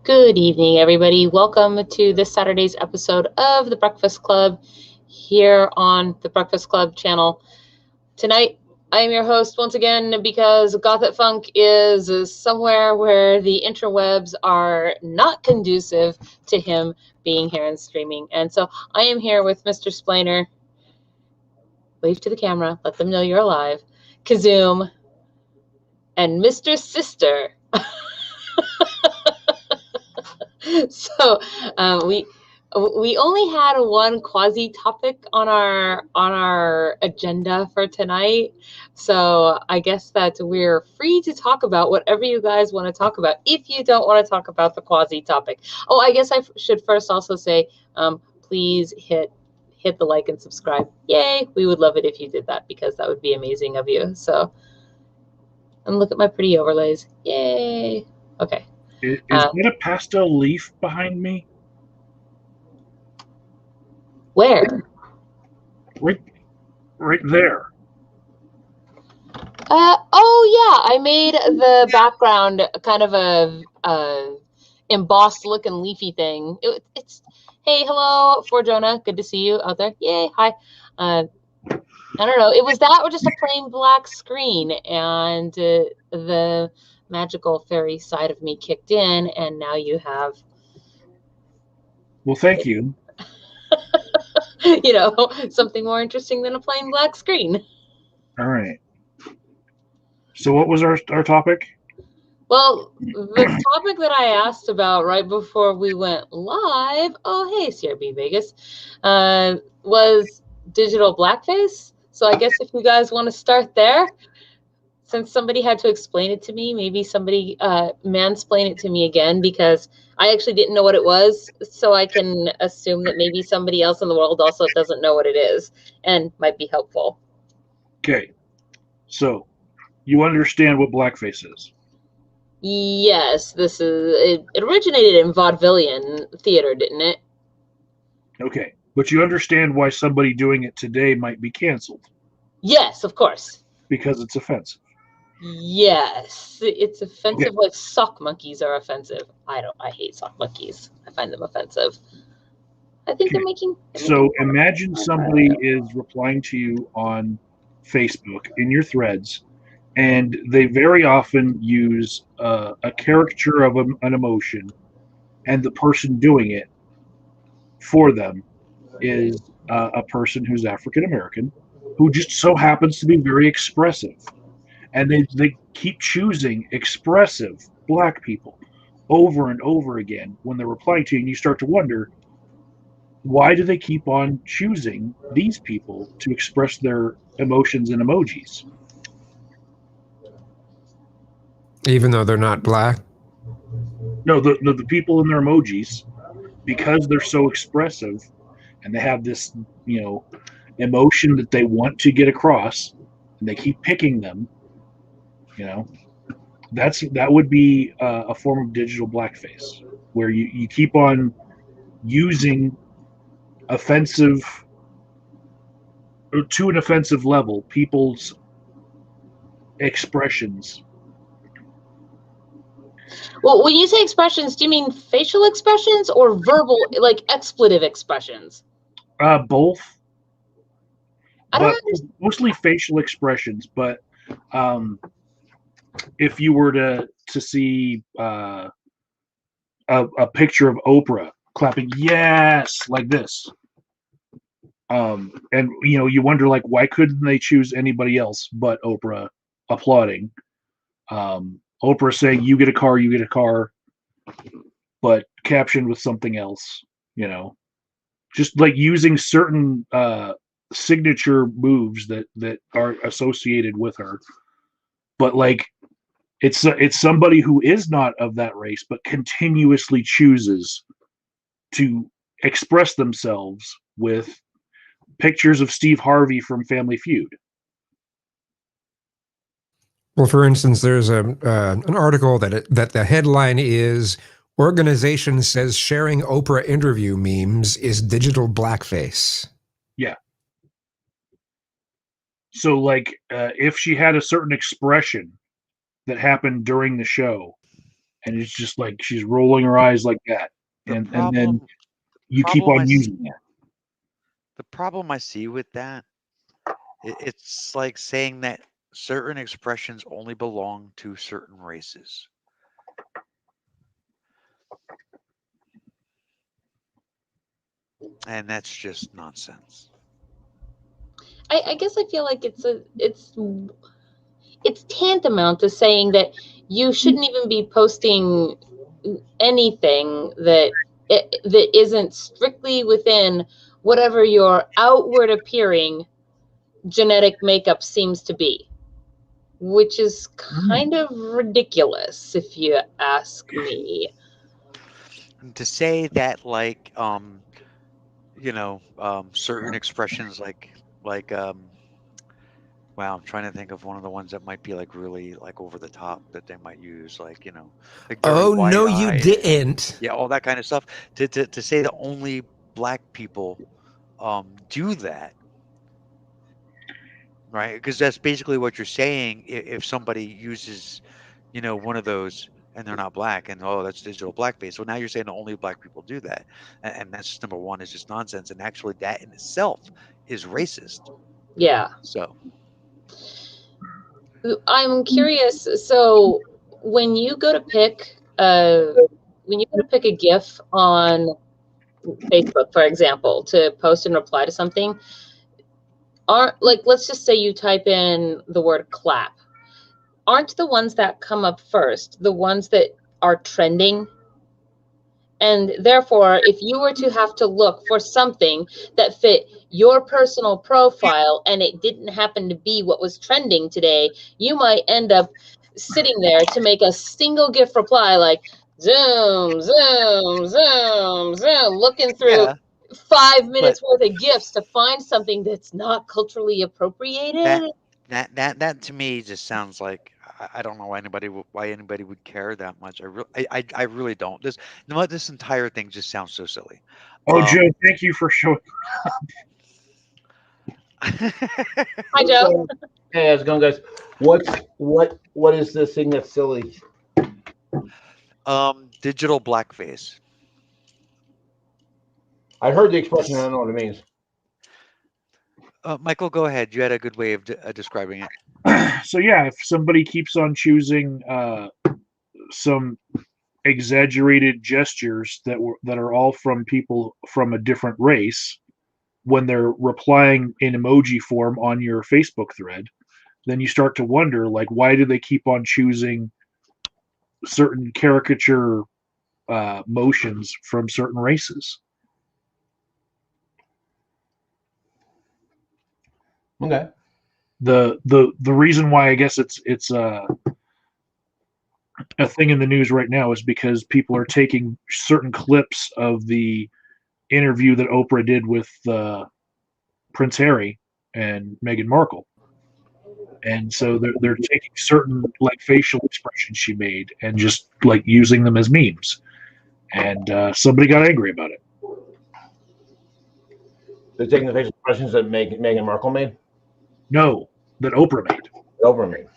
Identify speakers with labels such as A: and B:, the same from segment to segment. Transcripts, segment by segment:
A: Good evening, everybody. Welcome to this Saturday's episode of The Breakfast Club here on the Breakfast Club channel. Tonight, I am your host once again because Gothic Funk is somewhere where the interwebs are not conducive to him being here and streaming. And so I am here with Mr. Splainer. Wave to the camera, let them know you're alive. Kazoom and Mr. Sister. So we only had one quasi topic on our agenda for tonight, so I guess that we're free to talk about whatever you guys want to talk about. If you don't want to talk about the quasi topic, I guess I should first also say, please hit the like and subscribe. Yay! We would love it if you did that because that would be amazing of you. So, and look at my pretty overlays. Yay! Okay.
B: Is that a pastel leaf behind me?
A: Where?
B: Right there.
A: Oh yeah, I made the background kind of a embossed looking leafy thing. It's hey, hello, for Jonah, good to see you out there. Yay, hi. I don't know, it was that or just a plain black screen, and the magical fairy side of me kicked in, and now you have.
B: Well, thank you.
A: Something more interesting than a plain black screen.
B: All right. So what was our topic?
A: Well, the topic that I asked about right before we went live, oh, hey, CRB Vegas, was digital blackface. So I guess if you guys want to start there, since somebody had to explain it to me, maybe somebody mansplain it to me again, because I actually didn't know what it was. So I can assume that maybe somebody else in the world also doesn't know what it is and might be helpful.
B: Okay. So you understand what blackface is?
A: Yes, it originated in vaudevillian theater, didn't it?
B: Okay. But you understand why somebody doing it today might be canceled?
A: Yes, of course.
B: Because it's offensive.
A: Yes, it's offensive.
B: Okay.
A: Like sock monkeys are offensive. I hate sock monkeys. I find them offensive. I think they're making.
B: So imagine somebody is replying to you on Facebook in your threads, and they very often use a caricature of an emotion, and the person doing it for them is a person who's African American, who just so happens to be very expressive, and they keep choosing expressive black people over and over again when they're replying to you, and you start to wonder, why do they keep on choosing these people to express their emotions in emojis?
C: Even though they're not black?
B: No, the people in their emojis, because they're so expressive and they have this, emotion that they want to get across, and they keep picking them, that would be a form of digital blackface, where you keep on using offensive, to an offensive level, people's expressions.
A: Well, when you say expressions, do you mean facial expressions or verbal, like expletive expressions?
B: Both.
A: I don't understand.
B: Mostly facial expressions, but if you were to see a picture of Oprah clapping yes like this, and you wonder, like, why couldn't they choose anybody else but Oprah applauding? Oprah saying you get a car, but captioned with something else, just like using certain signature moves that are associated with her, but like it's somebody who is not of that race but continuously chooses to express themselves with pictures of Steve Harvey from Family Feud.
C: Well, for instance, there's an article that the headline is "Organization says sharing Oprah interview memes is digital blackface."
B: Yeah. So, like, if she had a certain expression that happened during the show, and it's just like she's rolling her eyes like that, and then you keep on using it.
D: The problem I see with that, it's like saying that certain expressions only belong to certain races. And that's just nonsense.
A: I guess I feel like it's tantamount to saying that you shouldn't even be posting anything that isn't strictly within whatever your outward appearing genetic makeup seems to be, which is kind of ridiculous if you ask me.
D: And to say that, like, certain expressions wow, I'm trying to think of one of the ones that might be like really like over the top that they might use, like, like very
C: Oh, no,
D: wide-eyed,
C: you didn't.
D: yeah, all that kind of stuff. To say that only black people do that, right? Because that's basically what you're saying. If somebody uses, one of those and they're not black, and that's digital blackface. So now you're saying only black people do that, and that's just number one. Is just nonsense, and actually that in itself is racist.
A: Yeah.
D: So
A: I'm curious. So when you go to pick a GIF on Facebook, for example, to post and reply to something, let's just say you type in the word clap. Aren't the ones that come up first the ones that are trending? And therefore, if you were to have to look for something that fit your personal profile and it didn't happen to be what was trending today, you might end up sitting there to make a single GIF reply like zoom, zoom, zoom, zoom, looking through 5 minutes worth of GIFs to find something that's not culturally appropriated.
D: That to me just sounds like I don't know why anybody would care that much. I really don't. This entire thing just sounds so silly.
B: Oh, Joe, thank you for showing
A: Hi, Joe.
E: Hey, how's it going, guys? What is this thing that's silly?
D: Digital blackface.
E: I heard the expression. I don't know what it means.
D: Michael, go ahead. You had a good way of describing it.
B: So yeah, if somebody keeps on choosing some exaggerated gestures that are all from people from a different race when they're replying in emoji form on your Facebook thread, then you start to wonder, like, why do they keep on choosing certain caricature motions from certain races?
E: Okay.
B: The reason why I guess it's a thing in the news right now is because people are taking certain clips of the interview that Oprah did with Prince Harry and Meghan Markle, and so they're taking certain like facial expressions she made and just like using them as memes, and somebody got angry about it.
E: They're taking the facial expressions that Meghan Markle made.
B: No, that Oprah made.
E: Oprah made.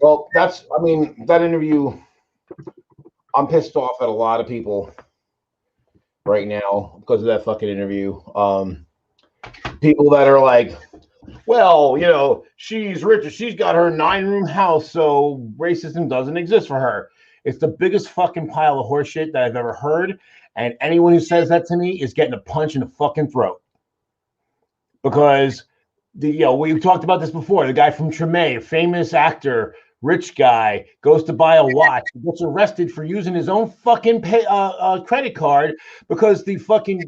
E: Well, that interview, I'm pissed off at a lot of people right now because of that fucking interview. People that are like, well, she's rich, she's got her 9-room house, so racism doesn't exist for her. It's the biggest fucking pile of horseshit that I've ever heard, and anyone who says that to me is getting a punch in the fucking throat. Because we talked about this before. The guy from Treme, a famous actor, rich guy, goes to buy a watch, gets arrested for using his own fucking credit card because the fucking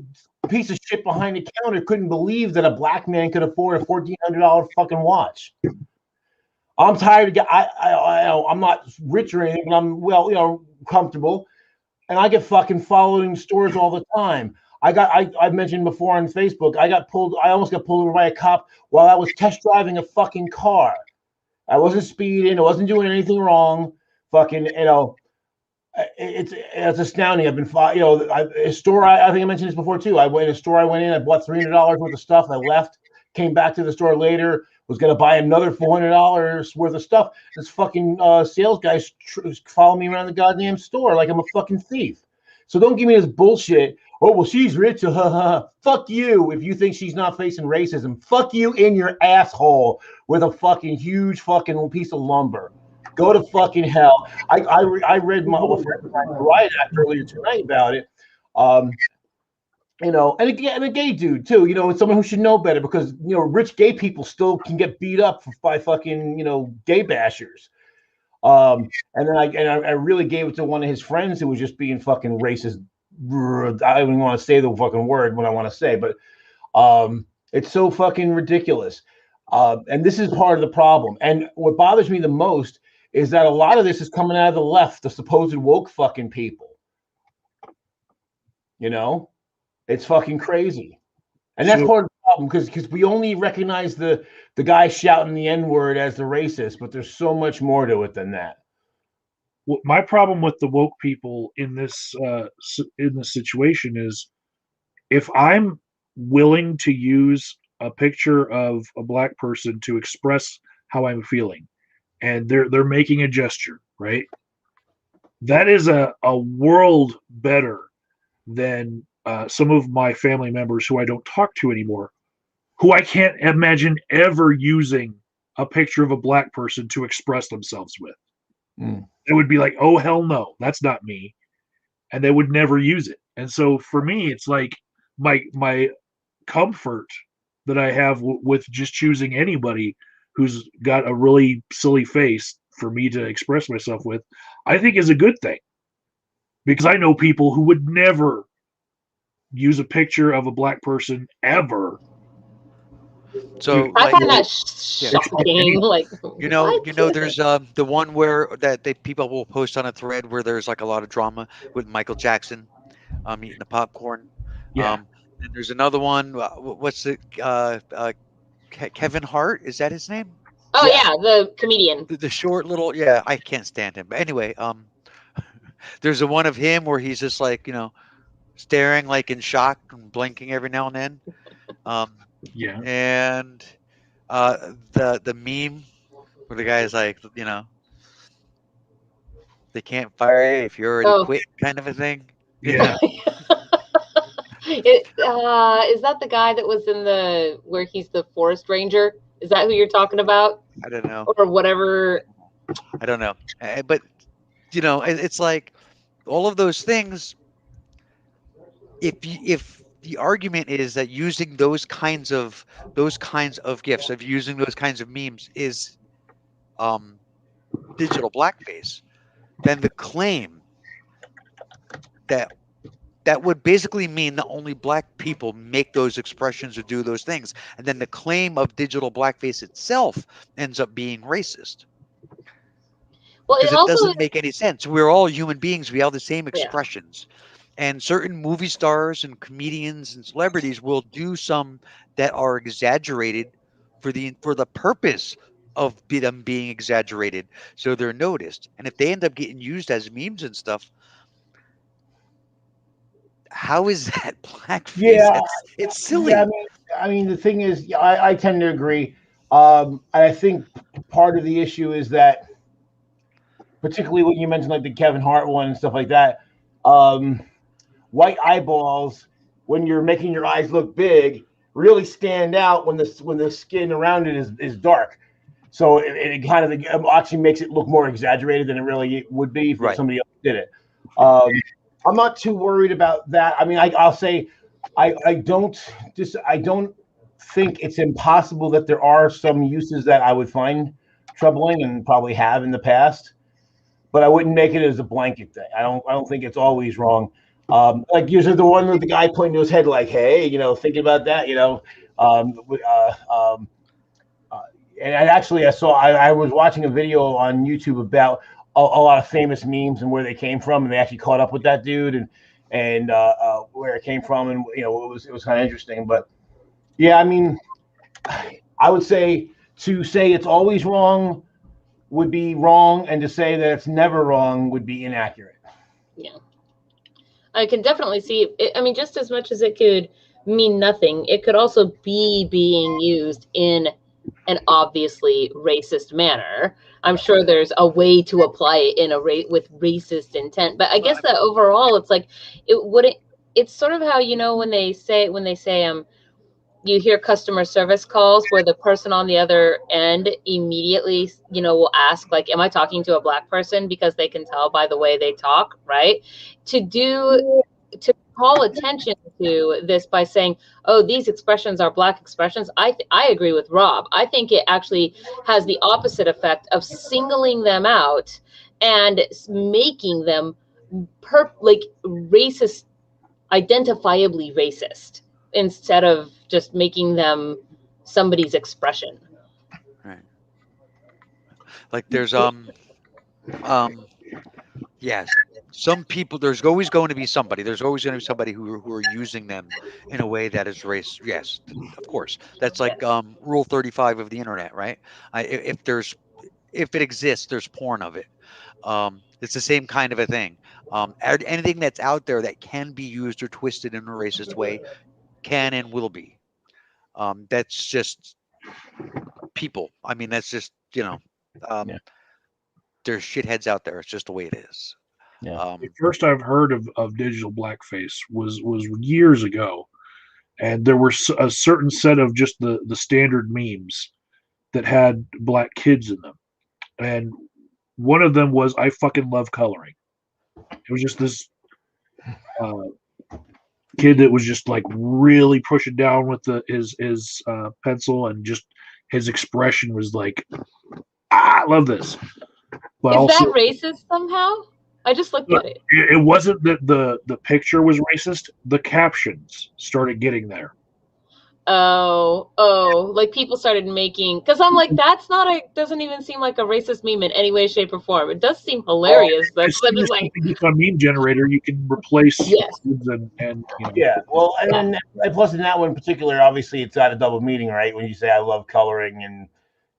E: piece of shit behind the counter couldn't believe that a black man could afford a $1,400 fucking watch. I'm tired of I'm not rich or anything, but I'm comfortable, and I get fucking followed in stores all the time. I've mentioned before on Facebook, I almost got pulled over by a cop while I was test driving a fucking car. I wasn't speeding, I wasn't doing anything wrong. Fucking, it's astounding. I've been, a store. I think I mentioned this before too. I went in, I bought $300 worth of stuff. I left, came back to the store later, was going to buy another $400 worth of stuff. This fucking sales guy's following me around the goddamn store like I'm a fucking thief. So don't give me this bullshit. Oh, well, she's rich. Fuck you if you think she's not facing racism. Fuck you in your asshole with a fucking huge fucking piece of lumber. Go to fucking hell. I read my riot act earlier tonight about it. You know, and a gay dude too, you know, and someone who should know better because, you know, rich gay people still can get beat up by fucking, you know, gay bashers. And then I really gave it to one of his friends who was just being fucking racist. I don't even want to say the fucking word what I want to say, but it's so fucking ridiculous. And this is part of the problem. And what bothers me the most is that a lot of this is coming out of the left, the supposed woke fucking people. You know? It's fucking crazy. And that's part of the problem because we only recognize the guy shouting the N-word as the racist, but there's so much more to it than that.
B: Well, my problem with the woke people in this situation is if I'm willing to use a picture of a black person to express how I'm feeling, and they're making a gesture, right? That is a world better than some of my family members who I don't talk to anymore, who I can't imagine ever using a picture of a black person to express themselves with. It would be like, oh, hell no, that's not me. And they would never use it. And so for me, it's like my comfort that I have with just choosing anybody who's got a really silly face for me to express myself with, I think is a good thing. Because I know people who would never use a picture of a black person ever.
D: So
A: I
D: like,
A: find that shocking. Like,
D: you know,
A: what?
D: there's the one where people will post on a thread where there's like a lot of drama with Michael Jackson eating the popcorn.
B: Yeah.
D: And there's another one. What's it? Kevin Hart, is that his name?
A: Oh yeah, the comedian.
D: The short little, yeah, I can't stand him. But anyway, there's a one of him where he's just like, you know, staring like in shock and blinking every now and then.
B: Yeah.
D: And the meme where the guy is like, you know, they can't fire you if you already quit, kind of a thing.
B: Yeah.
A: Is that the guy that was in where he's the forest ranger? Is that who you're talking about?
D: I don't know.
A: Or whatever.
D: I don't know. But you know, it's like all of those things. If the argument is that using those kinds of gifts, of using those kinds of memes is digital blackface, then the claim that would basically mean that only black people make those expressions or do those things, and then the claim of digital blackface itself ends up being racist.
A: Well,
D: because it doesn't make any sense. We're all human beings. We have the same expressions. And certain movie stars and comedians and celebrities will do some that are exaggerated for the purpose of them being exaggerated, so they're noticed. And if they end up getting used as memes and stuff, how is that blackface?
E: Yeah,
D: it's silly.
E: Yeah, I mean, the thing is, I tend to agree. I think part of the issue is that, particularly when you mentioned like the Kevin Hart one and stuff like that, white eyeballs, when you're making your eyes look big, really stand out when the skin around it is dark. So it kind of actually makes it look more exaggerated than it really would be if somebody else did it. I'm not too worried about that. I mean, I'll say I don't think it's impossible that there are some uses that I would find troubling and probably have in the past, but I wouldn't make it as a blanket thing. I don't think it's always wrong. Like usually the one with the guy pointing to his head like, hey, thinking about that, and actually I was watching a video on YouTube about a lot of famous memes and where they came from, and they actually caught up with that dude and where it came from, and it was kind of interesting. But yeah, I mean, I would say to say it's always wrong would be wrong, and to say that it's never wrong would be inaccurate.
A: Yeah, I can definitely see it. I mean, just as much as it could mean nothing, it could also be being used in an obviously racist manner. I'm sure there's a way to apply it in a with racist intent, but I guess that overall, it's like it wouldn't. It's sort of how, you know, when they say you hear customer service calls where the person on the other end immediately, you know, will ask, like, am I talking to a black person? Because they can tell by the way they talk, right? To call attention to this by saying, oh, these expressions are black expressions, I agree with Rob. I think it actually has the opposite effect of singling them out and making them racist, identifiably racist, instead of just making them somebody's expression.
D: Right. Like there's yes, some people, there's always going to be somebody. There's always going to be somebody who are using them in a way that is race. Yes, of course. That's like Rule 35 of the internet, right? If it exists, there's porn of it. It's the same kind of a thing. Anything that's out there that can be used or twisted in a racist way can and will be. That's just people. I mean, that's just,
E: Yeah.
D: there's shitheads out there. It's just the way it is.
E: Yeah.
B: The first I've heard of digital blackface was years ago, and there were a certain set of just the standard memes that had black kids in them, and one of them was "I fucking love coloring." It was just this kid that was just like really pushing down with his pencil, and just his expression was like, I love this. But
A: Is
B: also,
A: that racist somehow? I just looked at it.
B: It wasn't that the picture was racist. The captions started getting there.
A: Oh, like people started making, because I'm like, doesn't even seem like a racist meme in any way, shape, or form. It does seem hilarious, but
B: As soon as
A: like,
B: you get a meme generator, you can replace
A: yes,
B: and you know.
E: Yeah, well, and plus in that one in particular, obviously it's got a double meaning, right? When you say I love coloring, and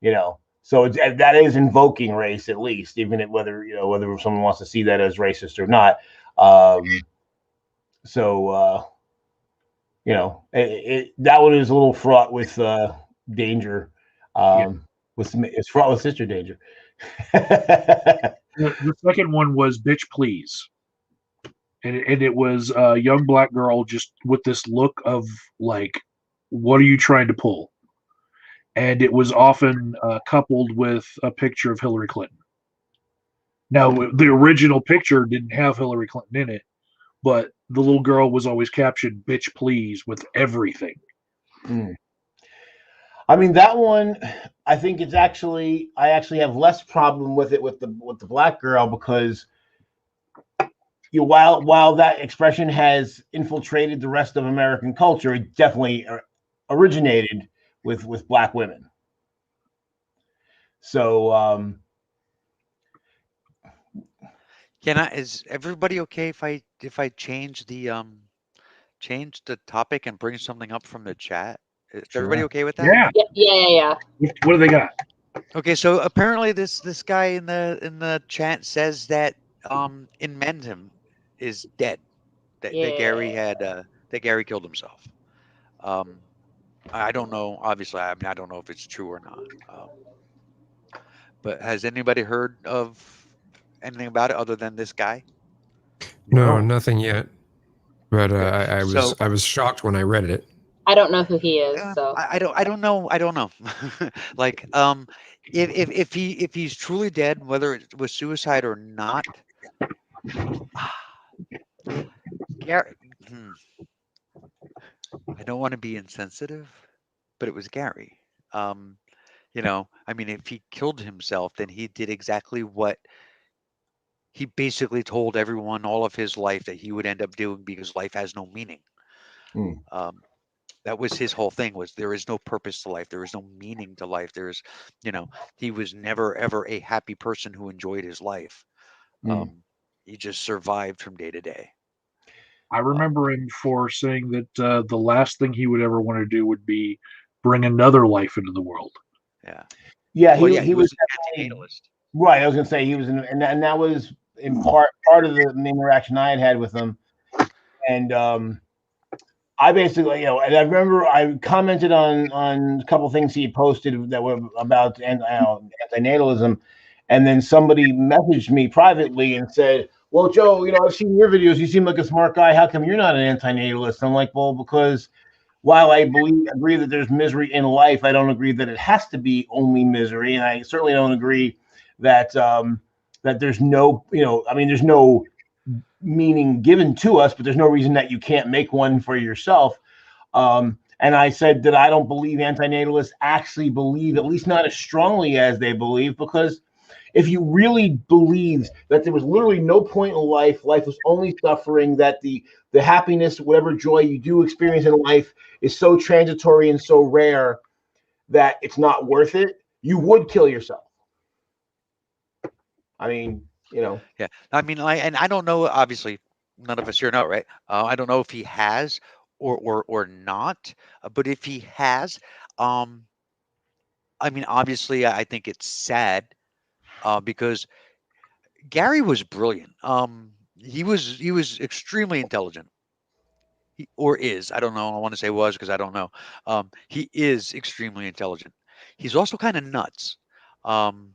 E: you know, so that is invoking race, at least, even whether someone wants to see that as racist or not. That one is a little fraught with danger. It's fraught with sister danger.
B: The second one was "Bitch Please," and it was a young black girl just with this look of like, "What are you trying to pull?" And it was often coupled with a picture of Hillary Clinton. Now, the original picture didn't have Hillary Clinton in it, but the little girl was always captioned "Bitch Please" with everything.
E: I mean, that one, I think I actually have less problem with it with the black girl, because while that expression has infiltrated the rest of American culture, it definitely originated with black women. So
D: is everybody okay if I change the topic and bring something up from the chat? Is everybody okay with that?
B: Yeah. What do they got?
D: Okay, so apparently this guy in the chat says that Inmendham is dead. That Gary killed himself. I don't know. Obviously, I mean, I don't know if it's true or not. But has anybody heard of anything about it other than this guy?
C: No, nothing yet. But
D: Okay.
C: I was shocked when I read it.
A: I don't know who he is, so
D: I don't know. Like if he's truly dead, whether it was suicide or not, Gary. I don't want to be insensitive, but it was Gary. You know, I mean, if he killed himself, then he did exactly what he basically told everyone all of his life that he would end up doing, because life has no meaning. That was his whole thing, was there is no purpose to life. There is no meaning to life. There's, he was never, ever a happy person who enjoyed his life. He just survived from day to day.
B: I remember him for saying that the last thing he would ever want to do would be bring another life into the world.
E: Yeah, he was an anti-natalist. Right, I was going to say he was, and that was in part of the interaction I had with him, and I basically, and I remember I commented on a couple things he posted that were about antinatalism, and then somebody messaged me privately and said, "Well, Joe, I've seen your videos. You seem like a smart guy. How come you're not an antinatalist?" I'm like, "Well, because while I agree that there's misery in life, I don't agree that it has to be only misery, and I certainly don't agree that that there's no, there's no meaning given to us, but there's no reason that you can't make one for yourself." And I said that I don't believe antinatalists actually believe, at least not as strongly as they believe, because if you really believed that there was literally no point in life was only suffering, that the happiness, whatever joy you do experience in life is so transitory and so rare that it's not worth it, you would kill yourself. I mean,
D: Yeah, I mean, and I don't know. Obviously, none of us here know, right? I don't know if he has or not. But if he has, um, I mean, obviously, I think it's sad because Gary was brilliant. He was extremely intelligent. Or is, I don't know. I want to say was because I don't know. He is extremely intelligent. He's also kind of nuts. Um,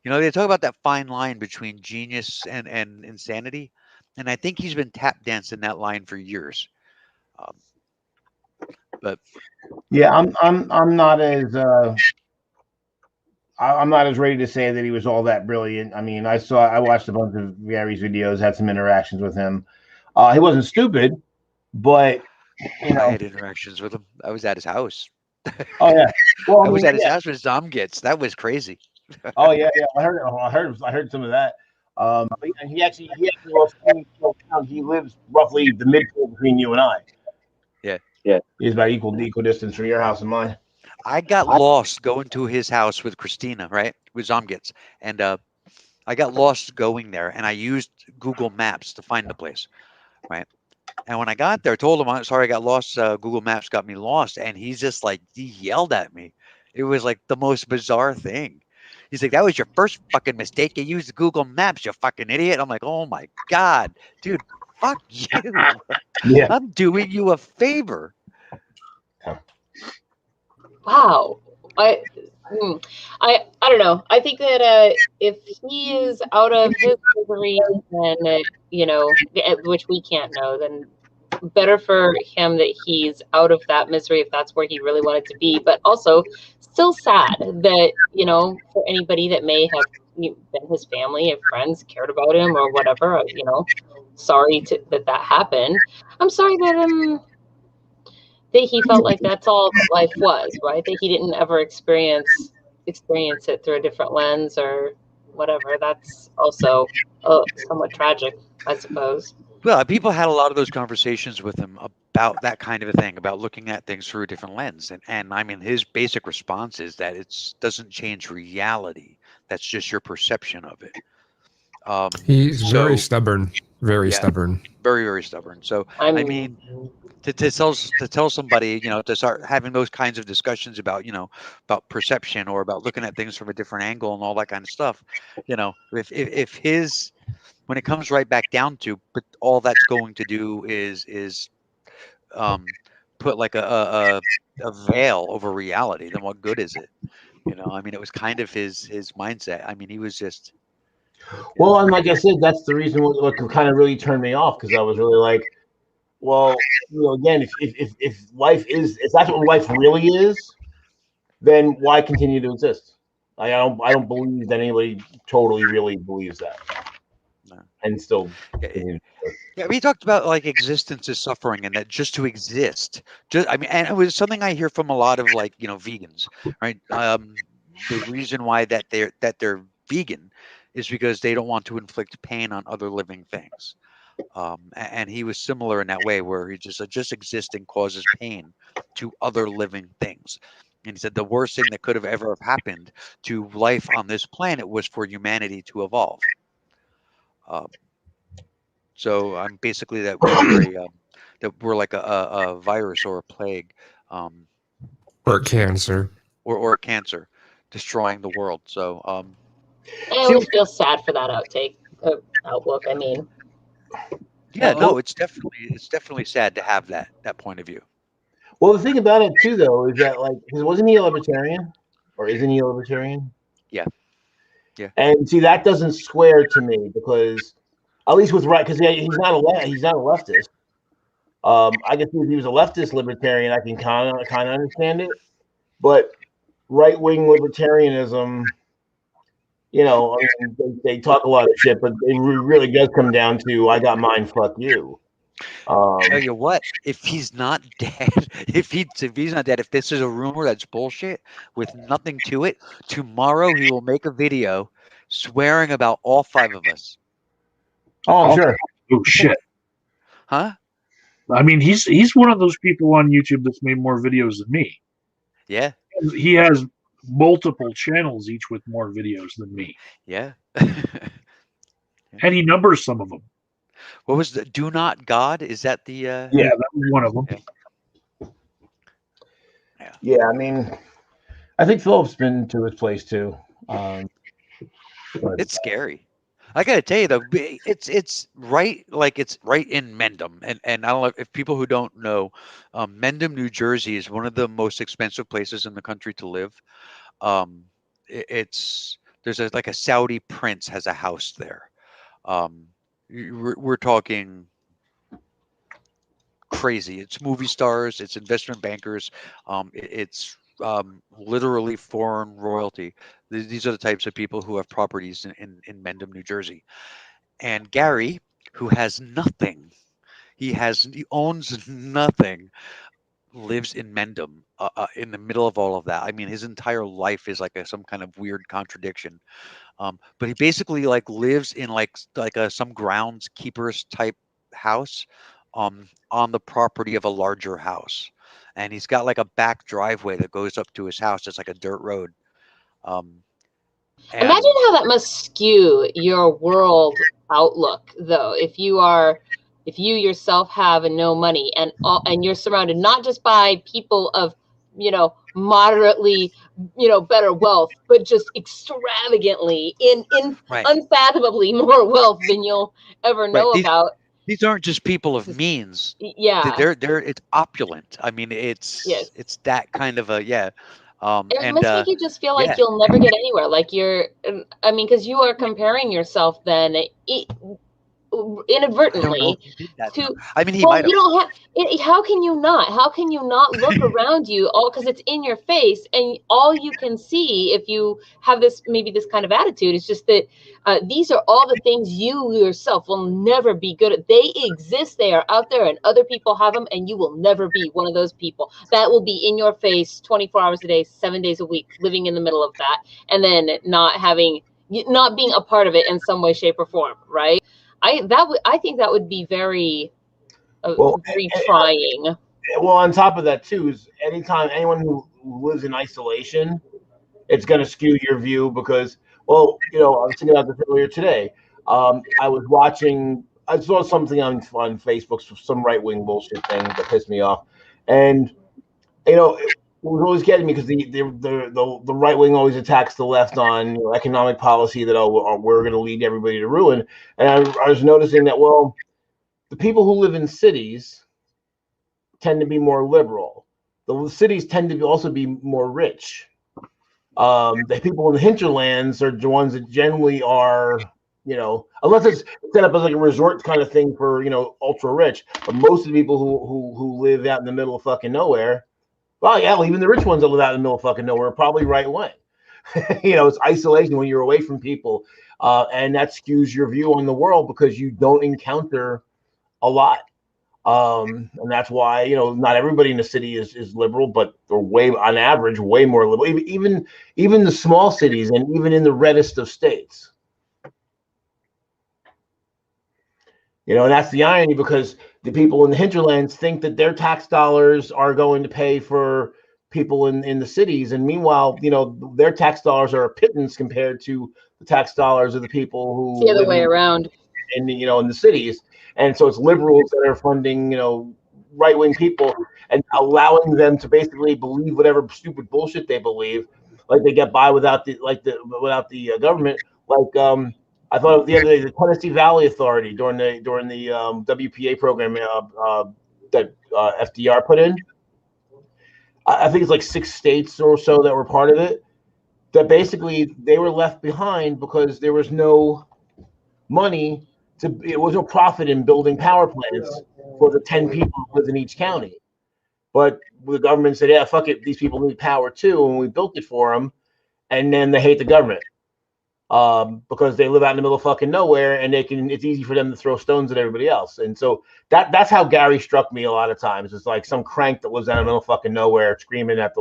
D: they talk about that fine line between genius and insanity, and I think he's been tap dancing that line for years. Um, but
E: yeah, I'm not as I'm not as ready to say that he was all that brilliant. I mean, I watched a bunch of Gary's videos, had some interactions with him. He wasn't stupid, but
D: I had interactions with him. I was at his house.
E: oh yeah, well,
D: I
E: I
D: was
E: mean,
D: at his
E: yeah,
D: house with Zomgits. That was crazy.
E: oh yeah, yeah. I heard some of that. And he actually loves me. He lives roughly the midpoint between you and I.
D: Yeah.
E: He's about equal distance from your house and mine.
D: I got lost going to his house with Christina, right? With Zomgits. And I got lost going there, and I used Google Maps to find the place, right? And when I got there, I told him, I'm sorry, I got lost. Google Maps got me lost. And he's just like, he yelled at me. It was like the most bizarre thing. He's like, that was your first fucking mistake. You used Google Maps, you fucking idiot. I'm like, oh my God, dude, fuck you.
E: Yeah.
D: I'm doing you a favor.
A: Wow. I, I don't know. I think that if he is out of his misery, then which we can't know, then better for him that he's out of that misery if that's where he really wanted to be. But also, still sad that for anybody that may have been his family, if friends cared about him or whatever, sorry that happened. I'm sorry that that he felt like that's all that life was, right? That he didn't ever experience it through a different lens or whatever. That's also somewhat tragic, I suppose.
D: Well, people had a lot of those conversations with him about that kind of a thing, about looking at things through a different lens. And I mean, his basic response is that it doesn't change reality. That's just your perception of it.
C: He's very
D: So
C: stubborn. Very
D: yeah,
C: stubborn.
D: very, very stubborn. So I mean, to tell somebody, to start having those kinds of discussions about, about perception or about looking at things from a different angle and all that kind of stuff, if his, when it comes right back down to, but all that's going to do is put like a veil over reality, then what good is it? I mean, it was kind of his mindset. I mean, he was just.
E: Well, and like I said, that's the reason what kind of really turned me off, because I was really like, well, again, if life is, if that's what life really is, then why continue to exist? I don't believe that anybody totally really believes that, and still.
D: Yeah, we talked about like existence is suffering, and that just to exist, I mean, and it was something I hear from a lot of like vegans, right? The reason why they're vegan is because they don't want to inflict pain on other living things. And he was similar in that way, where he just existing causes pain to other living things. And he said the worst thing that could have ever have happened to life on this planet was for humanity to evolve. So I'm basically that we're like a virus or a plague,
C: Or cancer.
D: or a cancer destroying the world. So
A: I always feel sad for that outlook. I mean,
D: Yeah, no, it's definitely sad to have that point of view.
E: Well, the thing about it too, though, is that like, wasn't he a libertarian, or isn't he a libertarian?
D: Yeah. Yeah.
E: And see, that doesn't square to me because, at least with right, because he's not a leftist. I guess if he was a leftist libertarian, I can kind of understand it, but right wing libertarianism, I mean, they talk a lot of shit, but it really does come down to I got mine, fuck you.
D: Tell you what, if he's not dead, if he's not dead, if this is a rumor that's bullshit with nothing to it, tomorrow he will make a video swearing about all 5 of us.
E: Oh, I'm sure.
B: Oh shit!
D: Huh?
B: I mean, he's one of those people on YouTube that's made more videos than me.
D: Yeah.
B: He has multiple channels, each with more videos than me.
D: Yeah.
B: And he numbers some of them.
D: What was the Do Not God? Is that the
B: Yeah, that was one of them.
E: Yeah, I mean, I think Philip's been to his place too.
D: It's scary. I gotta tell you though, it's right, like it's right in Mendham, and I don't know if people who don't know, Mendham, New Jersey is one of the most expensive places in the country to live. There's like a Saudi prince has a house there. We're talking crazy. It's movie stars, it's investment bankers, it's literally foreign royalty. These are the types of people who have properties in Mendham, New Jersey. And Gary, who has nothing, he owns nothing, lives in Mendham, in the middle of all of that. I mean, his entire life is like some kind of weird contradiction. But he basically like lives in like some groundskeepers type house, on the property of a larger house, and he's got like a back driveway that goes up to his house. It's like a dirt road.
A: Imagine how that must skew your world outlook, though, if you yourself have no money and you're surrounded not just by people of, moderately, better wealth, but just extravagantly
D: Right.
A: unfathomably more wealth than you'll ever know about.
D: These aren't just people of means.
A: Yeah.
D: It's opulent. I mean, it's that kind of a, yeah.
A: It must make you just feel like you'll never get anywhere. Like because you are comparing yourself then inadvertently to.
D: I mean, he
A: well,
D: might have.
A: You don't have. How can you not? How can you not look around you? All because it's in your face, and all you can see if you have this kind of attitude is just that these are all the things you yourself will never be good at. They exist. They are out there, and other people have them, and you will never be one of those people. That will be in your face 24 hours a day, 7 days a week, living in the middle of that, and then not being a part of it in some way, shape, or form. Right. I think that would be very very trying.
E: Well, on top of that too, is anytime anyone who lives in isolation, it's going to skew your view because, well, I was thinking about this earlier today. I saw something on Facebook, some right wing bullshit thing that pissed me off, and it was always getting me because the right wing always attacks the left on economic policy that we're going to lead everybody to ruin, and I was noticing that the people who live in cities tend to be more liberal. The cities tend to also be more rich. The people in the hinterlands are the ones that generally are, unless it's set up as like a resort kind of thing for, ultra rich. But most of the people who live out in the middle of fucking nowhere, well, yeah, even the rich ones that live out in the middle of fucking nowhere are probably right wing. It's isolation when you're away from people, and that skews your view on the world because you don't encounter a lot. And that's why, not everybody in the city is liberal, but they're on average, way more liberal, even the small cities and even in the reddest of states. And that's the irony because the people in the hinterlands think that their tax dollars are going to pay for people in the cities. And meanwhile, their tax dollars are a pittance compared to the tax dollars of the people who
A: it's the other way around
E: in the cities. And so it's liberals that are funding, right-wing people and allowing them to basically believe whatever stupid bullshit they believe, like they get by without the government. Like I thought the other day the Tennessee Valley Authority during the WPA program that FDR put in. I think it's like 6 states or so that were part of it. That basically they were left behind because there was no money it was no profit in building power plants for the 10 people who live in each county. But the government said, yeah, fuck it, these people need power too, and we built it for them. And then they hate the government because they live out in the middle of fucking nowhere, and it's easy for them to throw stones at everybody else. And so that's how Gary struck me a lot of times. It's like some crank that lives out in the middle of fucking nowhere screaming at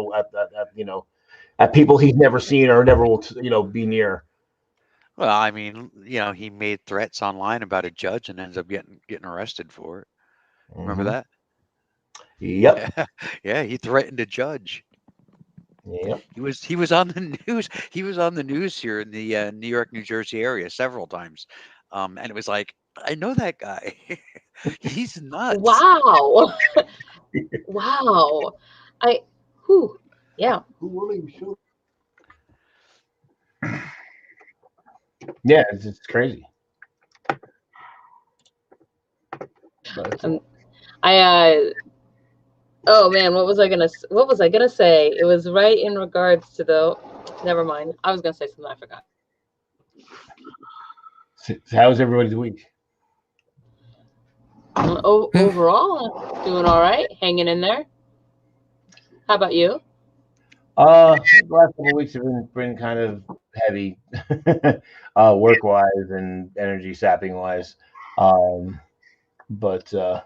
E: at people he's never seen or never will be near.
D: Well, I mean, he made threats online about a judge and ends up getting arrested for it. Remember that?
E: Yep.
D: Yeah, he threatened a judge.
E: Yep.
D: He was on the news. He was on the news here in the New York, New Jersey area several times, and it was like, I know that guy. He's nuts.
A: Wow. Wow. Yeah.
E: Yeah, it's crazy.
A: Oh man, what was I gonna say? It was right in regards to never mind. I was gonna say something I forgot.
E: So how's everybody's week?
A: Overall, doing all right, hanging in there. How about you?
E: The last couple of weeks have been kind of heavy, work wise and energy sapping wise. But I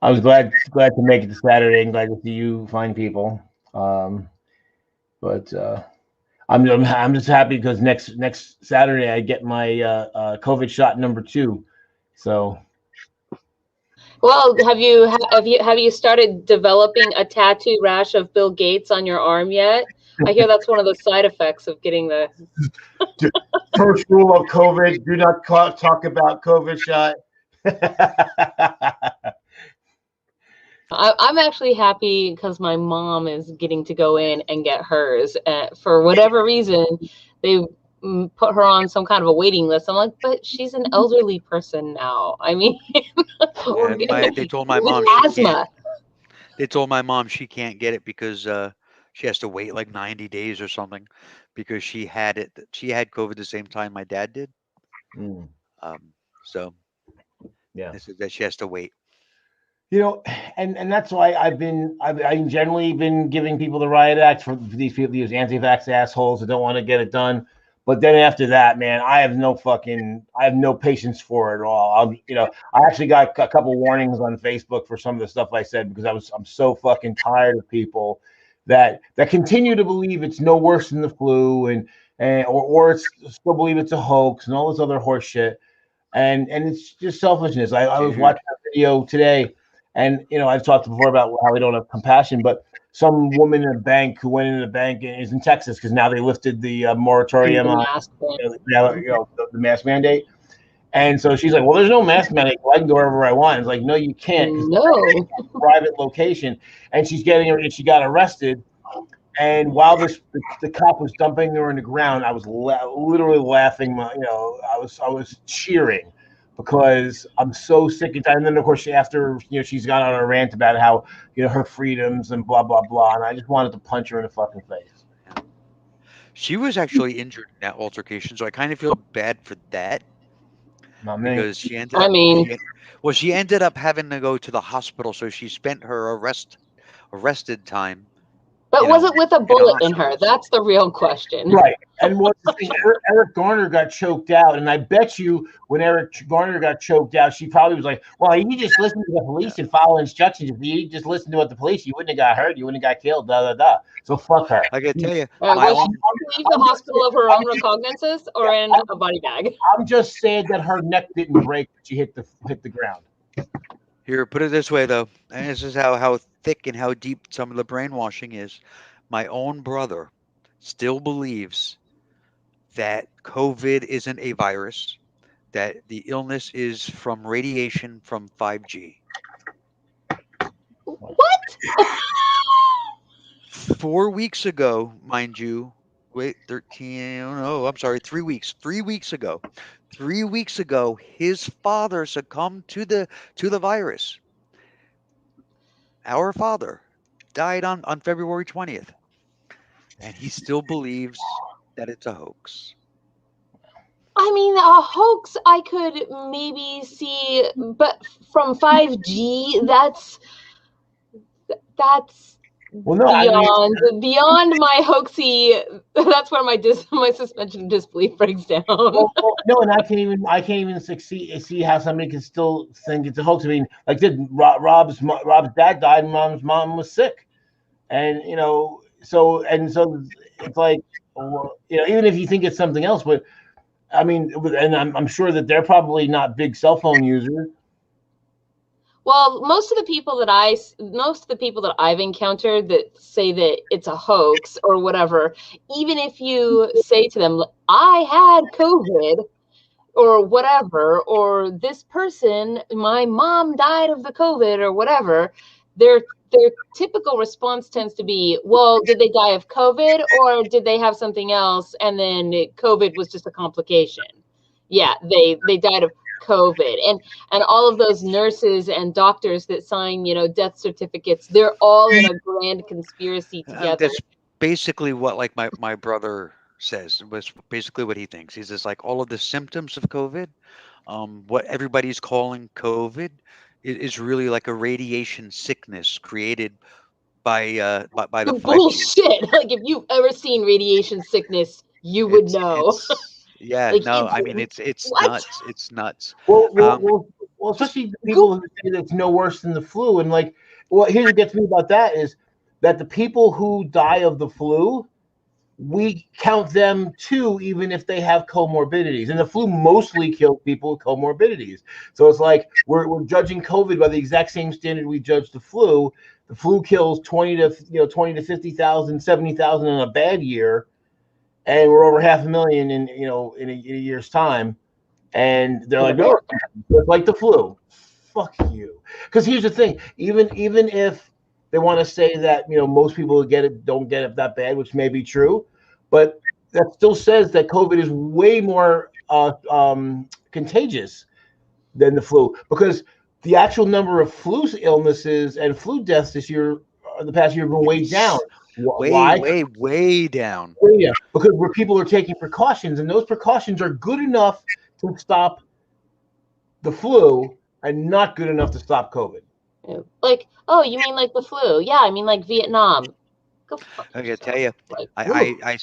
E: was glad to make it to Saturday and glad to see you find people. But I'm just happy because next Saturday I get my COVID shot number 2. So.
A: Well, have you started developing a tattoo rash of Bill Gates on your arm yet? I hear that's one of the side effects of getting the
E: first rule of COVID: do not talk about COVID shot.
A: I'm actually happy because my mom is getting to go in and get hers. For whatever reason, they put her on some kind of a waiting list. I'm like, but she's an elderly person now. I mean,
D: they told my mom
A: asthma.
D: They told my mom she can't get it because she has to wait like 90 days or something because she had it. She had COVID the same time my dad did. So
E: yeah,
D: they said that she has to wait.
E: And that's why I've generally been giving people the riot act for these people, these anti-vax assholes that don't want to get it done. But then after that, man, I have no patience for it at all. I actually got a couple warnings on Facebook for some of the stuff I said because I'm so fucking tired of people that continue to believe it's no worse than the flu or still believe it's a hoax and all this other horse shit. And it's just selfishness. I was watching a video today. And, I've talked before about how we don't have compassion, but some woman in a bank who went into the bank is in Texas because now they lifted the moratorium on the mask mandate. And so she's like, well, there's no mask mandate. I can go wherever I want. It's like, no, you can't.
A: No.
E: Private location. And she got arrested. And while the cop was dumping her in the ground, I was literally laughing. I was cheering. Because I'm so sick and tired. And then, of course, after she's gone on a rant about how her freedoms and blah blah blah, and I just wanted to punch her in the fucking face.
D: She was actually injured in that altercation, so I kind of feel bad for that.
E: Not me.
D: Because she ended up having to go to the hospital, so she spent her arrested time.
A: But was it with a bullet in her? That's the real question.
E: Right. And what's the thing? Eric Garner got choked out. And I bet you when Eric Garner got choked out, she probably was like, well, you just listen to the police and follow instructions. If you just listen to what the police, you wouldn't have got hurt. You wouldn't have got killed. So fuck her.
D: I can tell you.
A: Was she leave the hospital of her own recognizances or in a body bag?
E: I'm just saying that her neck didn't break. She hit the ground.
D: Here, put it this way, though. And this is how thick and how deep some of the brainwashing is. My own brother still believes that COVID isn't a virus, that the illness is from radiation from 5G.
A: What?
D: 4 weeks ago, mind you, wait, 13, no, I'm sorry, 3 weeks. 3 weeks ago. 3 weeks ago, his father succumbed to the virus. Our father died on February 20th. And he still believes that it's a hoax.
A: I mean, a hoax I could maybe see, but from 5G, that's
E: Well, no, I mean,
A: beyond my hoaxy. That's where my suspension of disbelief breaks down.
E: no, and I can't even see how somebody can still think it's a hoax. I mean, like, Rob's dad died, and Mom's mom was sick, and so it's like, even if you think it's something else, but I mean, and I'm sure that they're probably not big cell phone users.
A: Well, most of the people that I've encountered that say that it's a hoax or whatever, even if you say to them, I had COVID or whatever, or this person, my mom died of the COVID or whatever, their typical response tends to be, well, did they die of COVID or did they have something else and then COVID was just a complication? Yeah, they died of COVID. And all of those nurses and doctors that sign, death certificates, they're all in a grand conspiracy together.
D: That's basically what, like, my brother says, was basically what he thinks. He's just like, all of the symptoms of COVID, what everybody's calling COVID, is really like a radiation sickness created by the 5G.
A: Bullshit. Like, if you've ever seen radiation sickness, you would know.
D: Yeah,
A: Like,
D: no, I mean, it's
A: what?
D: nuts. It's nuts.
E: Well, especially the people who say that it's no worse than the flu, and like, here's what gets me about that is that the people who die of the flu, we count them too, even if they have comorbidities. And the flu mostly kills people with comorbidities. So it's like we're judging COVID by the exact same standard we judge the flu. The flu kills 20 to 50,000, 70,000 in a bad year, and we're over 500,000 in a year's time. And they're like, no, it's like the flu. Fuck you. Because here's the thing: even if they want to say that most people who get it don't get it that bad, which may be true, but that still says that COVID is way more contagious than the flu, because the actual number of flu illnesses and flu deaths this year, the past year, have been way down. Why?
D: Way down.
E: Yeah, because where people are taking precautions, and those precautions are good enough to stop the flu and not good enough to stop COVID.
A: Like, oh, you mean like the flu? Yeah, I mean like Vietnam.
D: I gotta tell you,
A: Like,
D: I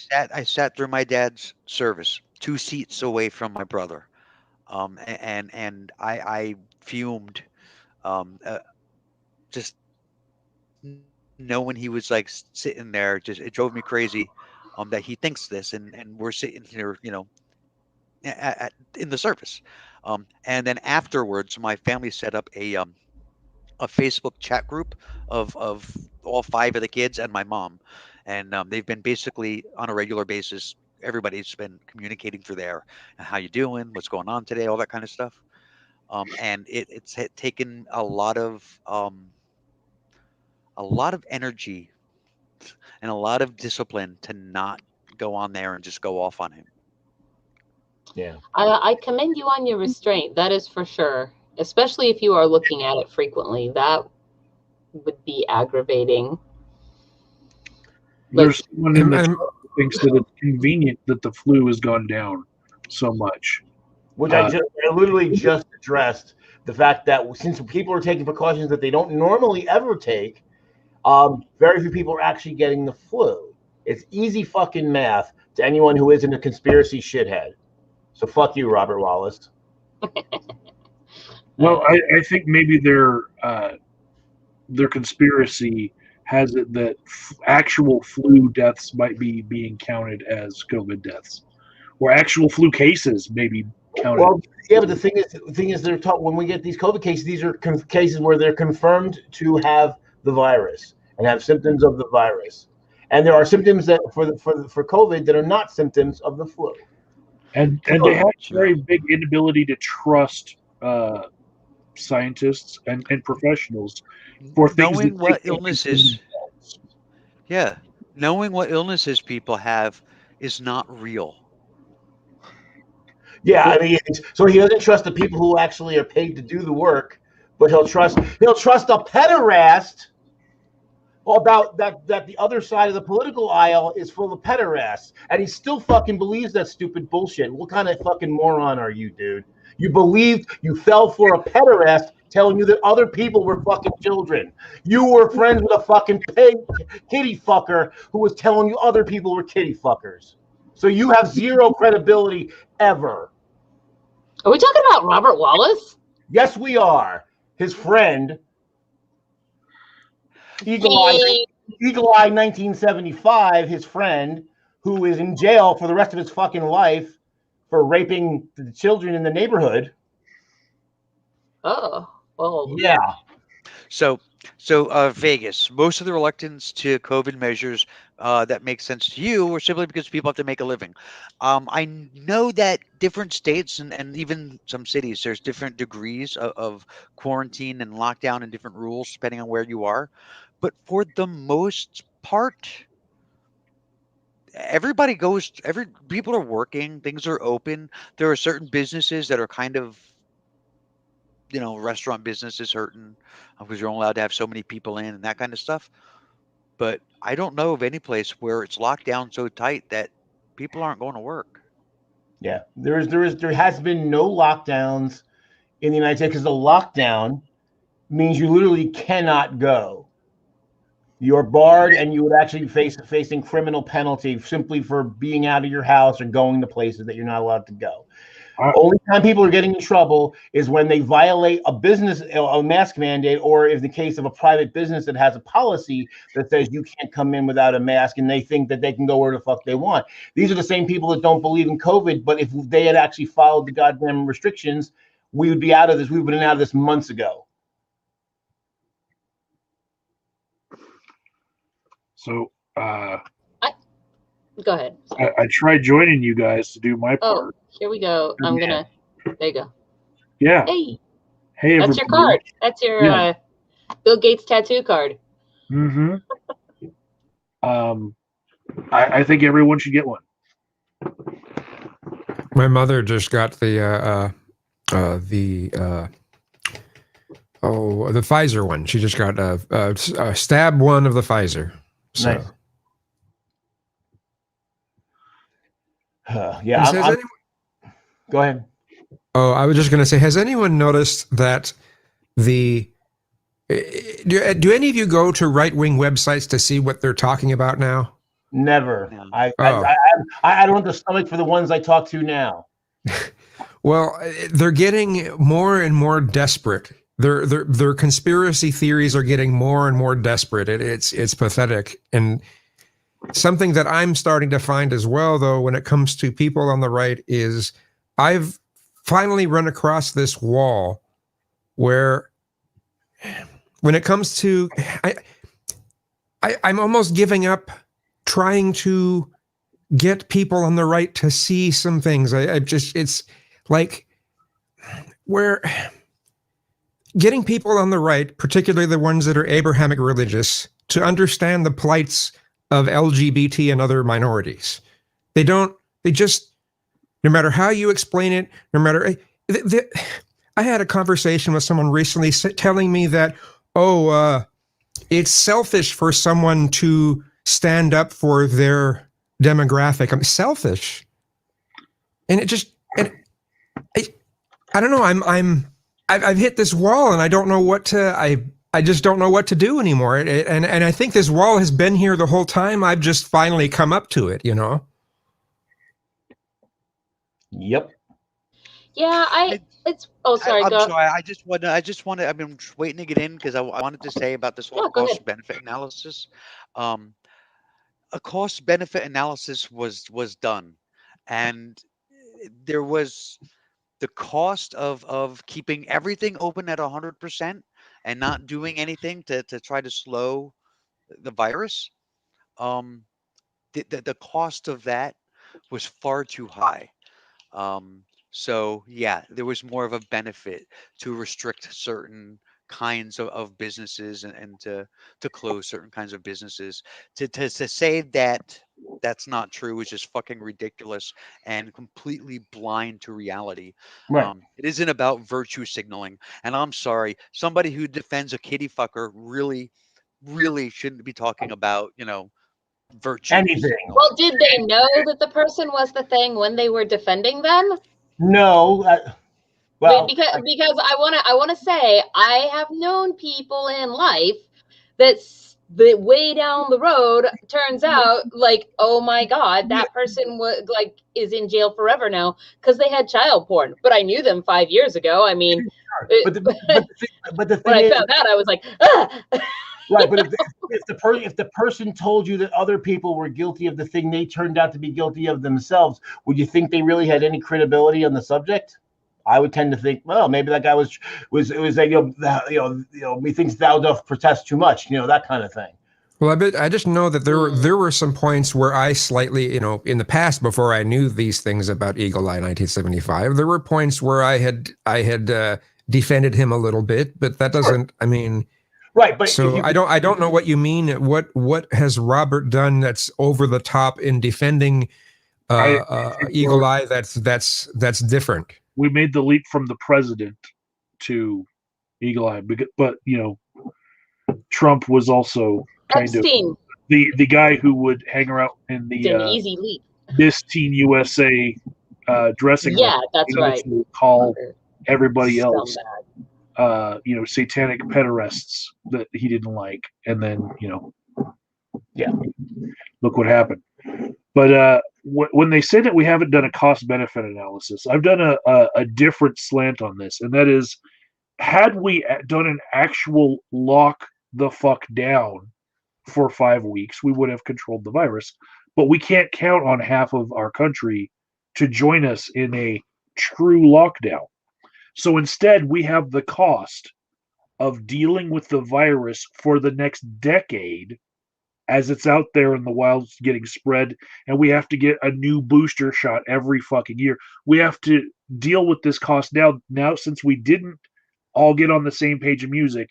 D: sat through my dad's service, 2 seats away from my brother, and I fumed, just knowing he was like sitting there. Just, it drove me crazy, that he thinks this, and we're sitting here, in the service, and then afterwards, my family set up a Facebook chat group of all 5 of the kids and my mom, and they've been basically on a regular basis. Everybody's been communicating through there. How you doing? What's going on today? All that kind of stuff. And it's taken a lot of energy and a lot of discipline to not go on there and just go off on him.
E: Yeah.
A: I commend you on your restraint. That is for sure. Especially if you are looking at it frequently. That would be aggravating.
B: There's someone in the chat who thinks that it's convenient that the flu has gone down so much.
E: Which I literally just addressed the fact that since people are taking precautions that they don't normally ever take, very few people are actually getting the flu. It's easy fucking math to anyone who isn't a conspiracy shithead. So fuck you, Robert Wallace.
B: Well, I think maybe their conspiracy has it that actual flu deaths might be being counted as COVID deaths, or actual flu cases may be counted.
E: Well, yeah, but the thing is, they're taught when we get these COVID cases, these are cases where they're confirmed to have the virus and have symptoms of the virus, and there are symptoms that for COVID that are not symptoms of the flu.
B: And they have a very big inability to trust scientists and professionals for things
D: Knowing
B: that
D: what illnesses, knowing what illnesses people have is not real.
E: Yeah, I mean, so he doesn't trust the people who actually are paid to do the work, but he'll trust a pederast about that the other side of the political aisle is full of pederasts, and he still fucking believes that stupid bullshit. What kind of fucking moron are you, dude? You fell for a pederast telling you that other people were fucking children. You were friends with a fucking kitty fucker who was telling you other people were kitty fuckers. So you have zero credibility ever.
A: Are we talking about Robert Wallace?
E: Yes, we are. His friend, Eagle Eye 1975, his friend, who is in jail for the rest of his fucking life for raping the children in the neighborhood.
A: Oh, well.
E: Yeah.
D: So Vegas, most of the reluctance to COVID measures that make sense to you were simply because people have to make a living. I know that different states and even some cities, there's different degrees of quarantine and lockdown and different rules depending on where you are. But for the most part, people are working, things are open. There are certain businesses that are kind of, restaurant business is hurting because you're only allowed to have so many people in and that kind of stuff. But I don't know of any place where it's locked down so tight that people aren't going to work.
E: Yeah. There has been no lockdowns in the United States because the lockdown means you literally cannot go. You're barred, and you would actually facing criminal penalty simply for being out of your house or going to places that you're not allowed to go. Only time people are getting in trouble is when they violate a mask mandate, or if the case of a private business that has a policy that says you can't come in without a mask, and they think that they can go where the fuck they want. These are the same people that don't believe in COVID, but if they had actually followed the goddamn restrictions, we would be out of this. We would have been out of this months ago.
B: So
A: Go ahead.
B: I tried joining you guys to do my part.
A: Oh, here we go. There you go.
B: Yeah.
A: Hey,
B: Hey,
A: that's
B: everybody.
A: your card. That's your Bill Gates tattoo card.
B: Mm-hmm. I think everyone should get one.
C: My mother just got the Pfizer one. She just got a stab one of the Pfizer. So.
E: Nice. Yeah. Go ahead.
C: Oh, I was just going to say, has anyone noticed that do any of you go to right-wing websites to see what they're talking about now?
E: Never.
D: No.
E: I don't have the stomach for the ones I talk to now.
C: Well, they're getting more and more desperate. Their conspiracy theories are getting more and more desperate. It's pathetic. And something that I'm starting to find as well, though, when it comes to people on the right, is I've finally run across this wall where, when it comes to, I'm almost giving up trying to get people on the right to see some things. It's like where getting people on the right, particularly the ones that are Abrahamic religious, to understand the plights of LGBT and other minorities. They just, no matter how you explain it, no matter, I had a conversation with someone recently telling me that, it's selfish for someone to stand up for their demographic. I'm selfish. And I don't know. I've hit this wall, and I don't know what to, I just don't know what to do anymore. And I think this wall has been here the whole time. I've just finally come up to it,
E: Yep.
A: Yeah, sorry.
D: I'm
A: go.
D: sorry. I just want to. I've been waiting to get in because I wanted to say about this whole
A: Yeah, go ahead.
D: cost benefit analysis. A cost benefit analysis was done, and there was the cost of keeping everything open at 100% and not doing anything to try to slow the virus. The cost of that was far too high. So yeah, there was more of a benefit to restrict certain kinds of businesses and to close certain kinds of businesses. To say that that's not true is just fucking ridiculous and completely blind to reality.
E: Right.
D: It isn't about virtue signaling. And I'm sorry, somebody who defends a kitty fucker really shouldn't be talking about, virtue
E: Anything.
D: signaling.
A: Well, did they know that the person was the thing when they were defending them?
E: No. Well,
A: because I want to say I have known people in life that way down the road turns out like, oh my God, that person is in jail forever now because they had child porn. But I knew them 5 years ago. I mean,
E: but the thing
A: when I
E: is,
A: found out, I was like, ah!
E: right. But if the person told you that other people were guilty of the thing they turned out to be guilty of themselves, would you think they really had any credibility on the subject? I would tend to think, well, maybe that guy was like, methinks thou doth protest too much, that kind of thing.
C: Well, I just know that there were some points where I slightly, in the past, before I knew these things about Eagle Eye 1975, there were points where I had defended him a little bit, but that doesn't, I mean,
E: right. But
C: so I don't know what you mean. What has Robert done that's over the top in defending Eagle Eye? That's different.
B: We made the leap from the president to Eagle Eye, but Trump was also kind
A: Epstein.
B: of the guy who would hang around in
A: It's an easy leap.
B: Miss Teen USA dressing room.
A: Yeah, that's right.
B: Call everybody else, satanic pederasts that he didn't like, and then look what happened. But when they say that we haven't done a cost-benefit analysis, I've done a different slant on this, and that is, had we done an actual lock the fuck down for 5 weeks, we would have controlled the virus. But we can't count on half of our country to join us in a true lockdown. So instead, we have the cost of dealing with the virus for the next decade as it's out there in the wild getting spread, and we have to get a new booster shot every fucking year. We have to deal with this cost now since we didn't all get on the same page of music.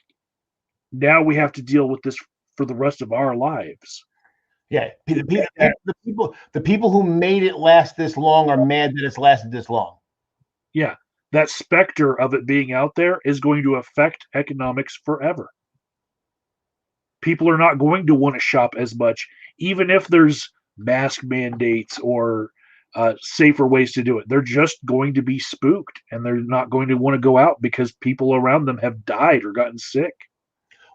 B: Now we have to deal with this for the rest of our lives.
E: Yeah, the people who made it last this long are mad that it's lasted this long.
B: Yeah, that specter of it being out there is going to affect economics forever. People are not going to want to shop as much, even if there's mask mandates or safer ways to do it. They're just going to be spooked, and they're not going to want to go out because people around them have died or gotten sick.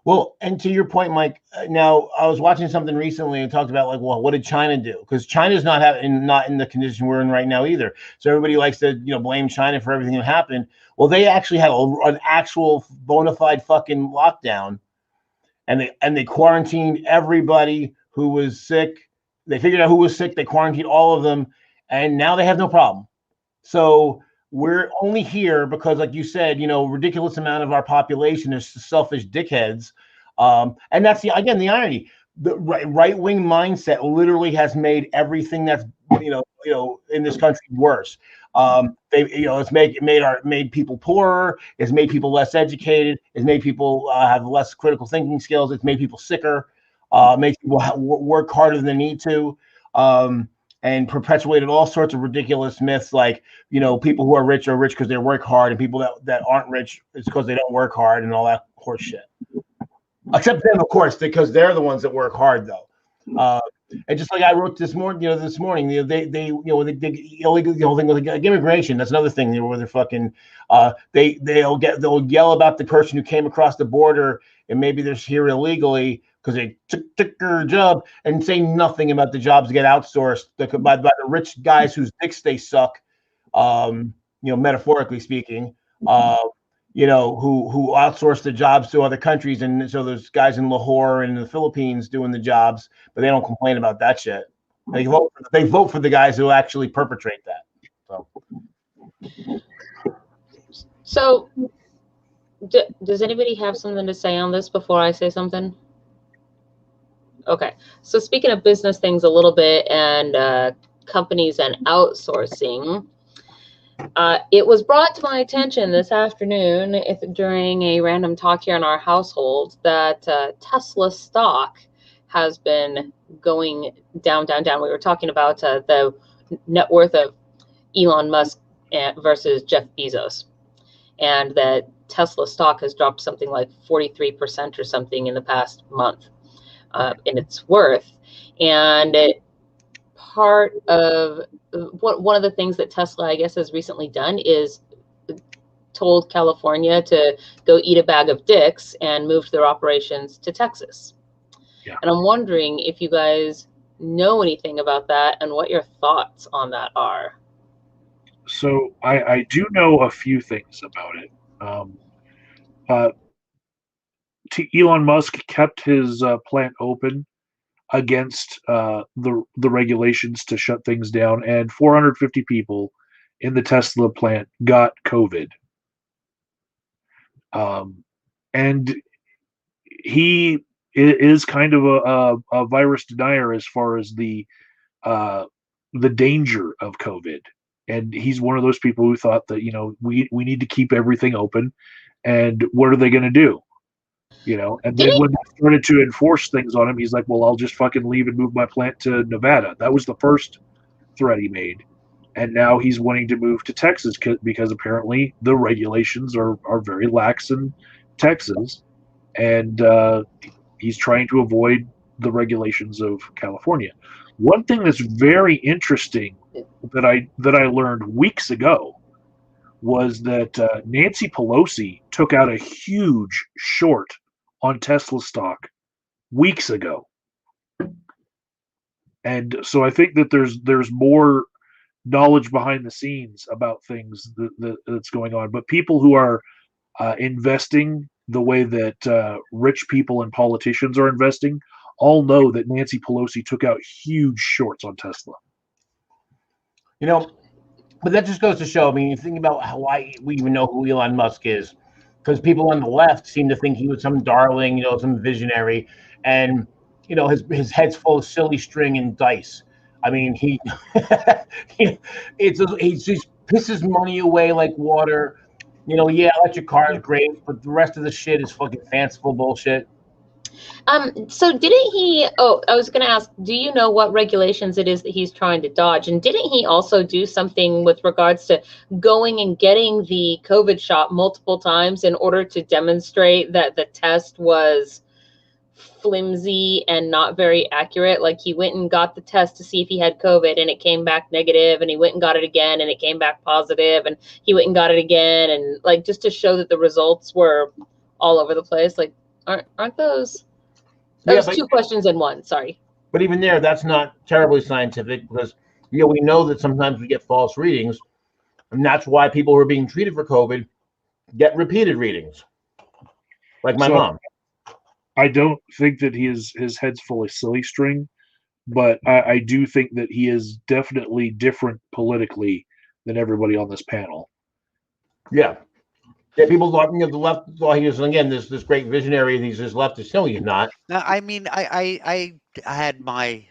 E: Well, and to your point, Mike, now I was watching something recently and talked about what did China do? Because China's not in the condition we're in right now either. So everybody likes to blame China for everything that happened. Well, they actually had an actual bona fide fucking lockdown, and they quarantined everybody who was sick. They figured out who was sick. They quarantined all of them, and now they have no problem. So we're only here because, like you said, ridiculous amount of our population is selfish dickheads. And that's the irony. The right-wing mindset literally has made everything that's, in this country worse. It's made people poorer. It's made people less educated. It's made people have less critical thinking skills. It's made people sicker. Makes people work harder than they need to. And perpetuated all sorts of ridiculous myths, like people who are rich because they work hard, and people that aren't rich is because they don't work hard, and all that horse shit. Except them, of course, because they're the ones that work hard, though. And just like I wrote this morning, they illegal, the whole thing with immigration. That's another thing where they're fucking. They'll yell about the person who came across the border and maybe they're here illegally because they took their job, and say nothing about the jobs that get outsourced by the rich guys whose dicks they suck, metaphorically speaking, who outsource the jobs to other countries. And so there's guys in Lahore and the Philippines doing the jobs, but they don't complain about that shit. They vote for the guys who actually perpetrate that.
A: So does anybody have something to say on this before I say something? Okay, so speaking of business things a little bit and companies and outsourcing, It was brought to my attention this afternoon during a random talk here in our household that Tesla stock has been going down, down, down. We were talking about the net worth of Elon Musk versus Jeff Bezos, and that Tesla stock has dropped something like 43% or something in the past month in its worth. And part of one of the things that Tesla, I guess, has recently done is told California to go eat a bag of dicks and moved their operations to Texas.
B: Yeah.
A: And I'm wondering if you guys know anything about that and what your thoughts on that are.
B: So I do know a few things about it. Uh, Elon Musk kept his plant open against the regulations to shut things down, and 450 people in the Tesla plant got COVID. And he is kind of a virus denier as far as the danger of COVID. And he's one of those people who thought that, we need to keep everything open. And what are they going to do? And then when they started to enforce things on him, he's like, well, I'll just fucking leave and move my plant to Nevada. That was the first threat he made. And now he's wanting to move to Texas because apparently the regulations are very lax in Texas. And he's trying to avoid the regulations of California. One thing that's very interesting that I learned weeks ago was that Nancy Pelosi took out a huge short on Tesla stock weeks ago, and so I think that there's more knowledge behind the scenes about things that's going on. But people who are investing the way that rich people and politicians are investing all know that Nancy Pelosi took out huge shorts on Tesla.
E: But that just goes to show. I mean, you think about why we even know who Elon Musk is, because people on the left seem to think he was some darling, some visionary, and his head's full of silly string and dice. I mean, he just pisses money away like water. Yeah, electric car is great, but the rest of the shit is fucking fanciful bullshit.
A: So didn't he, I was going to ask, do you know what regulations it is that he's trying to dodge? And didn't he also do something with regards to going and getting the COVID shot multiple times in order to demonstrate that the test was flimsy and not very accurate? Like, he went and got the test to see if he had COVID and it came back negative, and he went and got it again and it came back positive, and he went and got it again, and like, just to show that the results were all over the place. Like, aren't those... That was two questions in one. Sorry.
E: But even there, that's not terribly scientific, because we know that sometimes we get false readings, and that's why people who are being treated for COVID get repeated readings, like my mom.
B: I don't think that his head's full of silly string, but I do think that he is definitely different politically than everybody on this panel.
E: Yeah. Yeah, people thought, the left thought he was, again, this great visionary, and he's just leftist. No, he's not.
D: Now, I mean, I had my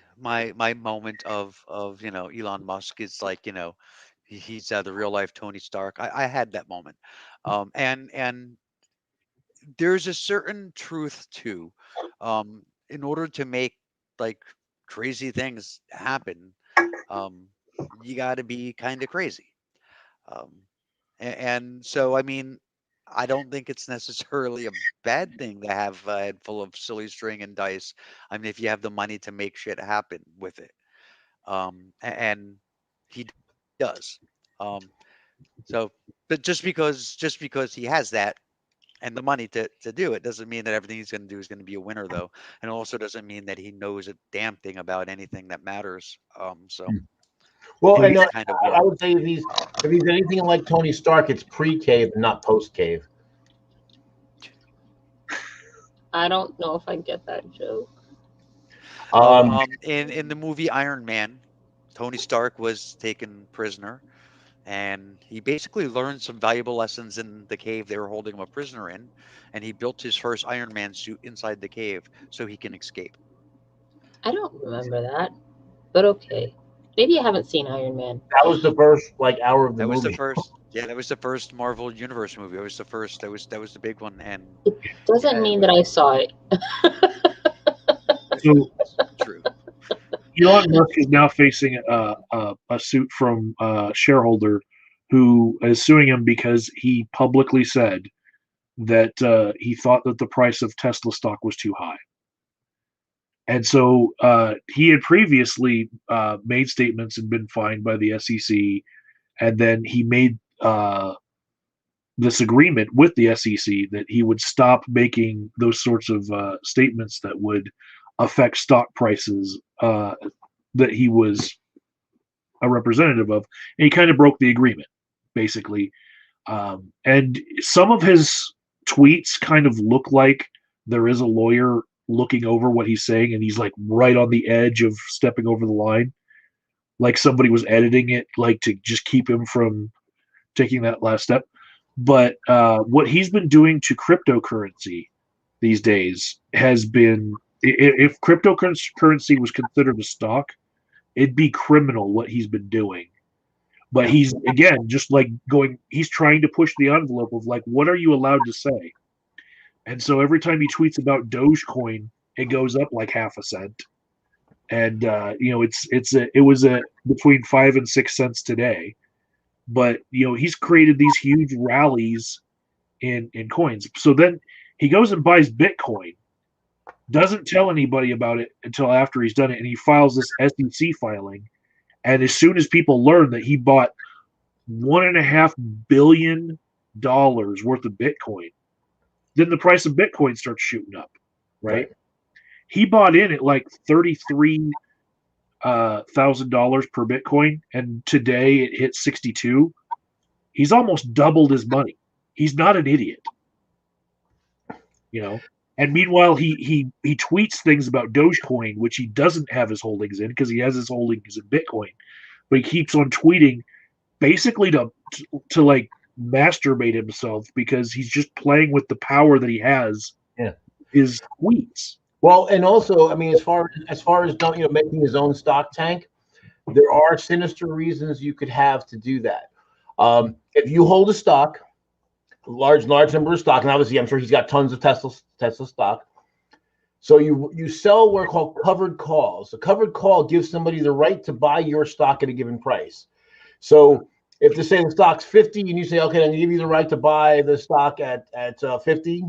D: moment of Elon Musk is like, he's the real life Tony Stark. I had that moment, and there's a certain truth to, in order to make like crazy things happen, you got to be kind of crazy. Um, and so, I mean, I don't think it's necessarily a bad thing to have a head full of silly string and dice. I mean, if you have the money to make shit happen with it, and he does. So, but just because he has that and the money to do it doesn't mean that everything he's going to do is going to be a winner, though, and it also doesn't mean that he knows a damn thing about anything that matters. So.
E: Well, and I would say if he's anything like Tony Stark, it's pre-cave and not post-cave.
A: I don't know if I get that joke.
D: In the movie Iron Man, Tony Stark was taken prisoner, and he basically learned some valuable lessons in the cave they were holding him a prisoner in, and he built his first Iron Man suit inside the cave so he can escape.
A: I don't remember that, but okay. Maybe I haven't seen Iron Man.
E: That was the first like hour of the
D: That was the
E: movie.
D: first. Yeah, that was the first Marvel Universe movie. That was the first. That was the big one. And
A: It doesn't
D: yeah,
A: mean that I saw it.
B: So
D: true.
B: Elon Musk is now facing a suit from a shareholder who is suing him because he publicly said that he thought that the price of Tesla stock was too high. And so he had previously made statements and been fined by the SEC. And then he made this agreement with the SEC that he would stop making those sorts of statements that would affect stock prices that he was a representative of. And he kind of broke the agreement, basically. And some of his tweets kind of look like there is a lawyer looking over what he's saying, and he's like right on the edge of stepping over the line. Like somebody was editing it, like to just keep him from taking that last step. But what he's been doing to cryptocurrency these days has been, if cryptocurrency was considered a stock, it'd be criminal what he's been doing. But he's, again, just like he's trying to push the envelope of like, what are you allowed to say? And so every time he tweets about Dogecoin, it goes up like half a cent. And it was between 5 and 6 cents today. But he's created these huge rallies in coins. So then he goes and buys Bitcoin, doesn't tell anybody about it until after he's done it, and he files this SEC filing. And as soon as people learn that he bought $1.5 billion worth of Bitcoin, then the price of Bitcoin starts shooting up, right? He bought in at like $33,000 per Bitcoin, and today it hit 62. He's almost doubled his money. He's not an idiot, And meanwhile, he tweets things about Dogecoin, which he doesn't have his holdings in because he has his holdings in Bitcoin. But he keeps on tweeting, basically to like masturbate himself because he's just playing with the power that he has.
E: Yeah,
B: his tweets.
E: Well, and also, I mean, as far as making his own stock tank, there are sinister reasons you could have to do that. If you hold a stock, large number of stock, and obviously I'm sure he's got tons of Tesla stock. So you sell what are called covered calls. A covered call gives somebody the right to buy your stock at a given price. So if they say the stock's 50 and you say, okay, I'm gonna give you the right to buy the stock at 50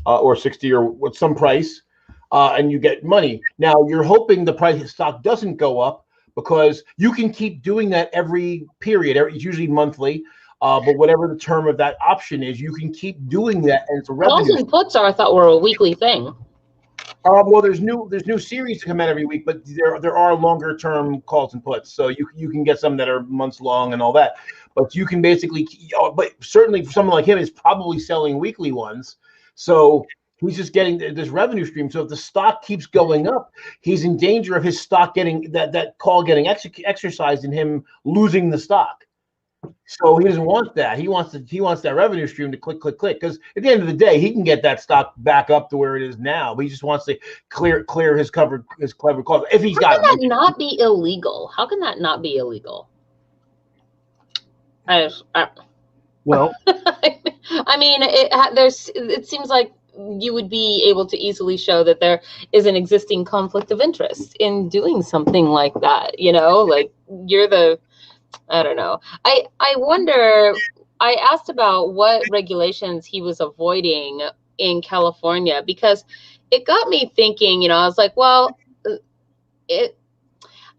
E: or 60 or what some price, and you get money. Now you're hoping the price of stock doesn't go up because you can keep doing that every period. It's usually monthly. But whatever the term of that option is, you can keep doing that, and it's a revenue.
A: Calls and puts I thought were a weekly thing.
E: Well, there's new series to come out every week, but there are longer term calls and puts, so you can get some that are months long and all that. But you can basically, but certainly for someone like him, is probably selling weekly ones, so he's just getting this revenue stream. So if the stock keeps going up, he's in danger of his stock getting that call getting exercised and him losing the stock. So he doesn't want that. He wants that revenue stream to click. Because at the end of the day, he can get that stock back up to where it is now. But he just wants to clear his clever calls. If he's got.
A: How can that not be illegal? How can that not be illegal?
B: Well,
A: I mean, it seems like you would be able to easily show that there is an existing conflict of interest in doing something like that. Like you're the. I don't know. I wonder, I asked about what regulations he was avoiding in California because it got me thinking, I was like, well,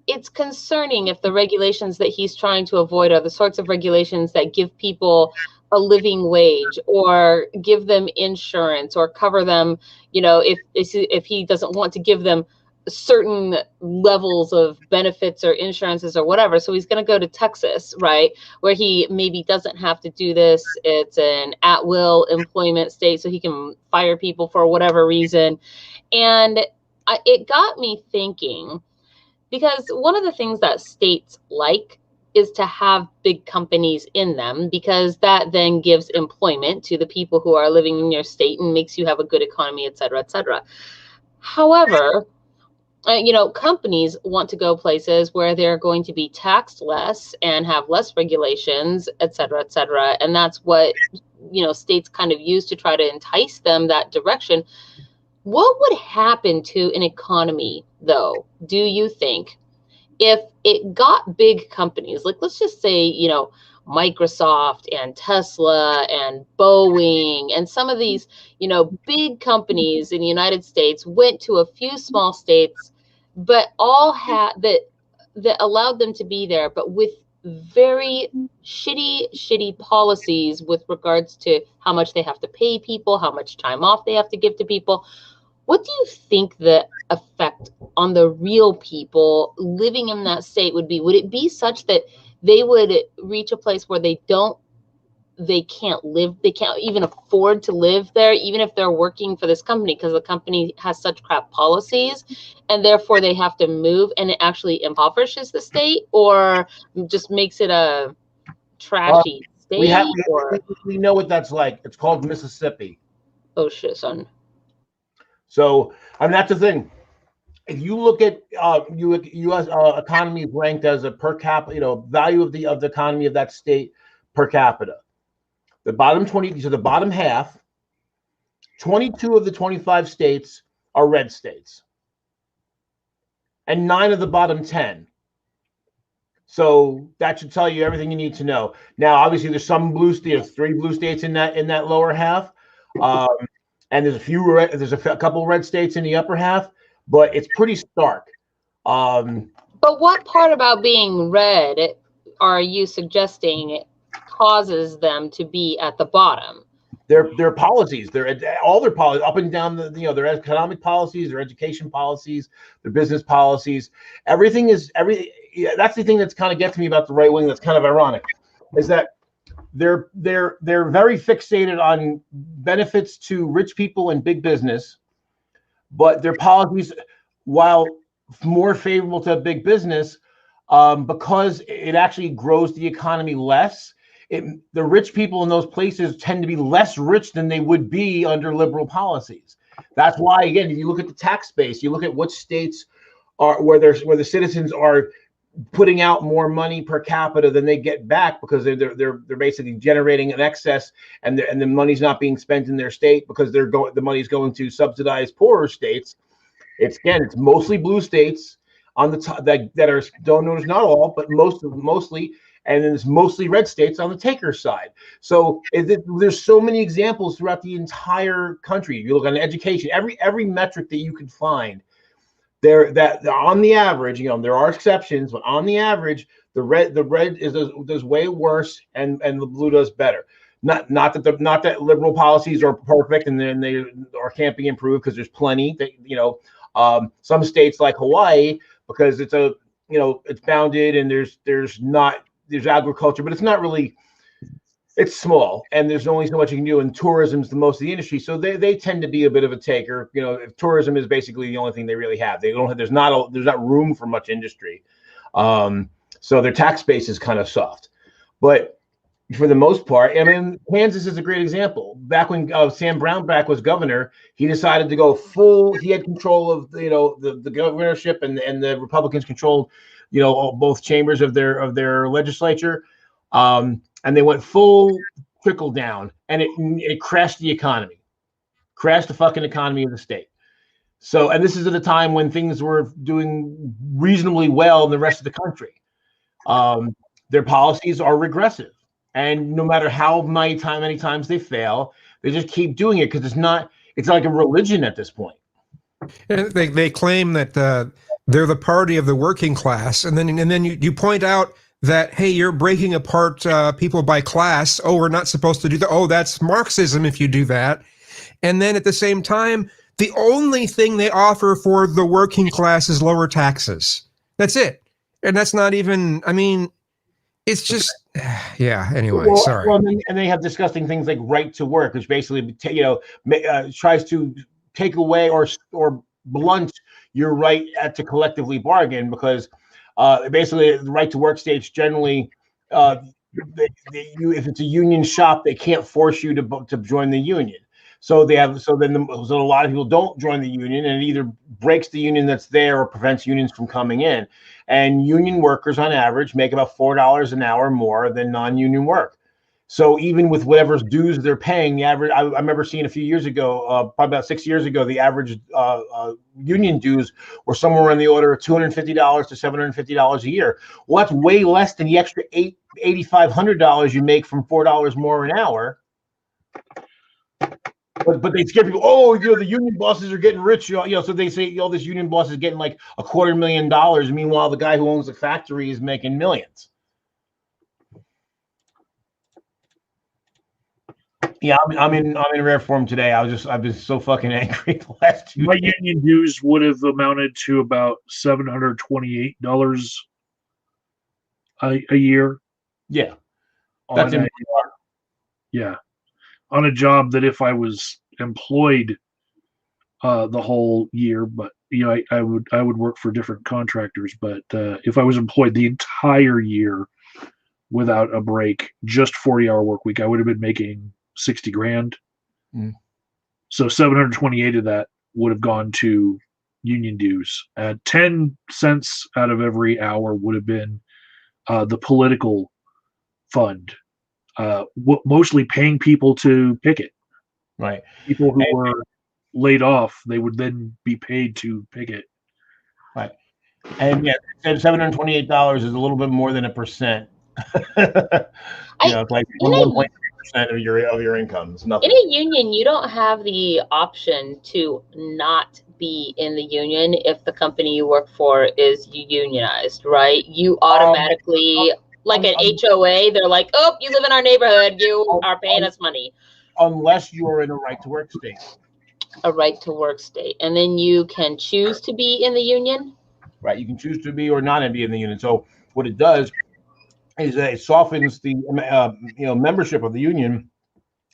A: it's concerning if the regulations that he's trying to avoid are the sorts of regulations that give people a living wage or give them insurance or cover them, if he doesn't want to give them certain levels of benefits or insurances or whatever. So he's going to go to Texas, right, where he maybe doesn't have to do this. It's an at-will employment state, so he can fire people for whatever reason. And it got me thinking, because one of the things that states like is to have big companies in them, because that then gives employment to the people who are living in your state and makes you have a good economy, et cetera, et cetera. However, companies want to go places where they're going to be taxed less and have less regulations, et cetera, et cetera. And that's what, states kind of use to try to entice them that direction. What would happen to an economy, though, do you think, if it got big companies, like let's just say, Microsoft and Tesla and Boeing and some of these, big companies in the United States went to a few small states, but all had that allowed them to be there, but with very shitty policies with regards to how much they have to pay people, how much time off they have to give to people. What do you think the effect on the real people living in that state would be? Would it be such that they would reach a place where they can't live, they can't even afford to live there, even if they're working for this company, because the company has such crap policies, and therefore they have to move, and it actually impoverishes the state, or just makes it a trashy state?
E: We know what that's like. It's called Mississippi.
A: Oh shit, son.
E: So, that's the thing. If you look at U.S. Economy ranked as a per capita, value of the economy of that state per capita, the bottom 20, so the bottom half, 22 of the 25 states are red states, and 9 of the bottom 10. So that should tell you everything you need to know. Now, obviously, there's some blue states, 3 blue states in that lower half. And there's a couple of red states in the upper half, but it's pretty stark.
A: But what part about being red are you suggesting causes them to be at the bottom?
E: Their policies, all their policies up and down their economic policies, their education policies, their business policies, everything. That's the thing that's kind of gets me about the right wing. That's kind of ironic, is that they're very fixated on benefits to rich people and big business, but their policies, while more favorable to big business, because it actually grows the economy less, the rich people in those places tend to be less rich than they would be under liberal policies. That's why, again, if you look at the tax base, you look at what states are where the citizens are putting out more money per capita than they get back, because they're basically generating an excess, and the money's not being spent in their state because the money's going to subsidize poorer states. It's mostly blue states on the top that are, don't notice, not all, but mostly, and then it's mostly red states on the taker side. So there's so many examples throughout the entire country. You look on education, every metric that you can find. That on the average, there are exceptions, but on the average, the red does way worse, and the blue does better. Not that liberal policies are perfect and then they can't be improved, because there's plenty that some states like Hawaii, because it's it's bounded and there's agriculture, but it's not really. It's small, and there's only so much you can do, and tourism is the most of the industry, so they tend to be a bit of a taker. If tourism is basically the only thing they really have, there's not room for much industry, so their tax base is kind of soft. But for the most part, Kansas is a great example. Back when Sam Brownback was governor, he decided to go full. He had control of the governorship, and the Republicans controlled both chambers of their legislature. And they went full trickle down, and it crashed the economy, crashed the fucking economy of the state. So, and this is at a time when things were doing reasonably well in the rest of the country. Their policies are regressive, and no matter how many times they fail, they just keep doing it, because it's like a religion at this point.
C: And they claim that they're the party of the working class, and then you point out that, hey, you're breaking apart people by class. Oh, we're not supposed to do that. Oh, that's Marxism if you do that. And then at the same time, the only thing they offer for the working class is lower taxes. That's it. And that's not even, it's just, yeah, anyway, sorry.
E: Well, and they have disgusting things like right to work, which basically, tries to take away or blunt your right to collectively bargain, because basically, the right to work states generally, if it's a union shop, they can't force you to join the union. So they have, so then so a lot of people don't join the union, and it either breaks the union that's there or prevents unions from coming in. And union workers on average make about $4 an hour more than non-union work. So even with whatever dues they're paying, the average, I remember seeing a few years ago, probably about 6 years ago, the average union dues were somewhere in the order of $250 to $750 a year. Well, that's way less than the extra $8,500 you make from $4 more an hour. But they scare people. Oh, the union bosses are getting rich. So they say, this union boss is getting like $250,000. Meanwhile, the guy who owns the factory is making millions. Yeah, I'm in rare form today. I've been so fucking angry the last 2
B: My
E: days.
B: union dues would have amounted to about $728 a year.
E: Yeah, that's in
B: yeah, on a job that if I was employed the whole year, but I would work for different contractors. But if I was employed the entire year without a break, just 40-hour work week, I would have been making 60 grand.
E: Mm.
B: So 728 of that would have gone to union dues. 10 cents out of every hour would have been the political fund, mostly paying people to picket.
E: Right.
B: People who were laid off, they would then be paid to picket.
E: Right. And yeah, $728 is a little bit more than 1%. It's like 1.3% of your income. It's nothing.
A: In a union, you don't have the option to not be in the union if the company you work for is unionized, right? You automatically, like an HOA, they're like, oh, you live in our neighborhood, you are paying us money.
E: Unless you're in a right to work state.
A: A right to work state. And then you can choose to be in the union?
E: Right. You can choose to be or not be in the union. So what it does is that it softens the membership of the union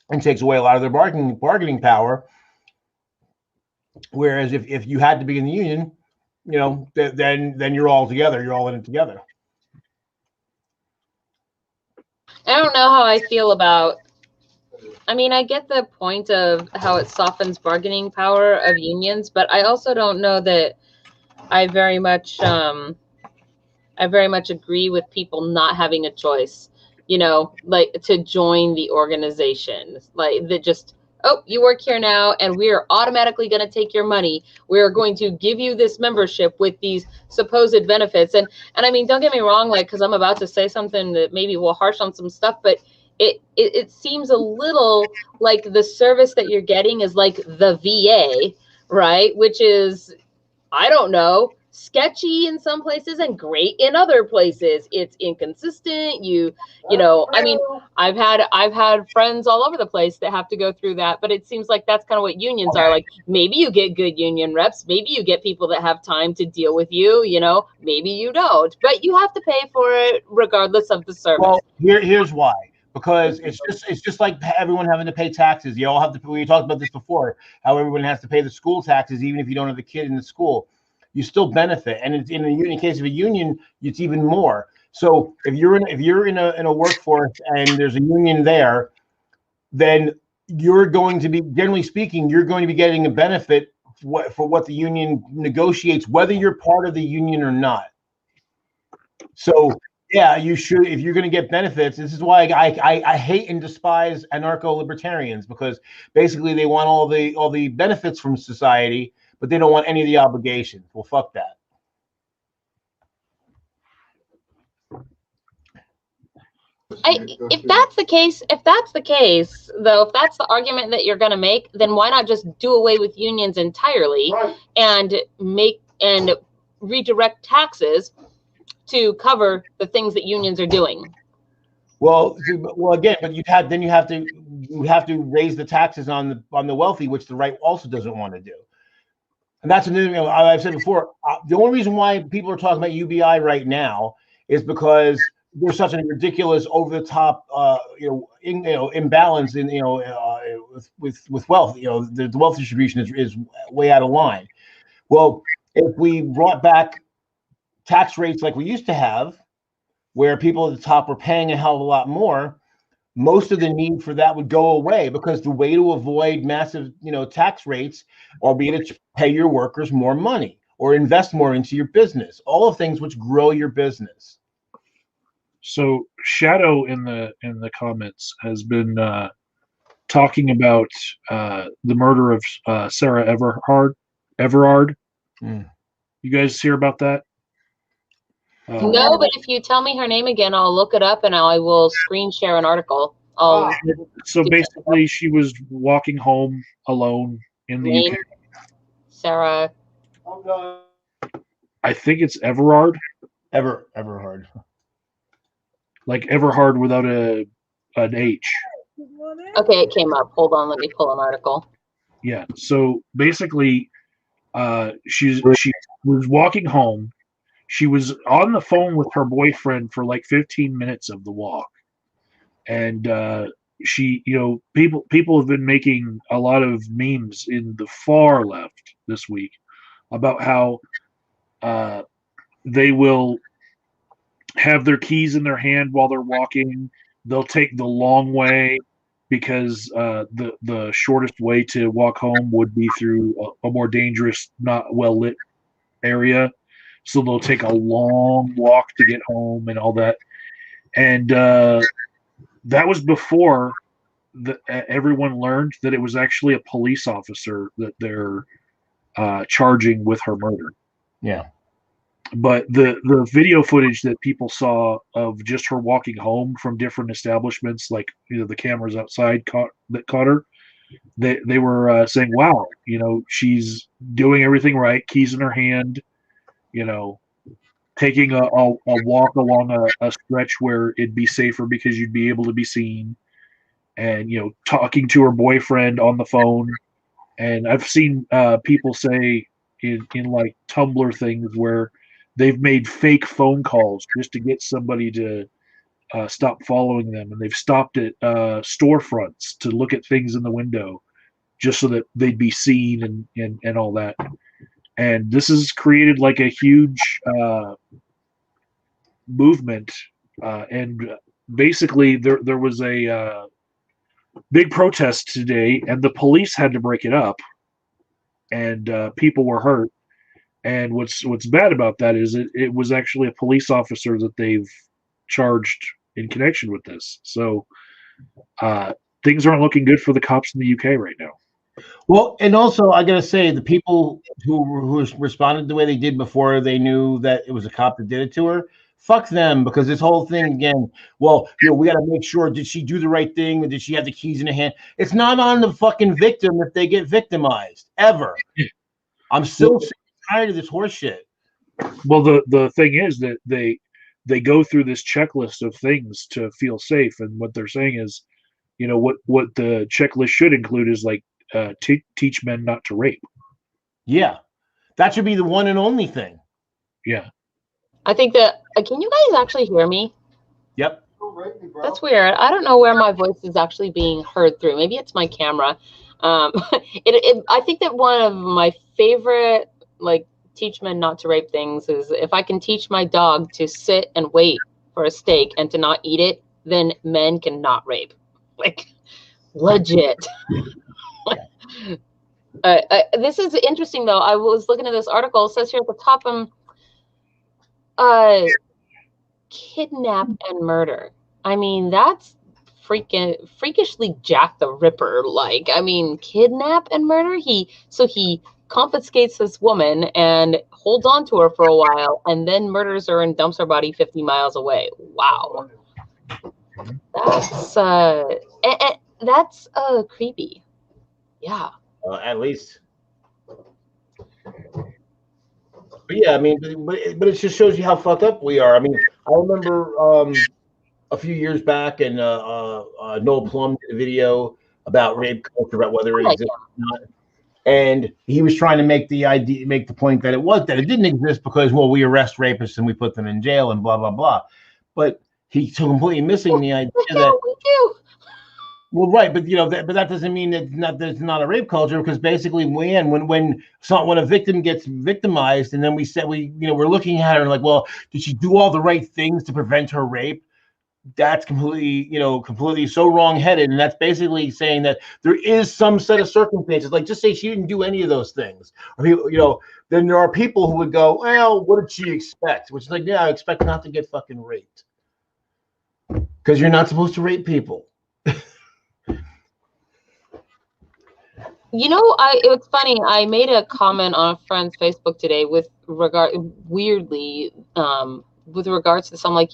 E: and takes away a lot of their bargaining power. Whereas if you had to be in the union, then you're all together. You're all in it together.
A: I don't know how I feel about. I mean, I get the point of how it softens bargaining power of unions, but I also don't know that I very much agree with people not having a choice, like to join the organization, like that just, oh, you work here now and we are automatically going to take your money. We're going to give you this membership with these supposed benefits. And I mean, don't get me wrong, like, because I'm about to say something that maybe will harsh on some stuff, but it seems a little like the service that you're getting is like the VA, right? Which is, I don't know, sketchy in some places and great in other places. It's inconsistent. I mean, I've had friends all over the place that have to go through that, but it seems like that's kind of what unions are like. Maybe you get good union reps. Maybe you get people that have time to deal with you, maybe you don't, but you have to pay for it regardless of the service.
E: Well, here's why. Because it's just like everyone having to pay taxes. You all have to. We talked about this before. How everyone has to pay the school taxes, even if you don't have a kid in the school, you still benefit. And in the case of a union, it's even more. So if you're in a workforce and there's a union there, then you're going to be, generally speaking, you're going to be getting a benefit for what the union negotiates, whether you're part of the union or not. So. Yeah, you should. If you're going to get benefits, this is why I hate and despise anarcho-libertarians, because basically they want all the benefits from society, but they don't want any of the obligations. Well, fuck that.
A: If that's the case, though, if that's the argument that you're going to make, then why not just do away with unions entirely, right, and redirect taxes to cover the things that unions are doing?
E: Well, again, but you have to raise the taxes on the wealthy, which the right also doesn't want to do. And that's another thing I've said before. The only reason why people are talking about UBI right now is because there's such a ridiculous, over the top, imbalance in with wealth. The wealth distribution is way out of line. Well, if we brought back tax rates like we used to have, where people at the top were paying a hell of a lot more, most of the need for that would go away, because the way to avoid massive, tax rates or be to pay your workers more money or invest more into your business, all of things which grow your business.
B: So Shadow in the comments has been talking about the murder of Sarah Everard. You guys hear about that?
A: No, but if you tell me her name again, I'll look it up and I will screen share an article.
B: So basically, she was walking home alone in the UK.
A: Sarah.
B: I think it's Everard.
E: Everhard.
B: Like Everhard without an H.
A: Okay, it came up. Hold on, let me pull an article.
B: Yeah. So basically, she was walking home. She was on the phone with her boyfriend for like 15 minutes of the walk, and she, people have been making a lot of memes in the far left this week about how they will have their keys in their hand while they're walking. They'll take the long way because the shortest way to walk home would be through a more dangerous, not well lit area. So they'll take a long walk to get home and all that. And that was before everyone learned that it was actually a police officer that they're charging with her murder.
E: Yeah.
B: But the video footage that people saw of just her walking home from different establishments, like the cameras outside that caught her, they were saying, "Wow, she's doing everything right, keys in her hand, taking a walk along a stretch where it'd be safer because you'd be able to be seen, and talking to her boyfriend on the phone." And I've seen people say in like Tumblr things where they've made fake phone calls just to get somebody to stop following them, and they've stopped at storefronts to look at things in the window just so that they'd be seen and all that. And this has created like a huge movement, and basically there was a big protest today, and the police had to break it up, and people were hurt. And what's bad about that is it was actually a police officer that they've charged in connection with this. So things aren't looking good for the cops in the UK right now.
E: Well, and also I gotta say, the people who responded the way they did before they knew that it was a cop that did it to her, fuck them, because this whole thing again. Well, we got to make sure, did she do the right thing, or did she have the keys in her hand? It's not on the fucking victim if they get victimized ever. I'm so tired of this horse shit.
B: Well, the thing is that they go through this checklist of things to feel safe, and what they're saying is, what the checklist should include is like teach men not to rape.
E: Yeah, that should be the one and only thing.
B: Yeah,
A: I think that can you guys actually hear me?
E: Yep.
A: That's weird. I don't know where my voice is actually being heard through. Maybe it's my camera. I think that one of my favorite teach men not to rape things is if I can teach my dog to sit and wait for a steak and to not eat it, then men cannot rape. Legit. This is interesting though. I was looking at this article. It says here at the top, kidnap and murder. I mean, that's freakishly Jack the Ripper. Kidnap and murder. He confiscates this woman and holds on to her for a while and then murders her and dumps her body 50 miles away. Wow. That's creepy. Yeah.
E: At least. But yeah, I mean, but it just shows you how fucked up we are. I mean, I remember a few years back, and Noel Plum did a video about rape culture, about whether it exists or not. And he was trying to make the point that it didn't exist because, well, we arrest rapists and we put them in jail and blah blah blah. But he's completely missing the idea that
A: we do.
E: Well, right, but that doesn't mean that there's not a rape culture, because basically, when a victim gets victimized, and then we're looking at her like, well, did she do all the right things to prevent her rape? that's completely so wrong-headed, and that's basically saying that there is some set of circumstances, like just say she didn't do any of those things, or then there are people who would go, well, what did she expect? Which is like, yeah, I expect not to get fucking raped, because you're not supposed to rape people.
A: It's funny. I made a comment on a friend's Facebook today with regards to this. I'm like,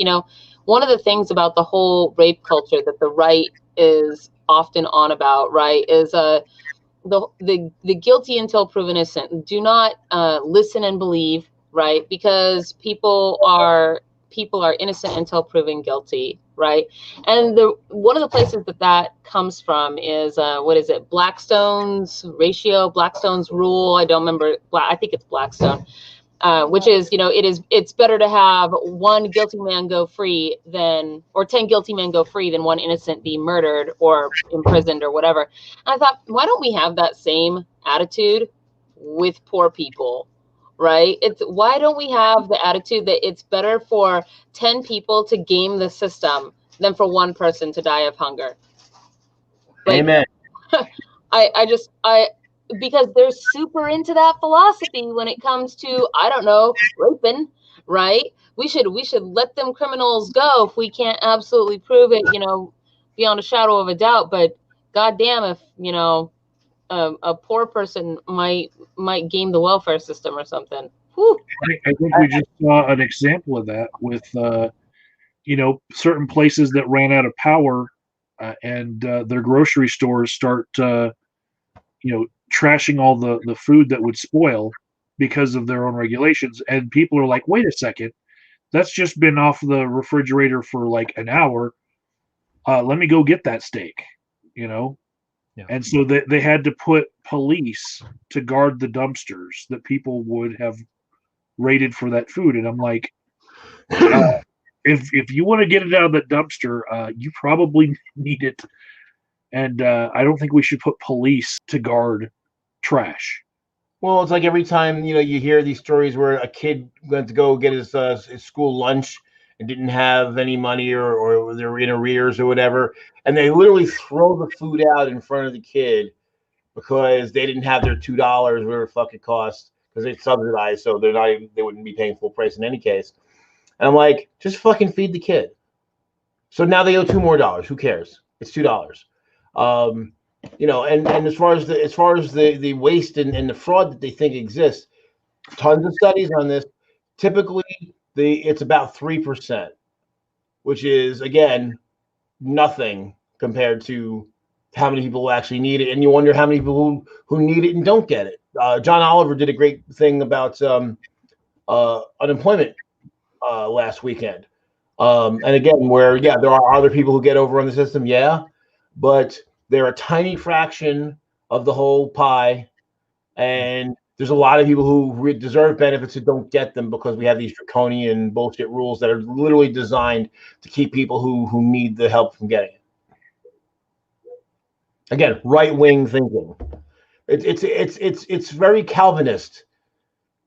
A: one of the things about the whole rape culture that the right is often on about, right, is the guilty until proven innocent. Do not listen and believe, right, because people are innocent until proven guilty, right? And one of the places that comes from is what is it, Blackstone's rule. I don't remember. I think it's Blackstone, which is, it's better to have one guilty man go free or 10 guilty men go free than one innocent be murdered or imprisoned or whatever. And I thought, why don't we have that same attitude with poor people? Right? Why don't we have the attitude that it's better for 10 people to game the system than for one person to die of hunger?
E: Amen.
A: Because they're super into that philosophy when it comes to, I don't know, raping, right? We should let them criminals go if we can't absolutely prove it, beyond a shadow of a doubt. But goddamn, if a poor person might game the welfare system or something. Whew.
B: I think we just saw an example of that with certain places that ran out of power, and their grocery stores start trashing all the food that would spoil because of their own regulations. And people are like, wait a second, that's just been off the refrigerator for like an hour. Let me go get that steak, Yeah. And so they had to put police to guard the dumpsters that people would have raided for that food. And I'm like, if you want to get it out of the dumpster, you probably need it. And I don't think we should put police to guard trash.
E: Well, it's like every time you hear these stories where a kid went to go get his school lunch and didn't have any money, or they're in arrears or whatever, and they literally throw the food out in front of the kid because they didn't have their $2, whatever the fuck it costs, because they subsidized, so they wouldn't be paying full price in any case. And I'm like, just fucking feed the kid. So now they owe $2 more. Who cares? It's $2. And as far as the waste and the fraud that they think exists, tons of studies on this. Typically, it's about 3%, which is, again, nothing compared to how many people actually need it. And you wonder how many people who need it and don't get it. John Oliver did a great thing about unemployment last weekend. And again, where, there are other people who get over on the system, but they're a tiny fraction of the whole pie. And there's a lot of people who deserve benefits who don't get them because we have these draconian bullshit rules that are literally designed to keep people who need the help from getting it. Again, right-wing thinking. It's very Calvinist.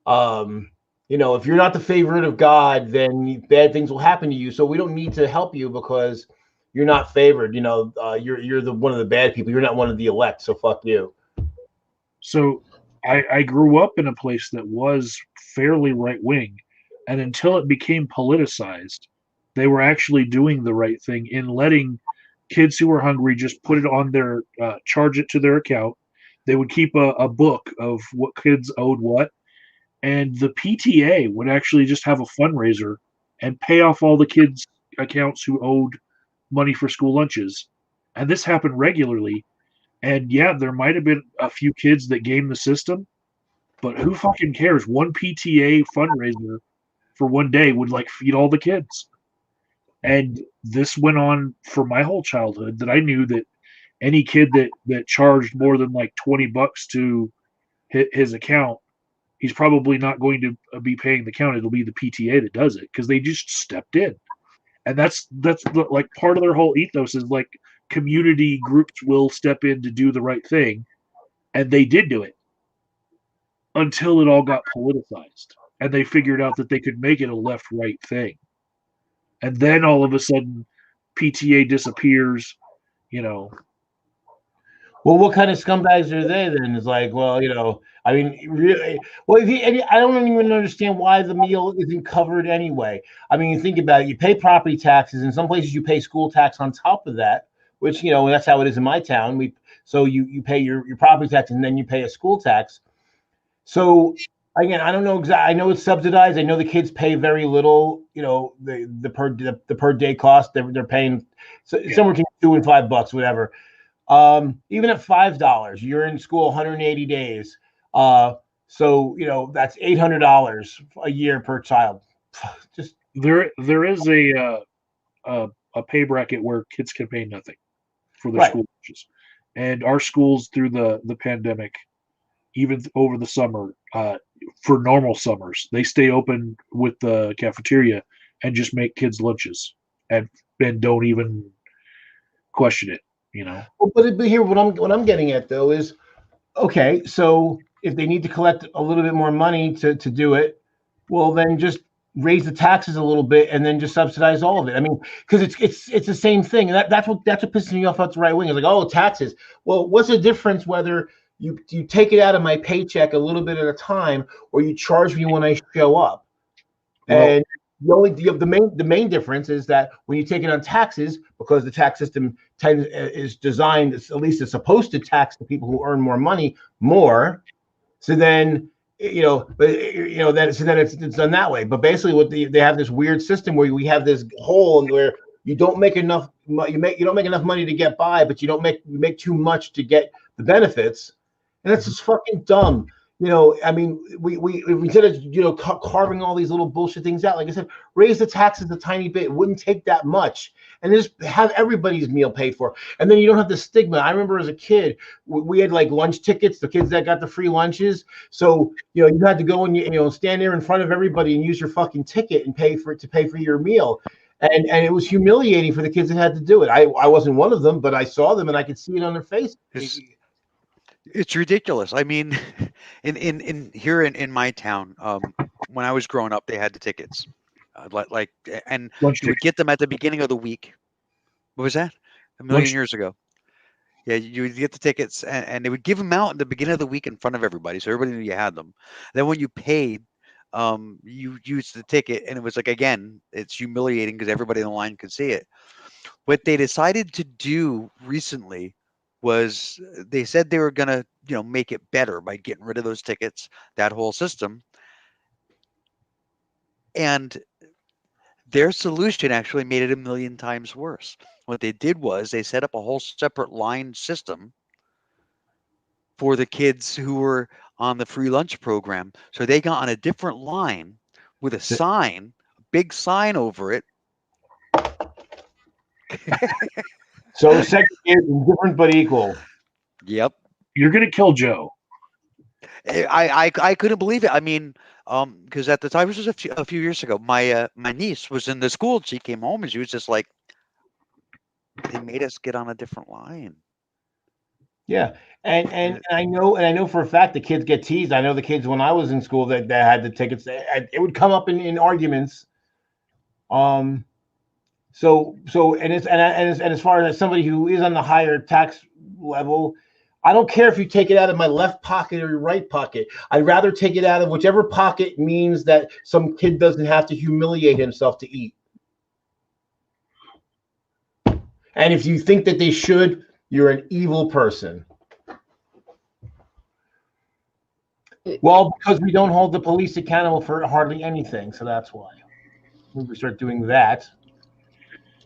E: If you're not the favorite of God, then bad things will happen to you. So we don't need to help you because you're not favored. You're one of the bad people. You're not one of the elect. So fuck you.
B: So I grew up in a place that was fairly right-wing, and until it became politicized, they were actually doing the right thing in letting kids who were hungry just put it on their charge it to their account. They would keep a book of what kids owed what, and the PTA would actually just have a fundraiser and pay off all the kids' accounts who owed money for school lunches. And this happened regularly. And there might have been a few kids that gamed the system, but who fucking cares? One PTA fundraiser for one day would feed all the kids. And this went on for my whole childhood, that I knew that any kid that charged more than $20 to hit his account, he's probably not going to be paying the account. It'll be the PTA that does it because they just stepped in. And that's part of their whole ethos is community groups will step in to do the right thing. And they did do it until it all got politicized. And they figured out that they could make it a left-right thing. And then all of a sudden, PTA disappears. You know.
E: Well, what kind of scumbags are they then? It's like, well, I mean, really. Well, I don't even understand why the meal isn't covered anyway. I mean, you think about it. You pay property taxes. In some places, you pay school tax on top of that, which that's how it is in my town. So you pay your property tax and then you pay a school tax. So again, I don't know exactly. I know it's subsidized. I know the kids pay very little. The per day cost they're paying somewhere between $2 and $5, whatever. Even at $5, you're in school 180 days. So that's $800 a year per child. Just
B: there is a pay bracket where kids can pay nothing for their school lunches, and our schools through the pandemic, even over the summer, for normal summers, they stay open with the cafeteria and just make kids lunches and don't even question it.
E: But here, what I'm getting at though is, okay, so if they need to collect a little bit more money to do it, well, then just raise the taxes a little bit and then just subsidize all of it. I mean, because it's the same thing. That's what pisses me off about the right wing. It's like, oh, taxes. Well, what's the difference whether you take it out of my paycheck a little bit at a time, or you charge me when I show up? And the main difference is that when you take it on taxes, because the tax system is designed, at least it's supposed to tax the people who earn more money more. So then then it's done that way. But basically, they have this weird system where we have this hole where you don't make enough. You don't make enough money to get by, but you make too much to get the benefits, and that's just fucking dumb. I mean, we instead of carving all these little bullshit things out, like I said, raise the taxes a tiny bit. It wouldn't take that much, and just have everybody's meal paid for. And then you don't have the stigma. I remember as a kid, we had like lunch tickets. The kids that got the free lunches, so you had to go and stand there in front of everybody and use your fucking ticket and pay for your meal. And it was humiliating for the kids that had to do it. I wasn't one of them, but I saw them and I could see it on their face.
D: It's ridiculous. I mean, in my town, when I was growing up, they had the tickets, and you would get them at the beginning of the week. What was that? A million years ago. Yeah, you would get the tickets, and they would give them out at the beginning of the week in front of everybody, so everybody knew you had them. Then when you paid, you used the ticket, and it was like, again, it's humiliating because everybody in the line could see it. What they decided to do recently was they said they were going to, make it better by getting rid of those tickets, that whole system. And their solution actually made it 1,000,000 times worse. What they did was they set up a whole separate line system for the kids who were on the free lunch program. So they got on a different line with a sign, a big sign over it.
E: So segregated, different but equal.
D: Yep.
B: You're gonna kill Joe.
D: I couldn't believe it. I mean, because at the time, this was a few years ago, my niece was in the school. She came home and she was just like, they made us get on a different line.
E: Yeah, and I know for a fact the kids get teased. I know the kids when I was in school that had the tickets. It would come up in arguments. So as far as somebody who is on the higher tax level, I don't care if you take it out of my left pocket or your right pocket. I'd rather take it out of whichever pocket means that some kid doesn't have to humiliate himself to eat. And if you think that they should, you're an evil person. Well, because we don't hold the police accountable for hardly anything, so that's why. We start doing that.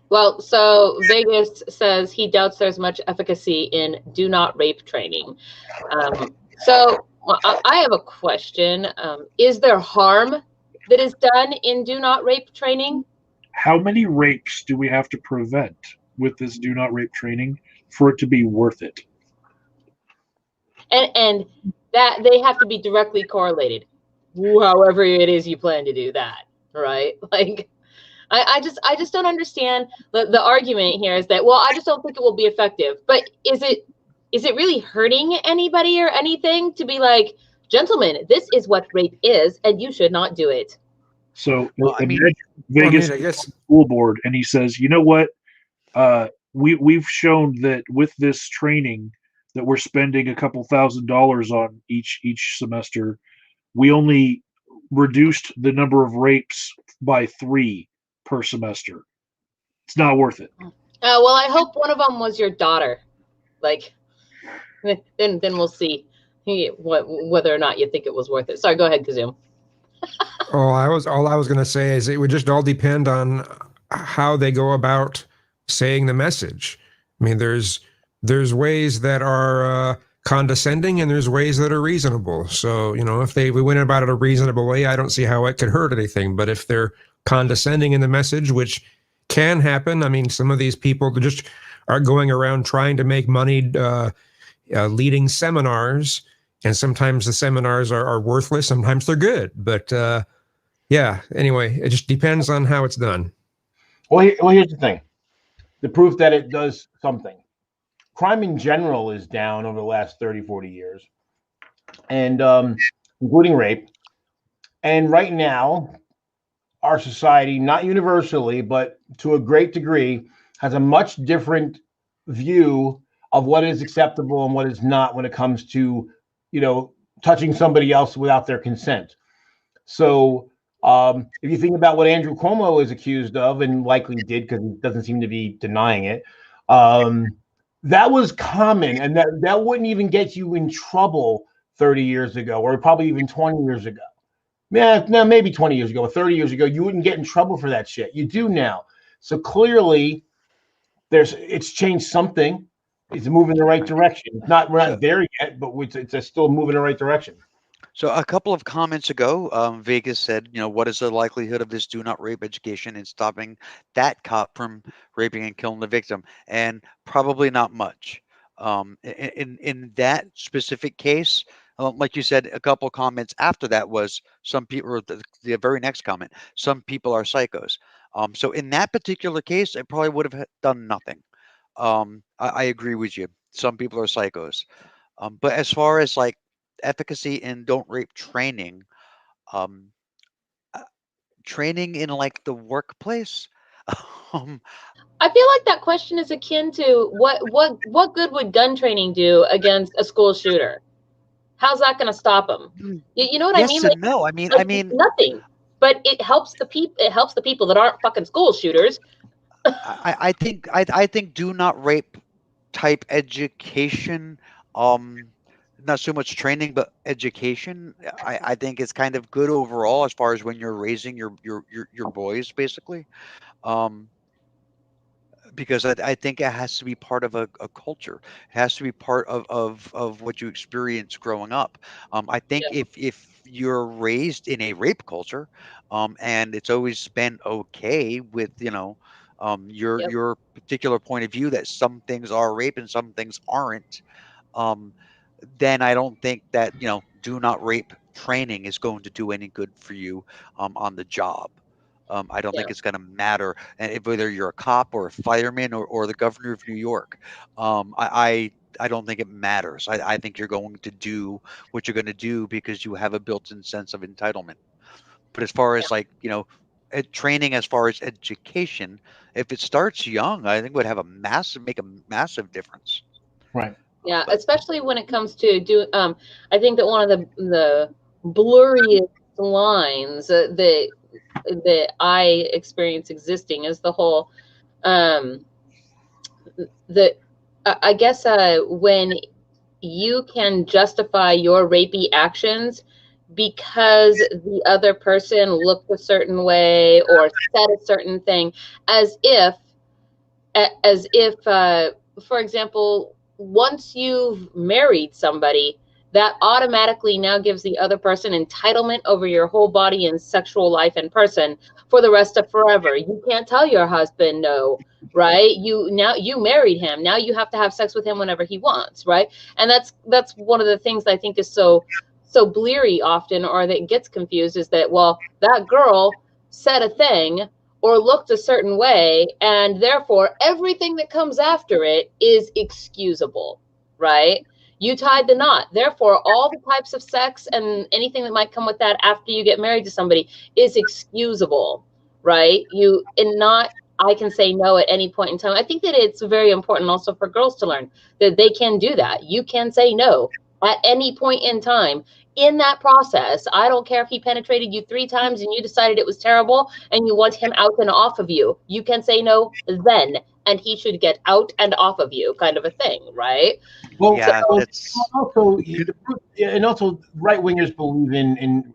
A: Well, so Vegas says he doubts there's much efficacy in do not rape training. So I have a question. Is there harm that is done in do not rape training?
B: How many rapes do we have to prevent with this do not rape training for it to be worth it?
A: And that they have to be directly correlated, however it is you plan to do that, right? Like, I just don't understand the argument here is that, well, I just don't think it will be effective. But is it really hurting anybody or anything to be like, gentlemen, this is what rape is, and you should not do it?
B: So imagine Vegas school board, and he says, you know what? we've shown that with this training that we're spending a couple $1,000s on each semester, we only reduced the number of rapes by 3 per semester. It's not worth it.
A: Well, I hope one of them was your daughter. Like, then we'll see whether or not you think it was worth it. Sorry, go ahead, Kazum.
C: All I was going to say is it would just all depend on how they go about saying the message. I mean, there's ways that are condescending and there's ways that are reasonable. So, you know, if we went about it a reasonable way, I don't see how it could hurt anything. But if they're condescending in the message, which can happen, I mean, some of these people just are going around trying to make money leading seminars, and sometimes the seminars are worthless, sometimes they're good. But yeah, anyway, it just depends on how it's done.
E: Well, here's the thing. The proof that it does something. Crime in general is down over the last 30, 40 years, and including rape. And right now, our society, not universally, but to a great degree, has a much different view of what is acceptable and what is not when it comes to, you know, touching somebody else without their consent. So if you think about what Andrew Cuomo is accused of and likely did, because he doesn't seem to be denying it, that was common, and that wouldn't even get you in trouble 30 years ago, or probably even 20 years ago. Yeah, no, maybe 20 years ago, or 30 years ago, you wouldn't get in trouble for that shit. You do now. So clearly, it's changed something. It's moving in the right direction. We're not there yet, but it's still moving in the right direction.
D: So a couple of comments ago, Vegas said, you know, what is the likelihood of this do not rape education and stopping that cop from raping and killing the victim? And probably not much. In that specific case, like you said, a couple of comments after that was some people, or the very next comment, some people are psychos. So in that particular case, it probably would have done nothing. I agree with you. Some people are psychos. But as far as like efficacy in don't rape training, um, training in like the workplace, um,
A: I feel like that question is akin to what good would gun training do against a school shooter? How's that going to stop them? You know what I mean?
D: yes and no. I mean,
A: nothing. But it helps the people. It helps the people that aren't fucking school shooters.
D: I think do not rape type education, not so much training but education, I think is kind of good overall as far as when you're raising your boys basically, um because I think it has to be part of a culture. It has to be part of what you experience growing up. I think
A: Yeah.
D: if you're raised in a rape culture, and it's always been okay with, you know,
A: Yep.
D: your particular point of view that some things are rape and some things aren't, um, then I don't think that, you know, do not rape training is going to do any good for you on the job. I don't
A: Yeah.
D: think it's going to matter, and whether you're a cop or a fireman or the governor of New York. I don't think it matters. I think you're going to do what you're going to do because you have a built-in sense of entitlement. But as far
A: Yeah.
D: as like, you know, training as far as education, if it starts young, I think would make a massive difference.
E: Right.
A: Yeah, especially when it comes to I think that one of the blurriest lines that I experience existing is the whole um the I guess when you can justify your rapey actions because the other person looked a certain way or said a certain thing, as if for example, once you've married somebody, that automatically now gives the other person entitlement over your whole body and sexual life and person for the rest of forever. You can't tell your husband no, right? You married him. Now you have to have sex with him whenever he wants, right? And that's one of the things I think is so bleary often, or that gets confused, is that, well, that girl said a thing or looked a certain way, and therefore everything that comes after it is excusable, right? You tied the knot. Therefore, all the types of sex and anything that might come with that after you get married to somebody is excusable, right? I can say no at any point in time. I think that it's very important also for girls to learn that they can do that. You can say no at any point in time in that process. I don't care if he penetrated you 3 times and you decided it was terrible and you want him out and off of you. You can say no then, and he should get out and off of you, kind of a thing, right?
E: Well,
D: Yeah,
E: so
D: that's
E: also, and also, right wingers believe in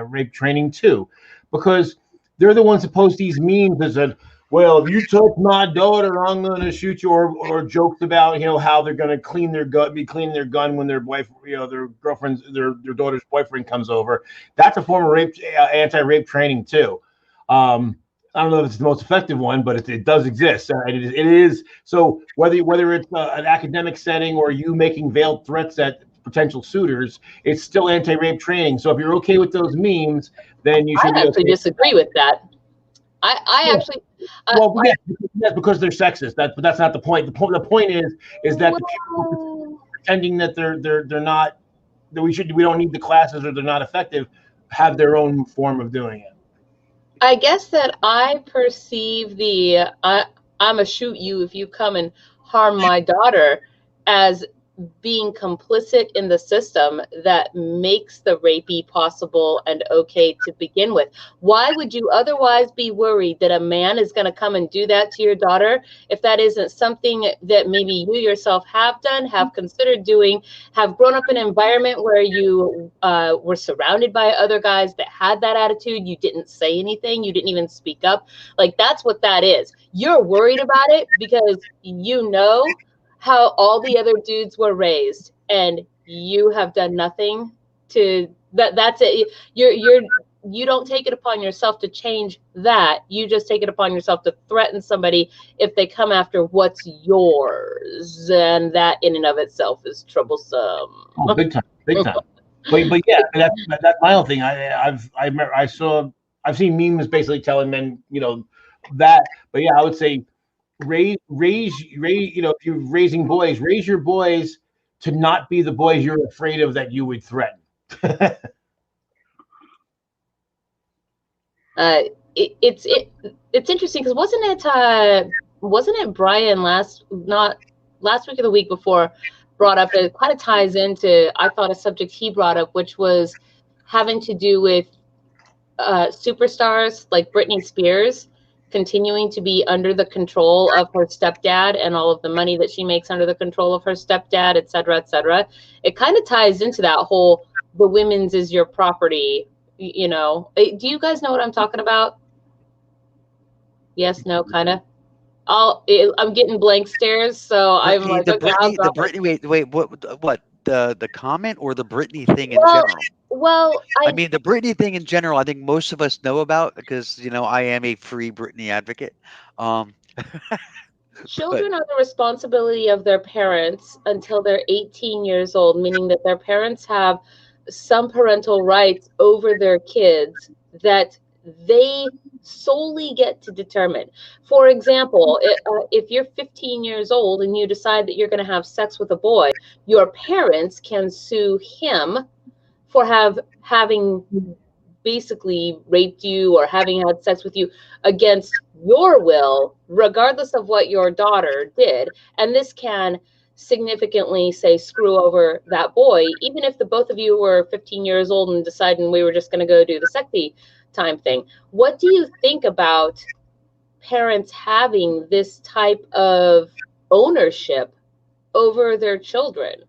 E: rape training too, because they're the ones that post these memes that said, "Well, if you touch my daughter, I'm going to shoot you," or jokes about how they're going to be cleaning their gun when their wife, their girlfriend's, their daughter's boyfriend comes over. That's a form of rape, anti-rape training too. I don't know if it's the most effective one, but it does exist. It is. So whether it's an academic setting or you making veiled threats at potential suitors, it's still anti-rape training. So if you're okay with those memes, then you should
A: I
E: be
A: actually
E: okay.
A: disagree with that. I
E: Yeah.
A: actually.
E: Well, yes, because they're sexist. But that's not the point. The point is that the people
A: Well,
E: pretending that they're not, that we don't need the classes or they're not effective, have their own form of doing it.
A: I guess that I perceive I'm a shoot you if you come and harm my daughter as being complicit in the system that makes the rapey possible and okay to begin with. Why would you otherwise be worried that a man is going to come and do that to your daughter if that isn't something that maybe you yourself have done, have considered doing, have grown up in an environment where you were surrounded by other guys that had that attitude? You didn't say anything. You didn't even speak up. Like, that's what that is. You're worried about it because you know how all the other dudes were raised and you have done nothing to that's it. You don't take it upon yourself to change that. You just take it upon yourself to threaten somebody if they come after what's yours, and that in and of itself is troublesome.
E: Oh, big time, big time. But yeah, that's my own thing. I remember I've seen memes basically telling men that. But yeah, I would say raise if you're raising boys, raise your boys to not be the boys you're afraid of that you would threaten.
A: It's interesting because wasn't it Brian last week or the week before brought up, it kind of ties into, I thought, a subject he brought up, which was having to do with superstars like Britney Spears continuing to be under the control of her stepdad and all of the money that she makes under the control of her stepdad, et cetera, et cetera. It kind of ties into that whole the women's is your property. Do you guys know what I'm talking about? Yes, no, kind of. I'm getting blank stares, so I'm like,
D: the
A: okay, I'll
D: Britney, the
A: drop it.
D: Britney. Wait, what? The comment or the Britney thing in
A: Well,
D: general?
A: well,
D: I mean, the Britney thing in general, I think most of us know about because I am a free Britney advocate. Um, but
A: children are the responsibility of their parents until they're 18 years old, meaning that their parents have some parental rights over their kids that they solely get to determine. For example, if you're 15 years old and you decide that you're going to have sex with a boy, your parents can sue him for having basically raped you or having had sex with you against your will, regardless of what your daughter did. And this can significantly, say, screw over that boy, even if the both of you were 15 years old and deciding we were just going to go do the sexy time thing. What do you think about parents having this type of ownership over their children?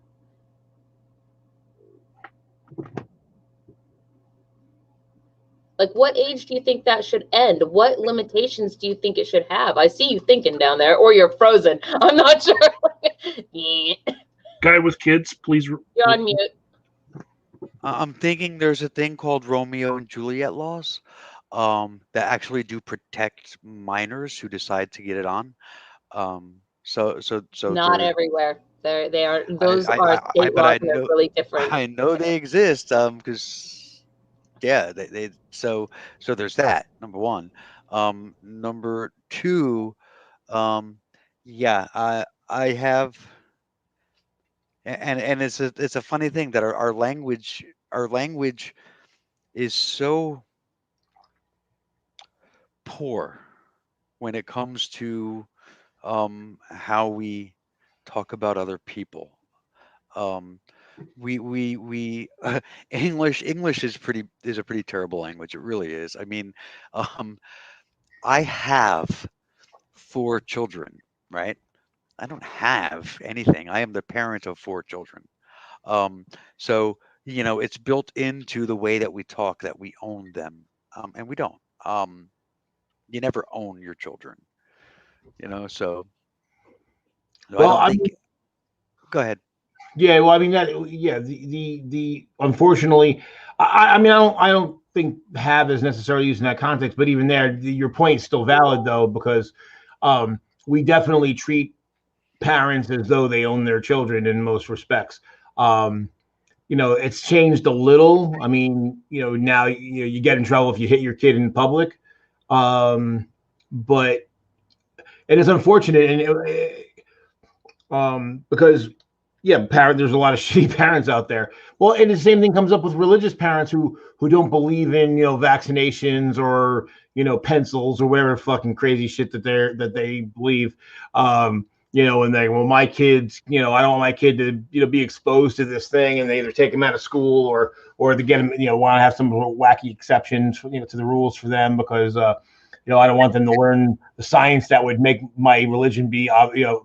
A: Like, what age do you think that should end? What limitations do you think it should have? I see you thinking down there, or you're frozen. I'm not sure. Yeah,
B: Guy with kids, please.
A: you're on mute.
D: I'm thinking there's a thing called Romeo and Juliet laws that actually do protect minors who decide to get it on. So
A: Not
D: there.
A: everywhere. They are.
D: I,
A: Those
D: I,
A: are
D: I,
A: state
D: but
A: laws,
D: I
A: and they're
D: know,
A: really different.
D: I know they exist. Because yeah, so there's that. Number one. Number two. Um, yeah, I have, and it's a funny thing that our language is so poor when it comes to how we talk about other people. Um, we English is a pretty terrible language. It really is. I mean, um, I have 4 children, right? I don't have anything. I am the parent of 4 children. Um, so it's built into the way that we talk that we own them, and we don't. You never own your children, So no, I
E: Well,
D: don't
E: I
D: think.
E: mean,
D: Go ahead.
E: yeah. Well, I mean that. Yeah. The unfortunately, I mean, I don't think have is necessarily used in that context. But even there, your point is still valid though, because we definitely treat parents as though they own their children in most respects. Um, it's changed a little. I mean, now you get in trouble if you hit your kid in public. But it is unfortunate, and because yeah, there's a lot of shitty parents out there. Well, and the same thing comes up with religious parents who don't believe in vaccinations or pencils or whatever fucking crazy shit that they believe. And they, well, my kids, I don't want my kid to be exposed to this thing, and they either take them out of school or to get them, want to have some wacky exceptions to the rules for them because I don't want them to learn the science that would make my religion be,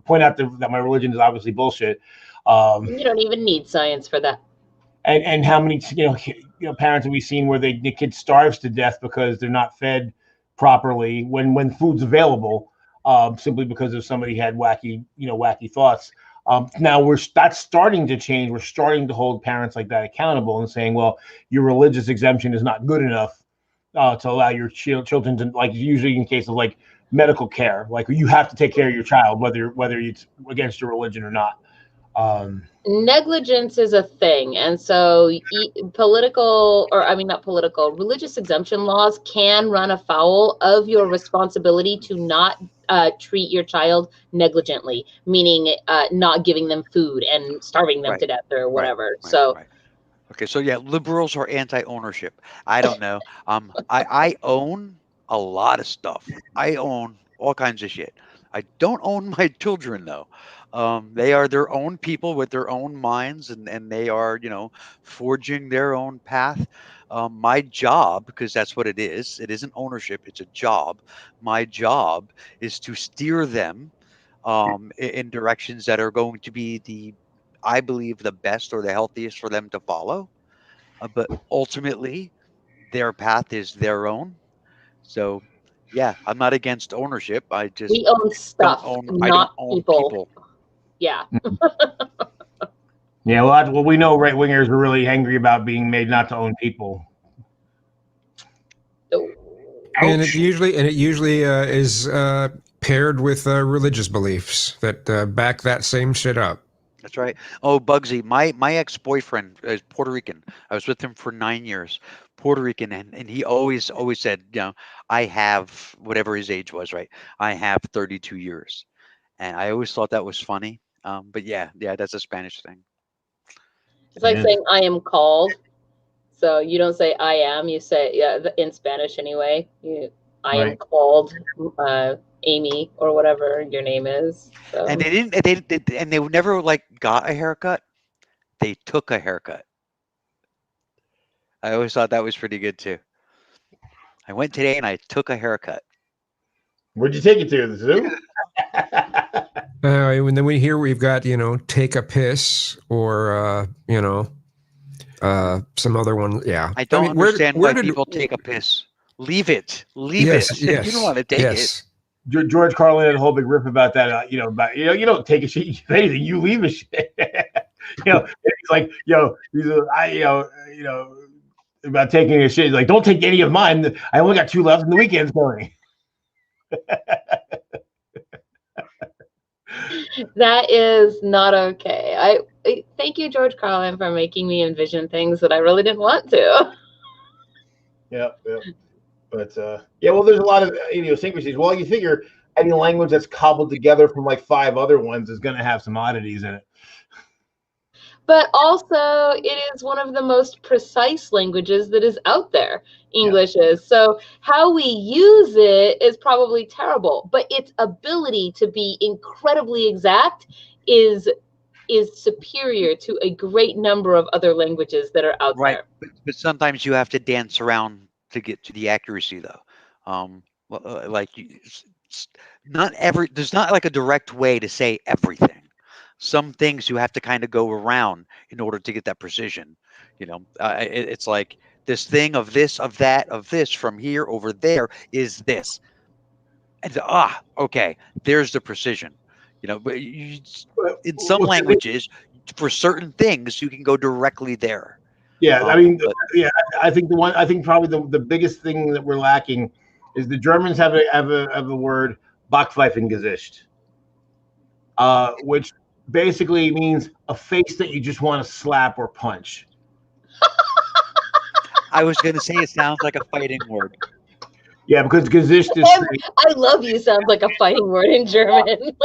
E: point out that my religion is obviously bullshit.
A: You don't even need science for that.
E: And how many parents have we seen where the kid starves to death because they're not fed properly when food's available, simply because of somebody had wacky thoughts. Now that's starting to change. We're starting to hold parents like that accountable and saying, well, your religious exemption is not good enough to allow your children to, like, usually in case of like medical care, like you have to take care of your child whether it's against your religion or not.
A: Negligence is a thing, and so religious exemption laws can run afoul of your responsibility to not treat your child negligently, meaning not giving them food and starving them
D: Right.
A: to death or whatever.
D: Right.
A: So
D: Right. Okay. So yeah, liberals are anti-ownership. I don't know. I own a lot of stuff. I own all kinds of shit. I don't own my children though. They are their own people with their own minds, and they are, forging their own path. My job, because that's what it is. It isn't ownership. It's a job. My job is to steer them in directions that are going to be I believe, the best or the healthiest for them to follow. But ultimately, their path is their own. So, yeah, I'm not against ownership. I just
A: we own
D: don't
A: stuff,
D: own. I don't
A: not
D: own
A: people.
D: people.
A: Yeah.
E: Yeah, well, we know right wingers are really angry about being made not to own people.
C: And it usually is paired with religious beliefs that back that same shit up.
D: That's right. Oh, Bugsy, my ex-boyfriend is Puerto Rican. I was with him for 9 years, Puerto Rican, and he always said, I have whatever his age was, right? I have 32 years, and I always thought that was funny. But yeah, that's a Spanish thing.
A: It's like saying I am called. So you don't say I am, you say, in Spanish anyway. I am called Amy or whatever your name is. So.
D: And they never like got a haircut. They took a haircut. I always thought that was pretty good too. I went today and I took a haircut.
E: Where'd you take it to? The zoo?
C: And then we've got, take a piss or, some other one. Yeah.
D: I don't understand why people take a piss. Leave it. Leave it.
C: Yes,
D: You don't want to take it.
E: George Carlin had a whole big riff about that. You don't take a shit. If anything, you leave a shit. He's like, about taking a shit. He's like, don't take any of mine. I only got 2 left, and the weekend's going.
A: That is not okay. I thank you, George Carlin, for making me envision things that I really didn't want to.
E: Yeah. But well, there's a lot of idiosyncrasies. Well, you figure any language that's cobbled together from like 5 other ones is going to have some oddities in it.
A: but also it is one of the most precise languages that is out there. English is. So how we use it is probably terrible, but its ability to be incredibly exact is superior to a great number of other languages that are out
D: Right,
A: there.
D: but sometimes you have to dance around to get to the accuracy, though. Like not every there's not like a direct way to say everything. Some things you have to kind of go around in order to get that precision. It's like this thing of this, of that, of this from here over there is this. And okay, there's the precision. But in some languages, for certain things, you can go directly there.
E: Yeah, I mean, yeah, I think I think probably the biggest thing that we're lacking is the Germans have a word Backpfeifengesicht, which basically means a face that you just want to slap or punch.
D: I was going to say it sounds like a fighting word.
E: Yeah, because Gesicht is.
A: I love you. Sounds like a fighting word in German.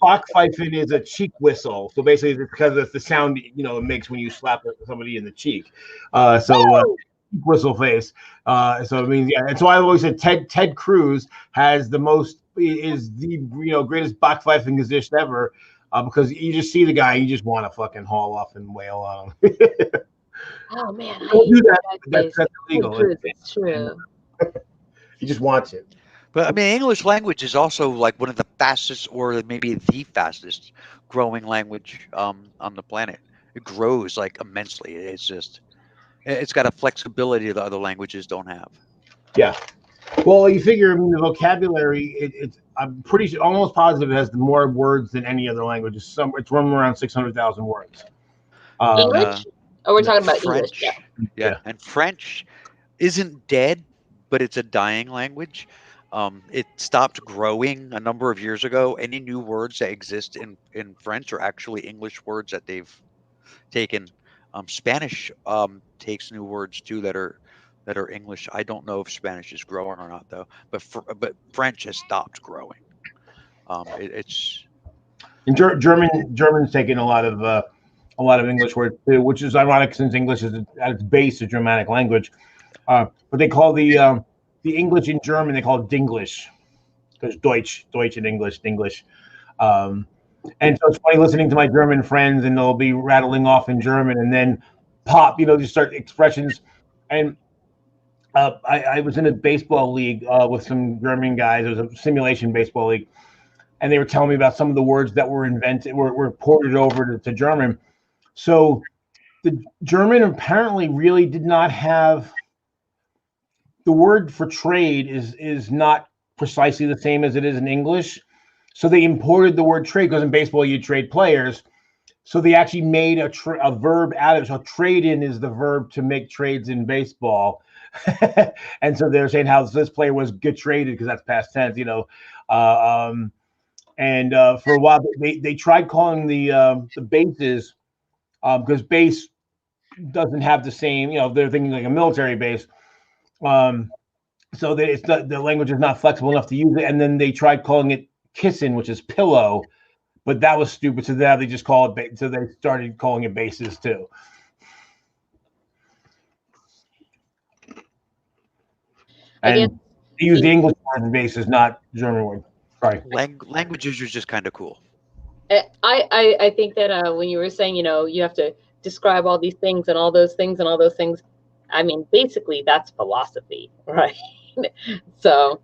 E: Backpfeifen is a cheek whistle, so basically it's because of the sound it makes when you slap somebody in the cheek. Whistle face. So it means and so I always said Ted Cruz is the greatest Backpfeifengesicht ever because you just see the guy, you just want to fucking haul off and wail on him.
A: Oh man,
E: don't do that. That's illegal.
A: It's true.
E: You just want it.
D: But I mean, English language is also like one of the fastest, or maybe the fastest growing language on the planet. It grows like immensely. It's got a flexibility that other languages don't have.
E: Yeah. Well, you figure the vocabulary, I'm almost positive it has more words than any other language. It's running around 600,000 words.
A: English? Oh, we're talking about
D: French.
A: English.
D: Yeah. And French isn't dead, but it's a dying language. It stopped growing a number of years ago. Any new words that exist in French are actually English words that they've taken. Spanish takes new words too that are English. I don't know if Spanish is growing or not though. But French has stopped growing. It's
E: and German's taking a lot of English words too, which is ironic since English is at its base a Germanic language. But they call the English in German, they call it Dinglish, because Deutsch in English, Dinglish. And so it's funny listening to my German friends, and they'll be rattling off in German, and then pop, just start expressions. And I was in a baseball league with some German guys. It was a simulation baseball league, and they were telling me about some of the words that were invented, were ported over to German. So the German apparently really did not have. The word for trade is not precisely the same as it is in English. So they imported the word trade because in baseball you trade players. So they actually made a verb out of it. So trade in is the verb to make trades in baseball. And so they're saying how this player was get traded because that's past tense, and for a while they tried calling the bases because base doesn't have the same, they're thinking like a military base. So that the language is not flexible enough to use it, and then they tried calling it Kissen, which is pillow, but that was stupid. So now they just call it. So they started calling it bases too. And they use the English word bases, not German word. Sorry.
D: Languages are just kind of cool.
A: I think that when you were saying, you have to describe all these things and all those things and all those things. I mean, basically, that's philosophy, right? So,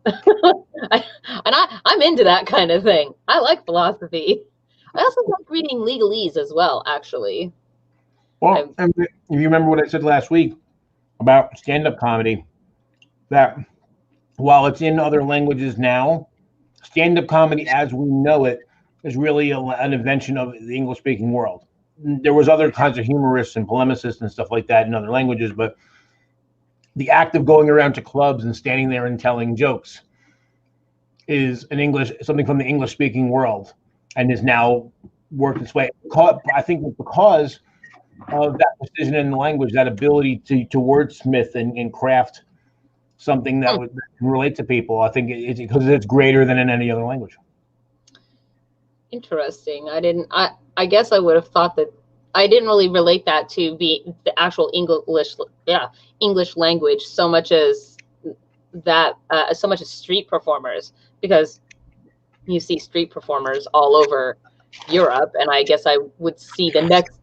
A: I'm into that kind of thing. I like philosophy. I also like reading legalese as well, actually.
E: Well, if you remember what I said last week about stand-up comedy, that while it's in other languages now, stand-up comedy as we know it is really an invention of the English-speaking world. There was other kinds of humorists and polemicists and stuff like that in other languages, but the act of going around to clubs and standing there and telling jokes is something from the English-speaking world, and is now worked its way. I think because of that precision in the language, that ability to wordsmith and craft something that can relate to people. I think it's because it's greater than in any other language.
A: Interesting. I guess I would have thought that I didn't really relate that to be the actual English language so much as that, so much as street performers, because you see street performers all over Europe, and I guess I would see the next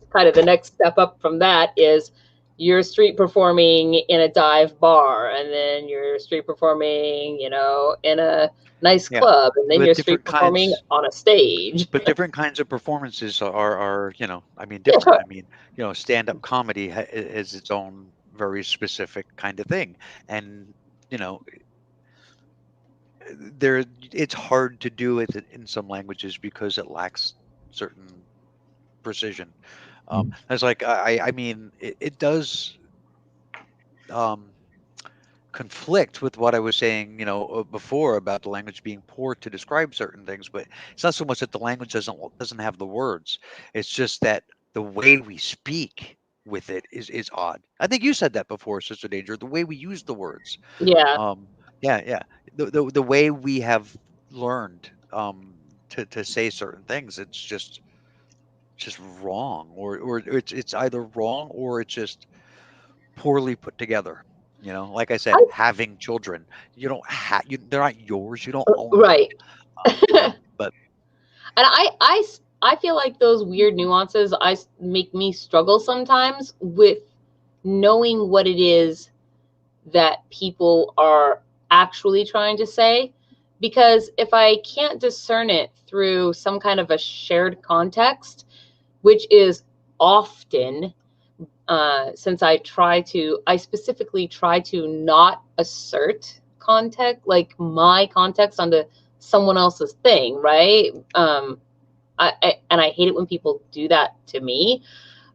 A: step up from that is you're street performing in a dive bar, and then you're street performing, in a nice
D: Yeah,
A: club, and then
D: but
A: you're street
D: different
A: performing
D: kinds.
A: on a stage.
D: But different kinds of performances are I mean, different. I mean, stand-up comedy is its own very specific kind of thing, and you know, there it's hard to do it in some languages because it lacks certain precision. It's like I mean, it does um, conflict with what I was saying, before about the language being poor to describe certain things. But it's not so much that the language doesn't have the words. It's just that the way we speak with it is odd. I think you said that before, Sister Danger. The way we use the words.
A: Yeah.
D: Yeah, yeah. The way we have learned to say certain things, it's just wrong, or it's either wrong or it's just poorly put together. Like I said,
A: I,
D: having children, you don't have they're not yours. You don't own them.
A: right.
D: But
A: And I feel like those weird nuances make me struggle sometimes with knowing what it is that people are actually trying to say, because if I can't discern it through some kind of a shared context, which is often, since I specifically try to not assert context, like my context, onto someone else's thing, right? And I hate it when people do that to me,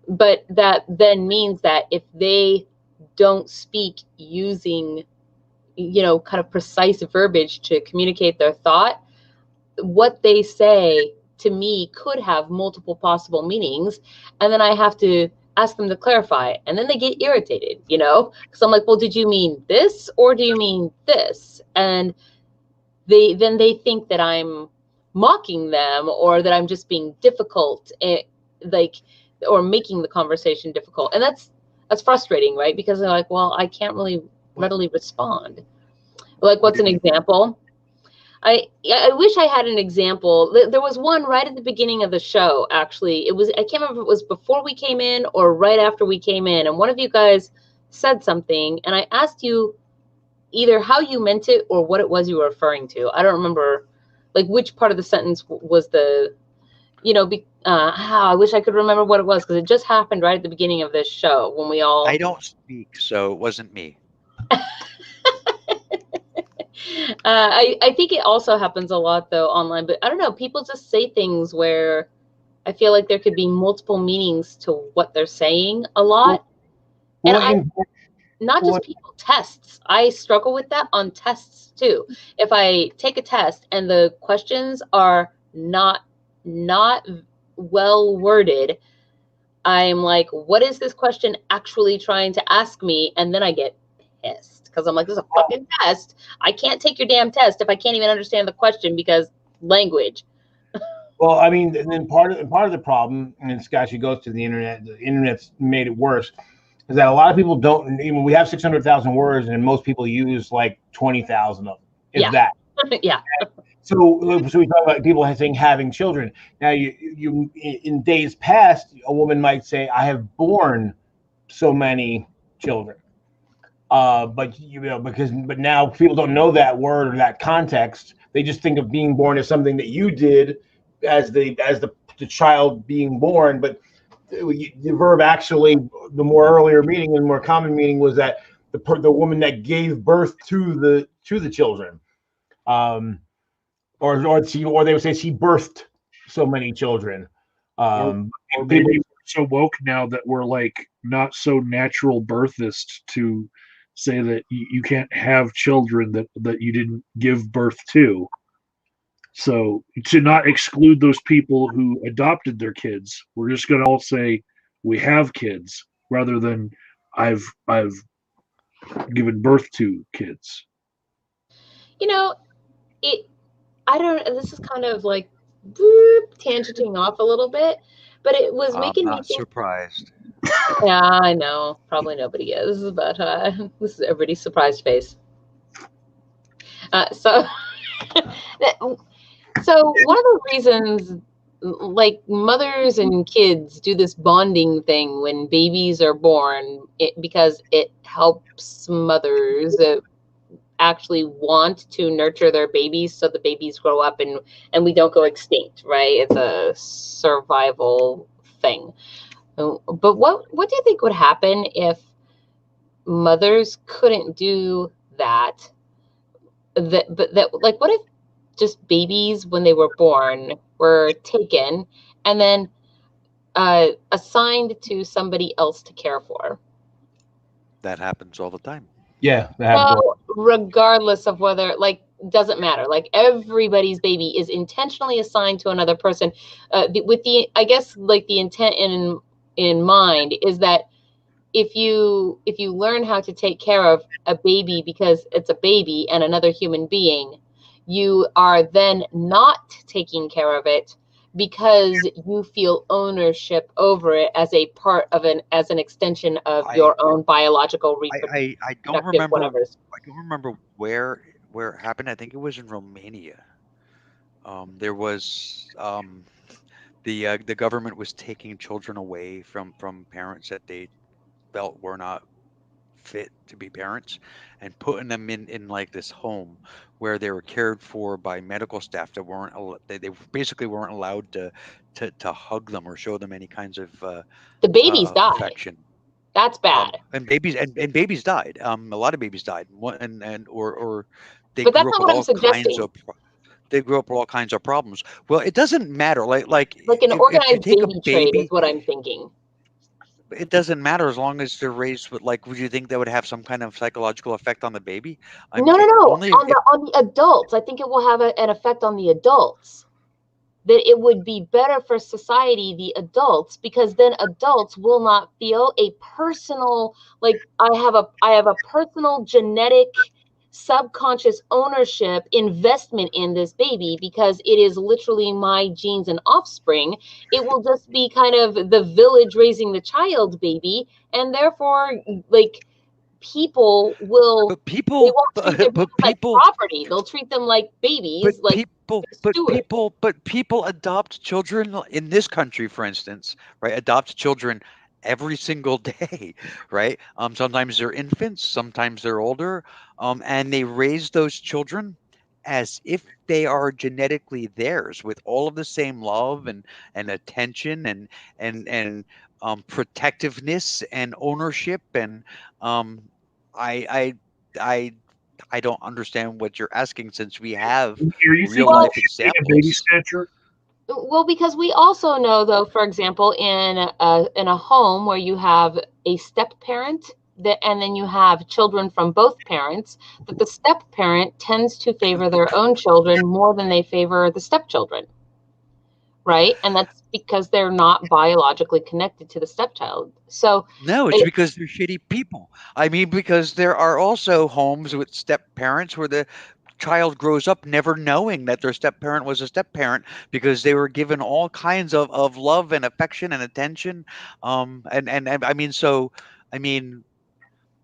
A: but that then means that if they don't speak using, kind of precise verbiage to communicate their thought, what they say to me could have multiple possible meanings, and then I have to ask them to clarify, and then they get irritated, because I'm like, well, did you mean this or do you mean this? And they think that I'm mocking them, or that I'm just being difficult, like, or making the conversation difficult, and that's frustrating, right? Because they're like, well, I can't really readily respond. Like, what's an example? I wish I had an example. There was one right at the beginning of the show, actually. I can't remember if it was before we came in or right after we came in, and one of you guys said something, and I asked you either how you meant it or what it was you were referring to. I don't remember, like, which part of the sentence was the, I wish I could remember what it was, because it just happened right at the beginning of this show when we all.
D: I don't speak, so it wasn't me.
A: I think it also happens a lot, though, online, but I don't know, people just say things where I feel like there could be multiple meanings to what they're saying a lot. And not just people, tests. I struggle with that on tests too. If I take a test and the questions are not well worded, I'm like, what is this question actually trying to ask me? And then I get pissed, because I'm like, this is a fucking test. I can't take your damn test if I can't even understand the question, because language.
E: Well, I mean, and then part of the problem, and this actually goes to the internet. The internet's made it worse, is that a lot of people don't. Even we have 600,000 words, and most people use like 20,000 of them. If that.
A: Yeah.
E: So we talk about people saying having children. Now, you in days past, a woman might say, "I have borne so many children," but but now people don't know that word or that context. They just think of being born as something that you did as the child being born. But the verb actually, the more earlier meaning and more common meaning was that the woman that gave birth to the children. Or they would say she birthed so many children.
B: Or maybe we're so woke now that we're like not so natural birthist to say that you can't have children that you didn't give birth to. So to not exclude those people who adopted their kids, we're just going to all say we have kids rather than I've given birth to kids.
A: I don't. This is kind of like tangenting off a little bit, But it was
D: I'm
A: making me
D: not
A: think.
D: surprised.
A: Yeah, I know. Probably nobody is, but this is everybody's surprised face. So, so one of the reasons, like mothers and kids do this bonding thing when babies are born, because it helps mothers actually want to nurture their babies, so the babies grow up and we don't go extinct, right? It's a survival thing. But what do you think would happen if mothers couldn't do that? Like, what if just babies when they were born were taken and then assigned to somebody else to care for?
D: That happens all the time.
E: Yeah, that happens.
A: So regardless of whether, like, doesn't matter. Like, everybody's baby is intentionally assigned to another person, with the, I guess, like, the intent in mind is that if you learn how to take care of a baby because it's a baby and another human being, you are then not taking care of it because you feel ownership over it as a part of as an extension of your own biological
D: I don't
A: reproductive
D: remember.
A: whatever's.
D: I don't remember where it happened. I think it was in Romania. There was the government was taking children away from parents that they felt were not fit to be parents, and putting them in like this home where they were cared for by medical staff that weren't they basically weren't allowed to hug them or show them any kinds of
A: The babies died.
D: affection.
A: That's bad.
D: And babies died. A lot of babies died. Or they
A: But that's
D: grew up
A: not
D: with
A: what I'm
D: all kinds
A: suggesting.
D: of problems. Well, it doesn't matter. Like
A: Like, an
D: if you
A: organized
D: take a
A: baby trade is
D: baby,
A: what I'm thinking.
D: it doesn't matter as long as they're raised with, like, would you think that would have some kind of psychological effect on the baby?
A: No.
D: Only
A: On the adults, I think it will have an effect on the adults. That it would be better for society, the adults, because then adults will not feel a personal, like, I have a personal genetic subconscious ownership investment in this baby because it is literally my genes and offspring. It will just be kind of the village raising the child baby, and therefore, like, people will,
D: but
A: they
D: people
A: won't treat their
D: but
A: babies like
D: people
A: property. They'll treat them like babies, like stewards.
D: but people adopt children in this country, for instance, right? Adopt children every single day, right? Sometimes they're infants, sometimes they're older, and they raise those children as if they are genetically theirs, with all of the same love and attention and protectiveness and ownership. And um, I I I don't understand what you're asking, since we have
B: Are you
D: real
B: thinking
A: Well,
D: life
B: being a baby
D: examples.
B: snatcher?
A: Well, because we also know, though, for example, in a home where you have a step parent and then you have children from both parents, that the step parent tends to favor their own children more than they favor the stepchildren, right? And that's because they're not biologically connected to the stepchild. So,
D: No, it's because they're shitty people. I mean, because there are also homes with step parents where the child grows up never knowing that their step parent was a step parent, because they were given all kinds of love and affection and attention. And I mean, so I mean,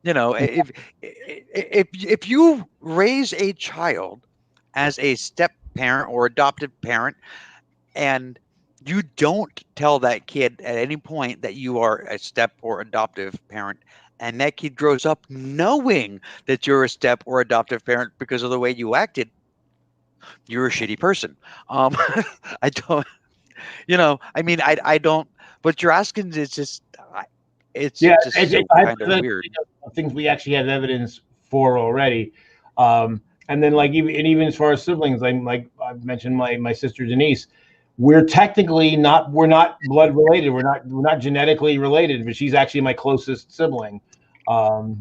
D: if you raise a child as a step parent or adopted parent, and you don't tell that kid at any point that you are a step or adoptive parent, and that kid grows up knowing that you're a step or adoptive parent because of the way you acted, you're a shitty person. um I don't, I mean, I don't, what you're asking is just it's
E: Yeah,
D: just so kind of weird.
E: things we actually have evidence for already. And then, like, even as far as siblings, like I mentioned, my sister Denise, we're technically not, we're not blood related. We're not genetically related, but she's actually my closest sibling.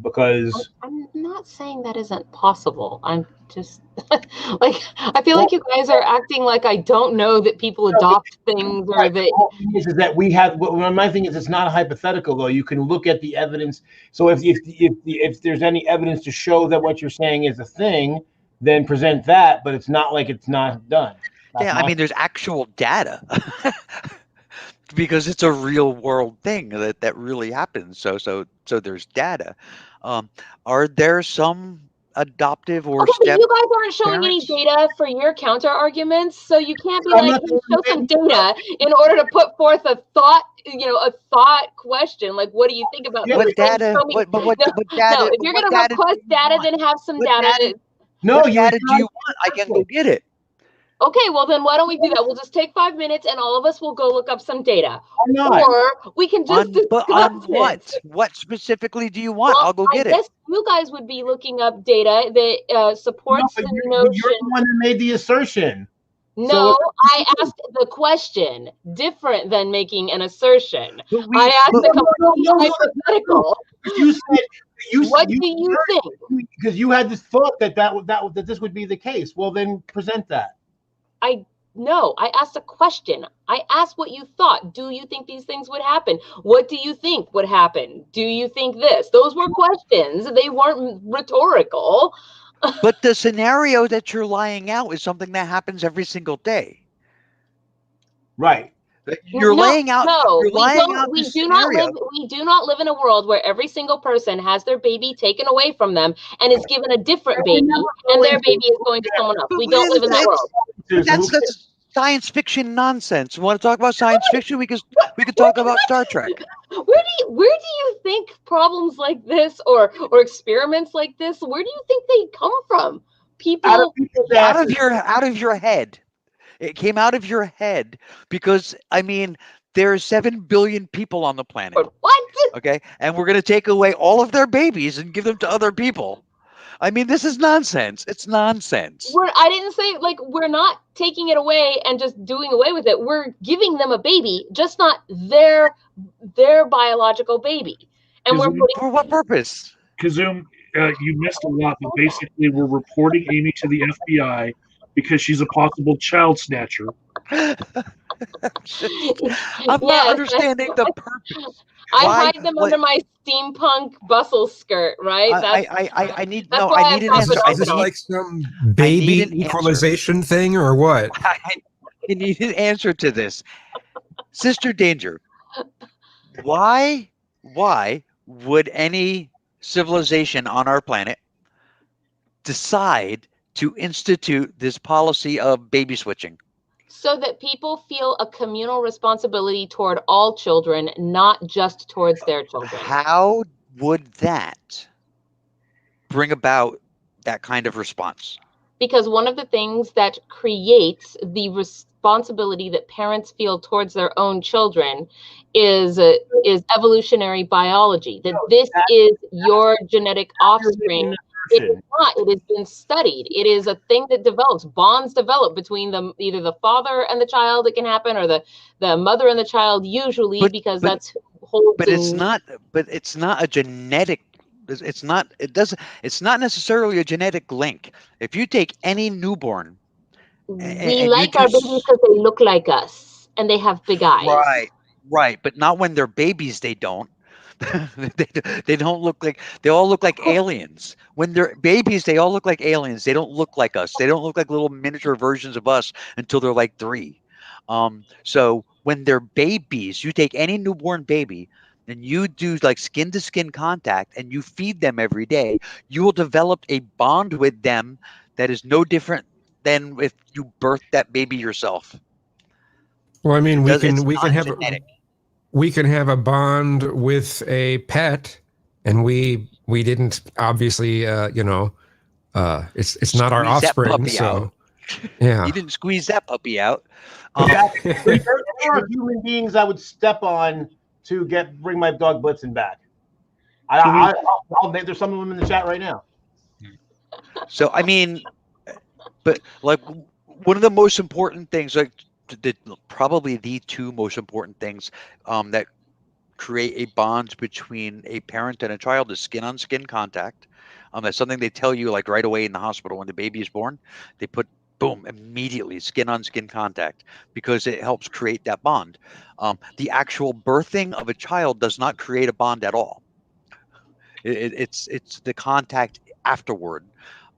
E: Because
A: I'm not saying that isn't possible. I'm just like, I feel like you guys are acting like I don't know that people adopt things, or
E: right,
A: that.
E: the whole thing is that we have. Well, my thing is, it's not a hypothetical though. You can look at the evidence. So if there's any evidence to show that what you're saying is a thing, then present that. But it's not like it's not done. That's
D: Yeah, I
E: my.
D: mean, there's actual data. because it's a real world thing that really happens. So there's data. Um, are there some adoptive or
A: Okay, but
D: step
A: you guys aren't showing any
D: parents?
A: data for your counter arguments, so you can't be
E: I'm
A: like,
E: not
A: "Hey, show some data in order to put forth a thought, a thought question. Like, what do you think about
E: Yeah,
A: this?
D: What
A: And
D: data?
A: show me.
D: What
A: No, no.
D: data?
A: If you're
D: What
A: gonna
D: data do
A: request
D: you
A: data,
D: want?
A: then have some
D: What
A: data.
D: data?
E: no,
D: What
E: you
D: data do you want? I can go get it.
A: Okay, well then why don't we do that? We'll just take 5 minutes and all of us will go look up some data.
E: I'm not.
A: Or we can just
D: But on
A: discuss it.
D: what? What specifically do you want?
A: Well,
D: I'll go
A: I
D: get it.
A: guess you guys would be looking up data that
E: No,
A: supports
E: but
A: the
E: you're the
A: notion.
E: one that made the assertion.
A: No, I asked the question, different than making an assertion.
D: But
A: I asked
D: but
A: a complete
E: no.
A: hypothetical.
E: You said
A: What do you think?
E: because you had this thought that this would be the case. Well, then present that.
A: No, I asked a question. I asked what you thought. Do you think these things would happen? What do you think would happen? Do you think this? Those were questions. They weren't rhetorical.
D: but the scenario that you're laying out is something that happens every single day.
E: Right.
D: You're laying out.
A: No,
D: You're
A: we
D: laying out
A: don't.
D: this scenario.
A: We do not live in a world where every single person has their baby taken away from them and is given a different baby, and their baby is going to someone else.
D: But
A: We don't live in that world.
D: that's science fiction nonsense. You want to talk about science fiction? We could talk about Star Trek.
A: Where do you think problems like this or experiments like this? Where do you think they come from? People
D: Out of your head. It came out of your head because I mean there are 7 billion people on the planet.
A: what?
D: Okay, and we're gonna take away all of their babies and give them to other people. I mean, this is nonsense. It's nonsense.
A: I didn't say like we're not taking it away and just doing away with it. We're giving them a baby, just not their biological baby. And we're putting
D: For what purpose?
B: Kazoom, you missed a lot, but basically, we're reporting Amy to the FBI because she's a possible child snatcher.
D: I'm not
A: Yes.
D: understanding the purpose.
A: I
D: Why-
A: hide them under my steampunk bustle skirt, right?
D: I need
A: that's
D: no.
A: why
D: I
A: I
D: need an
A: thought
D: answer.
A: that
D: I
C: Is this
D: need,
C: like some baby
D: an answer.
C: equalization thing or what?
D: I need an answer to this, Sister Danger. Why would any civilization on our planet decide to institute this policy of baby switching?
A: So that people feel a communal responsibility toward all children, not just towards their children.
D: How would that bring about that kind of response?
A: Because one of the things that creates the responsibility that parents feel towards their own children is evolutionary biology. That this is your genetic offspring. It is not. It has been studied. It is a thing that develops. Bonds develop between either the father and the child. It can happen, or the mother and the child. Usually, because that's who holds.
D: But it's not. But it's not a genetic. It's not. It doesn't. It's not necessarily a genetic link. If you take any newborn,
A: We like our babies because they look like us and they have big eyes.
D: Right. But not when they're babies. They don't. They don't look like. They all look like aliens. When they're babies, they all look like aliens. They don't look like us. They don't look like little miniature versions of us until they're like 3. So when they're babies, you take any newborn baby and you do like skin to skin contact and you feed them every day, you will develop a bond with them that is no different than if you birthed that baby yourself.
C: Well, I mean, we can have
D: genetic.
C: We can have a bond with a pet, and we didn't obviously, it's not our
D: Squeeze that
C: offspring,
D: puppy
C: so
D: out.
C: yeah.
D: You didn't squeeze that puppy out.
E: There are human beings I would step on to bring my dog Blitzen back. There's some of them in the chat right now.
D: So I mean, but like one of the most important things, like probably the 2 most important things that create a bond between a parent and a child is skin on skin contact. That's something they tell you like right away in the hospital when the baby is born. They put boom immediately skin on skin contact because it helps create that bond. The actual birthing of a child does not create a bond at all. It's the contact afterward.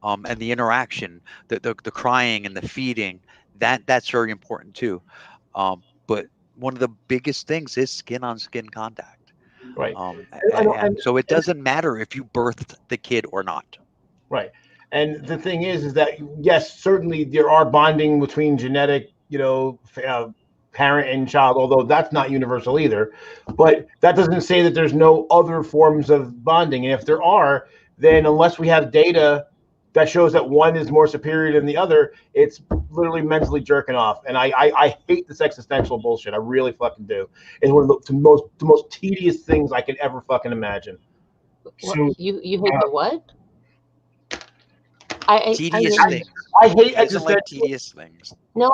D: And the interaction, the crying and the feeding, that's very important too. But one of the biggest things is skin on skin contact.
E: Right.
D: And so it doesn't matter if you birthed the kid or not.
E: Right. And the thing is that yes, certainly there are bonding between genetic, parent and child, although that's not universal either. But that doesn't say that there's no other forms of bonding. And if there are, then unless we have data that shows that one is more superior than the other, it's literally mentally jerking off. And I hate this existential bullshit. I really fucking do. It's one of the most tedious things I could ever fucking imagine.
A: So you hate the what?
D: Tedious things.
E: I hate
D: like tedious things.
A: No,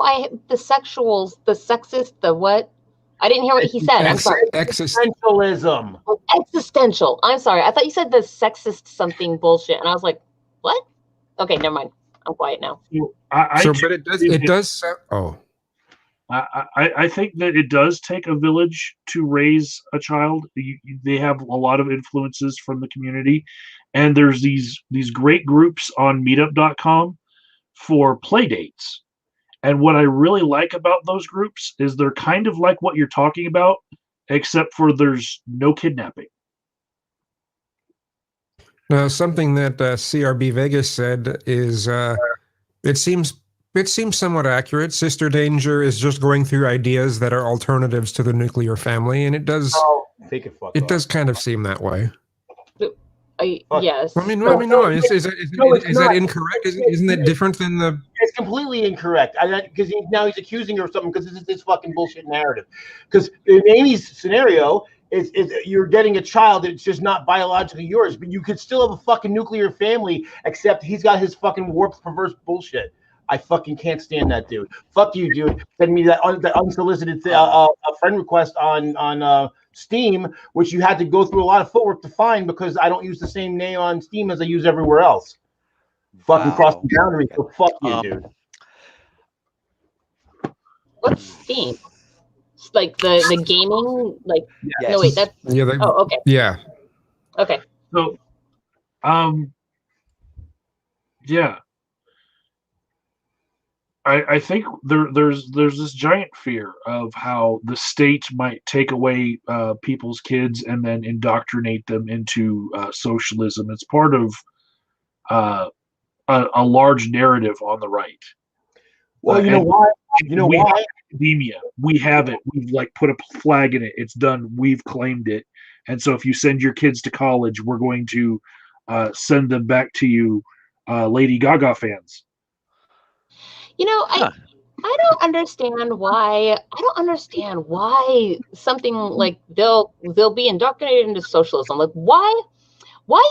A: the sexuals, the sexist, the what? I didn't hear what he said. I'm sorry.
E: Existentialism.
A: Oh, existential. I'm sorry. I thought you said the sexist something bullshit, and I was like, what? Okay, never mind. I'm quiet now.
C: But it does. Oh.
B: I think that it does take a village to raise a child. They have a lot of influences from the community, and there's these great groups on meetup.com for play dates. And what I really like about those groups is they're kind of like what you're talking about, except for there's no kidnapping.
C: Now, something that CRB Vegas said is it seems somewhat accurate. Sister Danger is just going through ideas that are alternatives to the nuclear family, and it does does kind of seem that way.
A: Yes.
C: I mean, no. Is that incorrect? Isn't it different than the?
E: It's completely incorrect. Because now he's accusing her of something because this is this fucking bullshit narrative. Because in Amy's scenario, you're getting a child that's just not biologically yours, but you could still have a fucking nuclear family, except he's got his fucking warped, perverse bullshit. I fucking can't stand that dude. Fuck you, dude. Send me that unsolicited friend request on Steam, which you had to go through a lot of footwork to find because I don't use the same name on Steam as I use everywhere else. Fucking cross the boundary. So fuck you, dude.
A: What's Steam? It's like the gaming, like
E: yes.
A: No wait, that's oh okay.
C: Yeah.
A: Okay.
B: So yeah. I think there's this giant fear of how the state might take away people's kids and then indoctrinate them into socialism. It's part of a large narrative on the right.
E: Well, you know why? You know why?
B: Academia, we have it. We've put a flag in it. It's done. We've claimed it. And so, if you send your kids to college, we're going to send them back to you, Lady Gaga fans.
A: I don't understand why. I don't understand why something like they'll be indoctrinated into socialism. Like why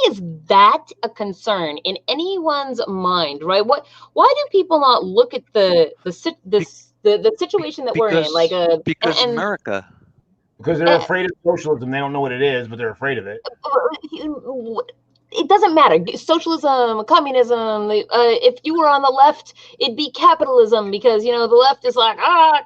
A: is that a concern in anyone's mind, right? Why do people not look at the situation that we're in,
D: because America.
E: Because they're afraid of socialism. They don't know what it is, but they're afraid of it.
A: It doesn't matter. Socialism, communism. If you were on the left, it'd be capitalism because the left is like,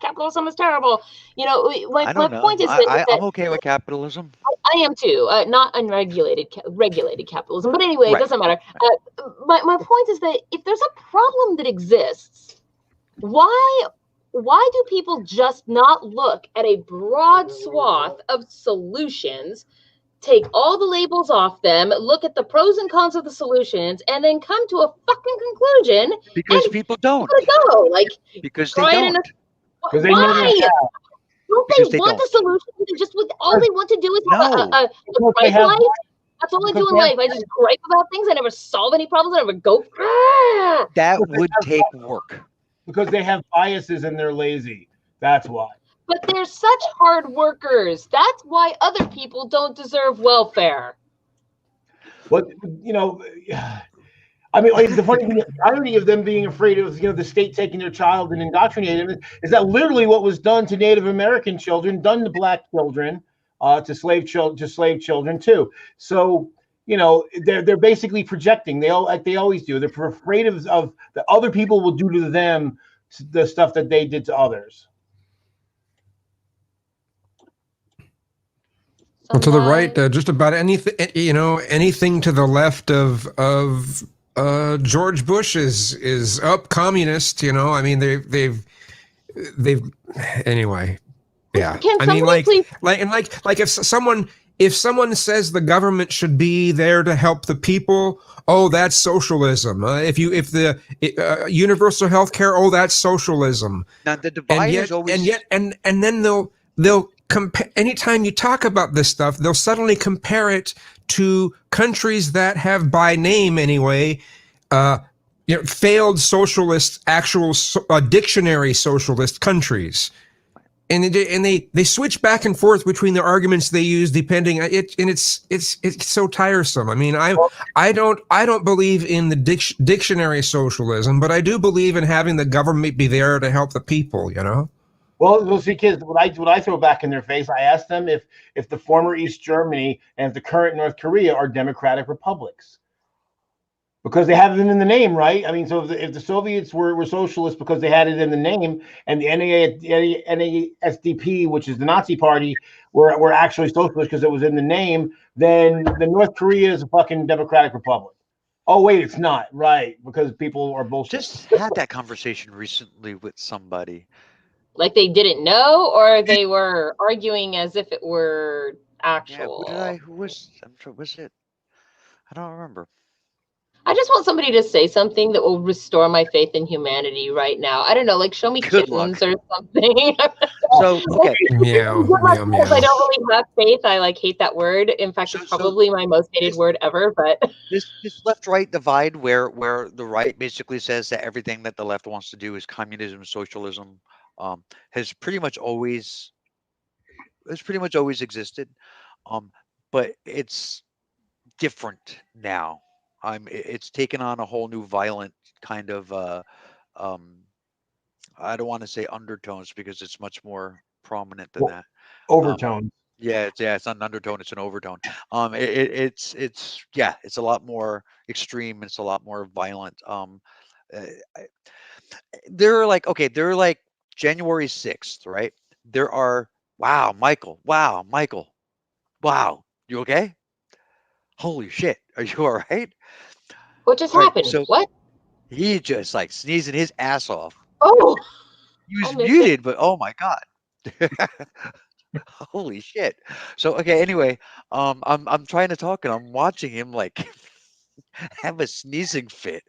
A: capitalism is terrible. My point is that
D: I'm okay with capitalism.
A: I am too. Not unregulated, regulated capitalism. But anyway, it doesn't matter. My point is that if there's a problem that exists, why do people just not look at a broad swath of solutions? Take all the labels off them, look at the pros and cons of the solutions, and then come to a fucking conclusion.
D: Because people don't.
A: Go.
D: Because they don't.
E: Because they
A: why? Don't they want the solution? All they want to do is have a bright life. That's all I do in life. I just gripe about things. I never solve any problems. I never go.
D: That would take work.
E: Because they have biases and they're lazy. That's why.
A: But they're such hard workers. That's why other people don't deserve welfare.
E: Well, I mean, the funny thing, the irony of them being afraid of the state taking their child and indoctrinating them is that literally what was done to Native American children, done to black children, to slave children too. So they're basically projecting. They always do. They're afraid of that other people will do to them the stuff that they did to others.
C: Well, to the right, just about anything, anything to the left of George Bush is up communist. I mean, they've anyway. Yeah,
A: Can
C: I mean,
A: somebody please?
C: like if someone says the government should be there to help the people, oh, that's socialism. If the universal health care, oh, that's socialism.
D: Now the
C: And
D: divide is
C: yet
D: always
C: and then they'll compare. Anytime you talk about this stuff, they'll suddenly compare it to countries that have, by name anyway, failed socialist, actual dictionary socialist countries. And they switch back and forth between the arguments they use depending it's so tiresome. I mean, I don't believe in the dictionary socialism, but I do believe in having the government be there to help the people.
E: Well, see, kids, what I throw back in their face, I ask them if the former East Germany and the current North Korea are democratic republics. Because they have them in the name, right? I mean, so if the Soviets were socialists because they had it in the name, and the NASDP, which is the Nazi party, were actually socialist because it was in the name, then the North Korea is a fucking democratic republic. Oh wait, it's not, right? Because people are bullshit.
D: just had that conversation recently with somebody.
A: Like they didn't know, or they were arguing as if it were
D: Yeah,
A: actual.
D: who was? I'm sure was it? I don't remember.
A: I just want somebody to say something that will restore my faith in humanity right now. I don't know, like show me
D: Good luck.
A: kittens or something.
D: So okay,
C: Meow,
A: Good luck,
C: meow,
A: because I
C: meow.
A: don't really have faith. I like hate that word. In fact,
D: So-
A: it's probably my most hated word ever. But
D: this left-right divide where the right basically says that everything that the left wants to do is communism, socialism, has pretty much always existed, but it's different now. It's taken on a whole new violent kind of I don't want to say undertones because it's much more prominent than that.
E: Overtone.
D: Yeah, it's not an undertone, it's an overtone. It's a lot more extreme, it's a lot more violent. Uh, I- there are like January 6th, right? There are wow, Michael, wow, you okay? Holy shit, are you all right?
A: what just
D: All right,
A: happened?
D: so
A: What?
D: he just like sneezing his ass off.
A: Oh,
D: He
A: I
D: was
A: missed it.
D: muted, but oh my god. Holy shit. So okay, anyway, I'm trying to talk and I'm watching him like have a sneezing fit.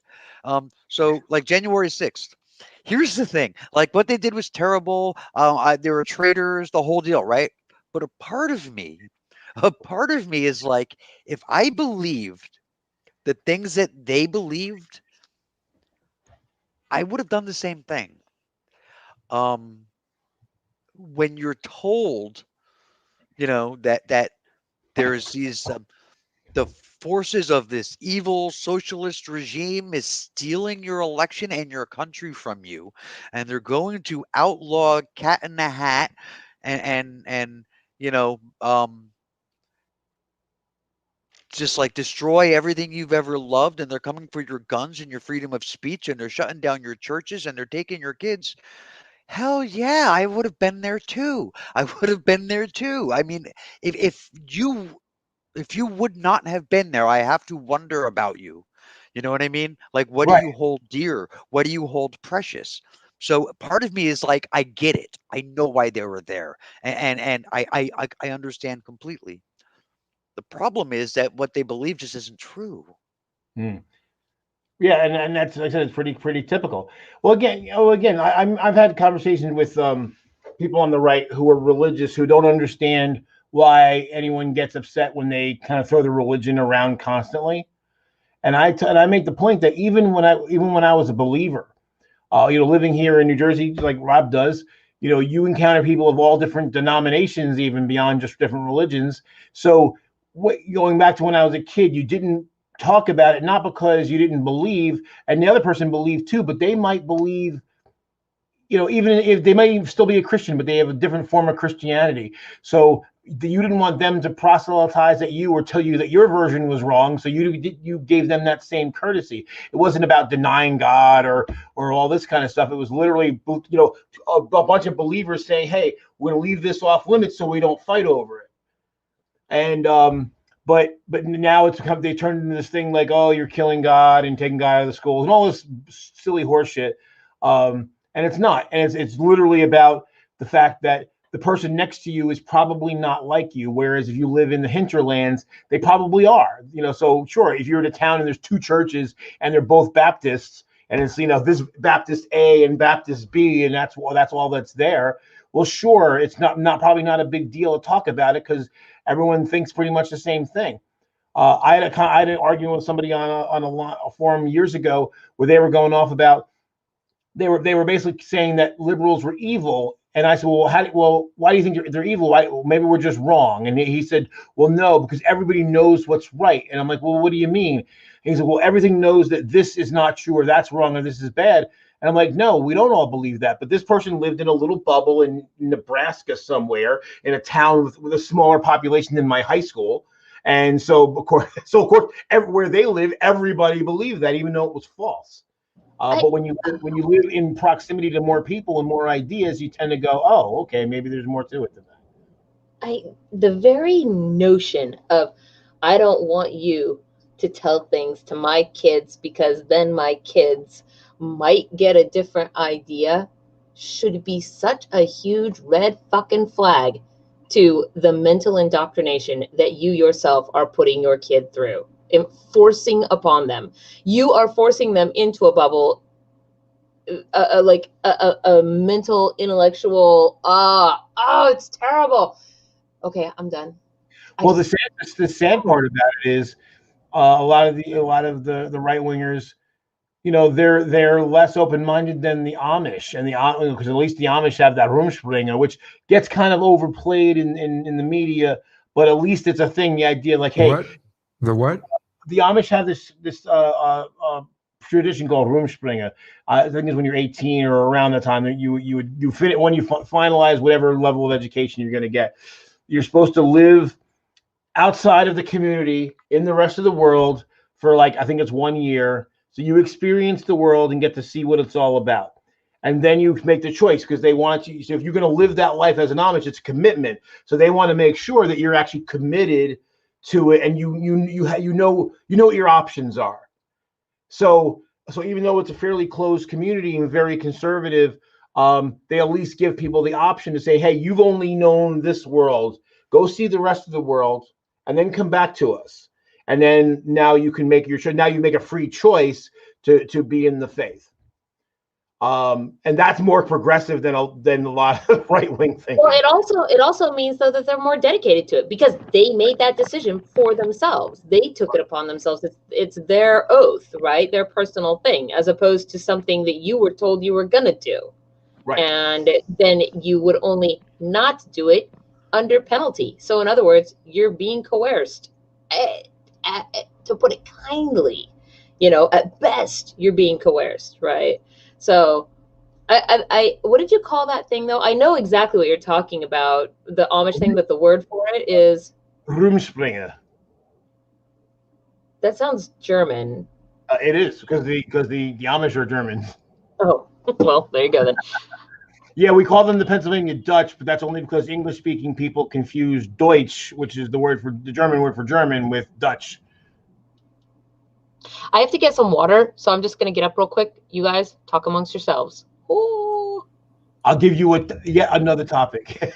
D: So like January 6th. Here's the thing. Like what they did was terrible. They were traitors, the whole deal, right? But a part of me is like, if I believed the things that they believed, I would have done the same thing. Um, when you're told, that there's these the forces of this evil socialist regime is stealing your election and your country from you, and they're going to outlaw cat in the hat and you know just like destroy everything you've ever loved, and they're coming for your guns and your freedom of speech, and they're shutting down your churches and they're taking your kids. Hell yeah, I would have been there too. I would have been there too. I mean, if you would not have been there, I have to wonder about you. You know what I mean? Like, what do
E: Right.
D: you hold dear? What do you hold precious? So part of me is like, I get it. I know why they were there, and I understand completely. The problem is that what they believe just isn't true.
E: Hmm. Yeah, and that's like I said, it's pretty typical. Well, again, I've had conversations with people on the right who are religious who don't understand why anyone gets upset when they kind of throw the religion around constantly. And I make the point that even when I was a believer, living here in New Jersey like Rob does, you encounter people of all different denominations, even beyond just different religions. So going back to when I was a kid, you didn't talk about it, not because you didn't believe and the other person believed too, but they might believe, even if they might still be a Christian, but they have a different form of Christianity. So you didn't want them to proselytize at you or tell you that your version was wrong. So you gave them that same courtesy. It wasn't about denying God or all this kind of stuff. It was literally, a bunch of believers saying, "Hey, we're going to leave this off limits so we don't fight over it." And but now they turned into this thing like, oh, you're killing God and taking God out of the schools and all this silly horseshit. And it's not. And it's literally about the fact that the person next to you is probably not like you. Whereas if you live in the hinterlands, they probably are. So sure, if you're in a town and there's two churches and they're both Baptists, and it's this Baptist A and Baptist B, and that's all that's there. Well, sure, it's not probably not a big deal to talk about it because everyone thinks pretty much the same thing. I had an argument with somebody on a forum years ago where they were going off about they were basically saying that liberals were evil. And I said, well, why do you think they're evil? Maybe we're just wrong. And he said, well, no, because everybody knows what's right. And I'm like, well, what do you mean? And he said, well, everything knows that this is not true or that's wrong or this is bad. And I'm like, no, we don't all believe that. But this person lived in a little bubble in Nebraska somewhere in a town with a smaller population than my high school. And so, of course, everywhere they live, everybody believed that, even though it was false. But when you live in proximity to more people and more ideas, you tend to go, oh, okay, maybe there's more to it than that.
A: The very notion of, I don't want you to tell things to my kids because then my kids might get a different idea, should be such a huge red fucking flag to the mental indoctrination that you yourself are putting your kid through. Forcing upon them. You are forcing them into a bubble, like a mental, intellectual, it's terrible. Okay, I'm done.
E: The sad part about it is a lot of the right wingers, they're less open-minded than the Amish, and because at least the Amish have that Rumspringa, which gets kind of overplayed in the media, but at least it's a thing. The idea, like, hey,
C: what?
E: The Amish have this tradition called Rumspringa. I think it's when you're 18 or around the time that you fit it when you finalize whatever level of education you're going to get. You're supposed to live outside of the community in the rest of the world for I think it's 1 year. So you experience the world and get to see what it's all about. And then you make the choice because they want you. So if you're going to live that life as an Amish, it's a commitment. So they want to make sure that you're actually committed to it, and you know what your options are. So even though it's a fairly closed community and very conservative, they at least give people the option to say, hey, you've only known this world. Go see the rest of the world and then come back to us. And then now you can make your choice. Now you make a free choice to be in the faith. And that's more progressive than a lot of right-wing thinking.
A: Well, it also means though that they're more dedicated to it because they made that decision for themselves. They took it upon themselves. It's their oath, right? Their personal thing, as opposed to something that you were told you were gonna do. Right. And then you would only not do it under penalty. So in other words, you're being coerced. To put it kindly, at best you're being coerced, right? So I what did you call that thing though? I know exactly what you're talking about, the Amish thing, but the word for it is
E: Rumspringa.
A: That sounds German.
E: It is because the Amish are German.
A: Oh, well, there you go then.
E: Yeah, we call them the Pennsylvania Dutch, but that's only because English-speaking people confuse Deutsch, which is the German word for German, with Dutch.
A: I have to get some water, so I'm just going to get up real quick. You guys talk amongst yourselves. Ooh.
E: I'll give you yet another topic.
A: I'm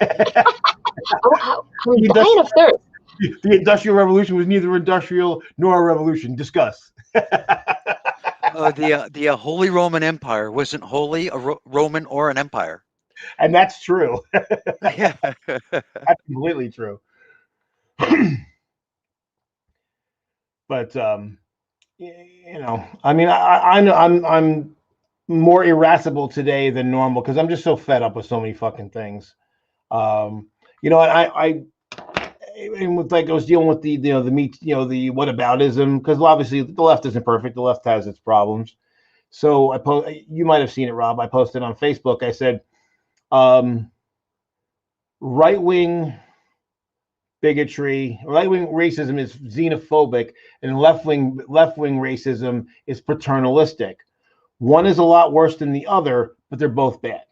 A: dying of thirst.
E: The Industrial Revolution was neither industrial nor a revolution. Discuss.
D: The Holy Roman Empire wasn't holy, Roman or an empire.
E: And that's true.
D: Yeah.
E: That's completely true. But I mean, I'm more irascible today than normal because I'm just so fed up with so many fucking things. And with I was dealing with the whataboutism, because obviously the left isn't perfect. The left has its problems. So you might have seen it, Rob. I posted on Facebook. I said, right-wing bigotry, right-wing racism is xenophobic, and left-wing racism is paternalistic. One is a lot worse than the other, but they're both bad.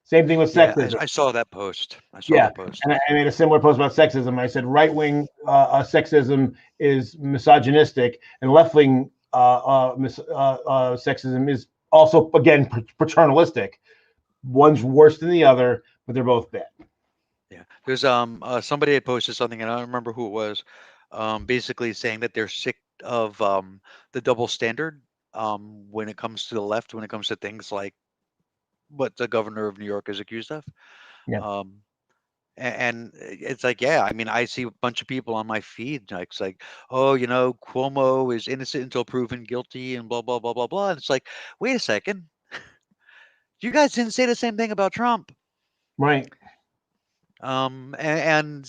E: Same thing with sexism.
D: I saw that post. That post.
E: And I made a similar post about sexism. I said right-wing sexism is misogynistic, and left-wing sexism is also, again, paternalistic. One's worse than the other, but they're both bad.
D: Yeah. There's somebody had posted something, and I don't remember who it was, basically saying that they're sick of the double standard when it comes to the left, when it comes to things like what the governor of New York is accused of.
E: Yeah.
D: Um, and it's like, yeah, I mean, I see a bunch of people on my feed, like, it's like, oh, Cuomo is innocent until proven guilty, and blah blah blah blah blah. And it's like, wait a second, you guys didn't say the same thing about Trump.
E: Right.
D: And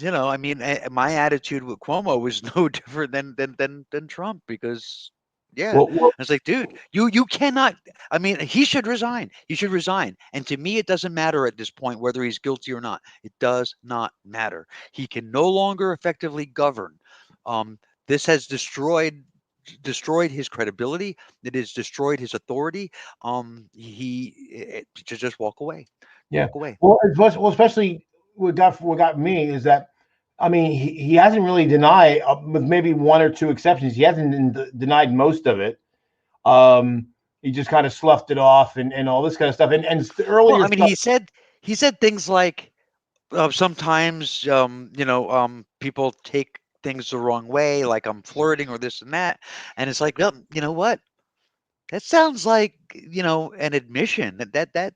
D: I mean, my attitude with Cuomo was no different than Trump, because yeah,
E: Well,
D: it's like, dude, you cannot. I mean, he should resign. He should resign. And to me, it doesn't matter at this point whether he's guilty or not. It does not matter. He can no longer effectively govern. This has destroyed his credibility. It has destroyed his authority. He should just walk away.
E: yeah.
D: Walk away.
E: Well, especially what got me is that, I mean, he hasn't really denied, with maybe one or two exceptions. He hasn't denied most of it. He just kind of sloughed it off and all this kind of stuff. And earlier,
D: Well, I mean, he said things like, sometimes people take things the wrong way, like I'm flirting or this and that, and it's like, well, you know what? That sounds like an admission that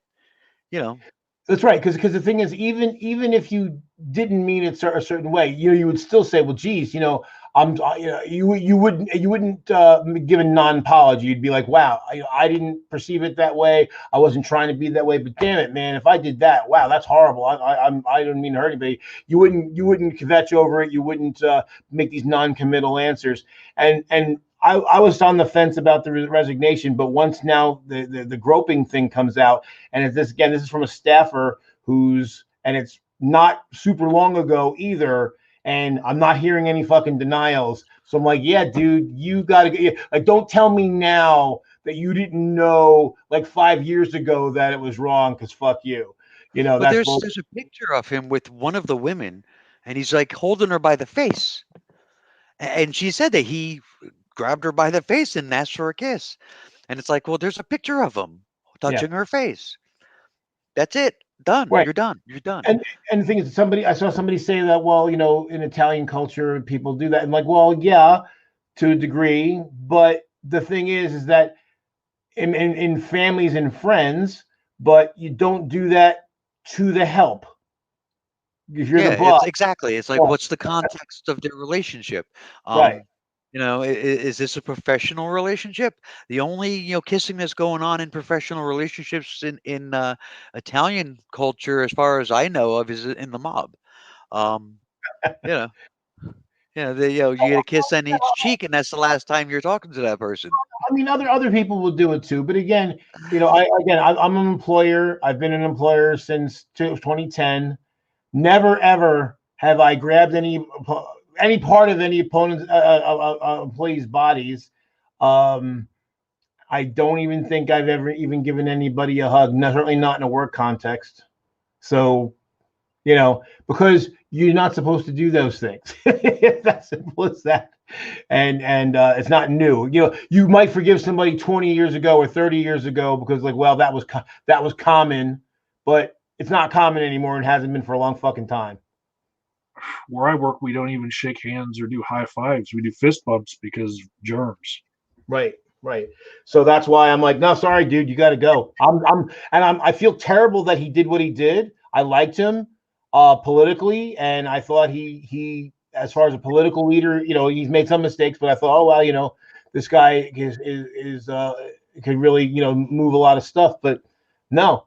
D: you know.
E: That's right, because the thing is, even if you didn't mean it a certain way, you would still say, well, geez, you wouldn't give a non-apology. You'd be like, wow, I didn't perceive it that way. I wasn't trying to be that way, but damn it, man, if I did that, wow, that's horrible. I don't mean to hurt anybody. You wouldn't kvetch over it. You wouldn't make these non-committal answers. And I was on the fence about the resignation, but once now the groping thing comes out, and this is from a staffer and it's not super long ago either, and I'm not hearing any fucking denials. So I'm like, yeah, dude, you gotta get, like, don't tell me now that you didn't know like 5 years ago that it was wrong, because fuck you.
D: But
E: That's
D: there's a picture of him with one of the women, and he's like holding her by the face, and she said that he grabbed her by the face and asked for a kiss. And it's like, well, there's a picture of him touching her face. That's it. Done.
E: Right.
D: You're done. You're done.
E: And the thing is, I saw somebody say that, well, in Italian culture, people do that. And like, well, yeah, to a degree. But the thing is that in families and friends, but you don't do that to the help. If you're the boss.
D: Exactly. It's like, what's the context of their relationship?
E: Right.
D: Is this a professional relationship? The only kissing that's going on in professional relationships in Italian culture, as far as I know of, is in the mob. You get a kiss on each cheek, and that's the last time you're talking to that person.
E: I mean, other people will do it too, but again, I'm an employer. I've been an employer since 2010. Never ever have I grabbed any part of any opponent's employees' bodies. I don't even think I've ever even given anybody a hug. Certainly not in a work context. So, because you're not supposed to do those things. It's that simple as that. And it's not new. You might forgive somebody 20 years ago or 30 years ago because, like, well, that was common, but it's not common anymore and hasn't been for a long fucking time.
B: Where I work, we don't even shake hands or do high fives. We do fist bumps because germs.
E: Right. So that's why I'm like, no, sorry, dude, you got to go. I feel terrible that he did what he did. I liked him politically, and I thought he as far as a political leader, he's made some mistakes, but I thought, oh well, this guy is can really move a lot of stuff. But no,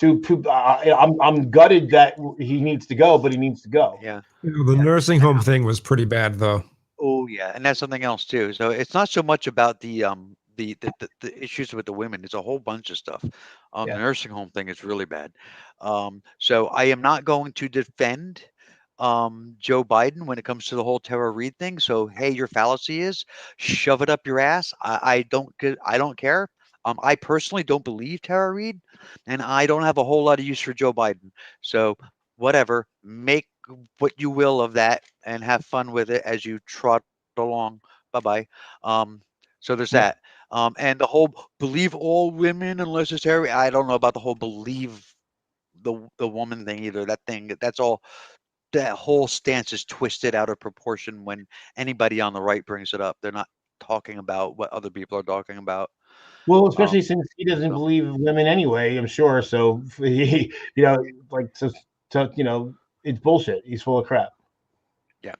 E: I'm gutted that he needs to go, but he needs to go.
D: Yeah.
C: The nursing home thing was pretty bad, though.
D: Oh yeah, and that's something else too. So it's not so much about the issues with the women. It's a whole bunch of stuff. The nursing home thing is really bad. So I am not going to defend Joe Biden when it comes to the whole Tara Reid thing. So hey, your fallacy is shove it up your ass. I don't care. I personally don't believe Tara Reid, and I don't have a whole lot of use for Joe Biden. So whatever, make what you will of that and have fun with it as you trot along. Bye-bye. So there's that. And the whole believe all women unless it's Tara Reid. I don't know about the whole believe the woman thing either. That's all. That whole stance is twisted out of proportion when anybody on the right brings it up. They're not talking about what other people are talking about.
E: Well, especially
D: Um,
E: since he doesn't
D: so
E: believe in women anyway, I'm sure. So he, like so, it's bullshit. He's full of crap.
D: yeah,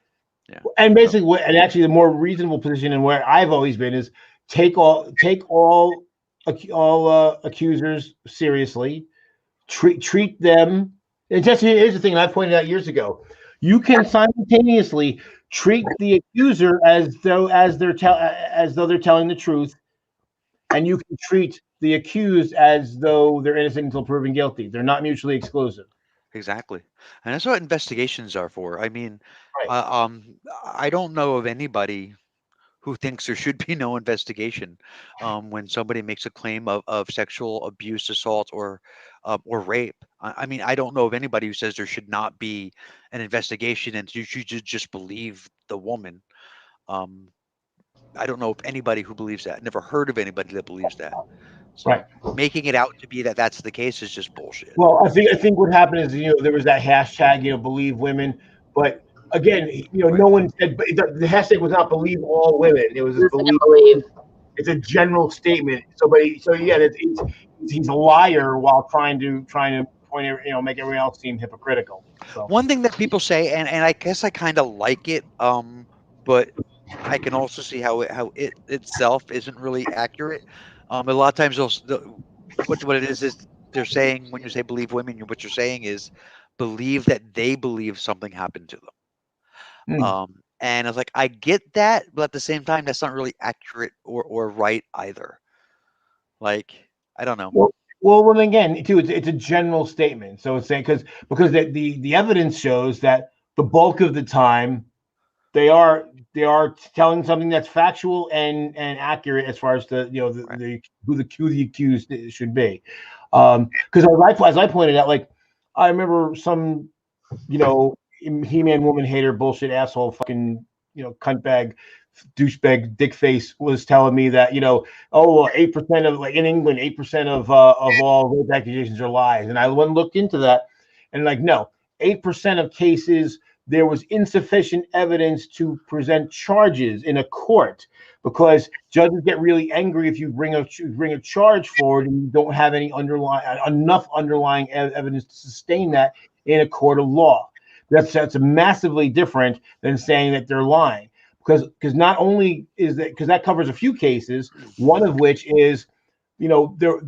D: yeah.
E: And
D: So
E: basically, and actually, the more reasonable position and where I've always been is take all accusers seriously, treat them. And just here's the thing, and I pointed out years ago: you can simultaneously treat the accuser as though they're telling the truth, and you can treat the accused as though they're innocent until proven guilty. They're not mutually exclusive.
D: exactly, and that's what investigations are for. I mean,
E: Right.
D: I don't know of anybody who thinks there should be no investigation when somebody makes a claim of sexual abuse, assault, or rape. I mean, I don't know of anybody who says there should not be an investigation and you should just believe the woman. Um, I don't know of anybody who believes that. Never heard of anybody that believes that.
E: Right.
D: So making it out to be that that's the case is just bullshit.
E: Well, I think what happened is there was that hashtag believe women, but again
D: Right.
E: no one said, but the hashtag was not believe all women. It was just
A: I
E: believe.
A: believe.
E: It's a general statement. So yeah, he's a liar while trying to point make everyone else seem hypocritical. So
D: One thing that people say, and I guess I kind of like it, but I can also see how it itself isn't really accurate. A lot of times what it is they're saying when you say believe women, what you're saying is believe that they believe something happened to them.
E: hmm.
D: And it's like I get that, but at the same time, that's not really accurate or right either. Like I don't know.
E: Well, then again, too, it's a general statement. So it's saying because the evidence shows that the bulk of the time they are telling something that's factual and accurate as far as the
D: Right.
E: who the accused should be. Because as I pointed out, like I remember some He-Man woman hater bullshit asshole fucking cuntbag douchebag dick face was telling me that 8% of, like, in England, 8% of all rape accusations are lies, and I went and looked into that, and like, no, 8% of cases there was insufficient evidence to present charges in a court, because judges get really angry if you bring a charge forward and you don't have any enough underlying evidence to sustain that in a court of law. That's massively different than saying that they're lying, because not only is that, because that covers a few cases, one of which is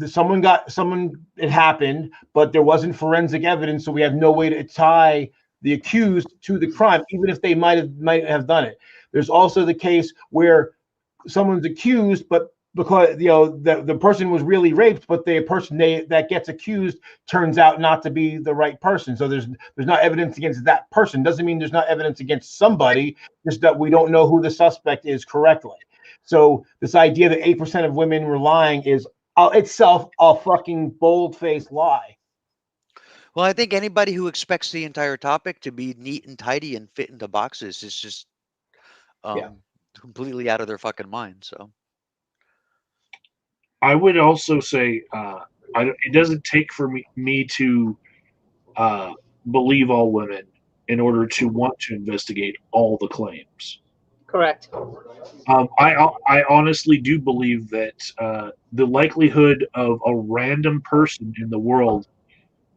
E: someone it happened, but there wasn't forensic evidence, so we have no way to tie the accused to the crime, even if they might have done it. There's also the case where someone's accused, but because the person was really raped, but the person that gets accused turns out not to be the right person. So there's not evidence against that person. Doesn't mean there's not evidence against somebody, just that we don't know who the suspect is correctly. So this idea that 8% of women were lying is itself a fucking bold-faced lie.
D: Well, I think anybody who expects the entire topic to be neat and tidy and fit into boxes is just
E: Yeah.
D: completely out of their fucking mind. So
B: I would also say it doesn't take for me to believe all women in order to want to investigate all the claims.
A: Correct.
B: I honestly do believe that the likelihood of a random person in the world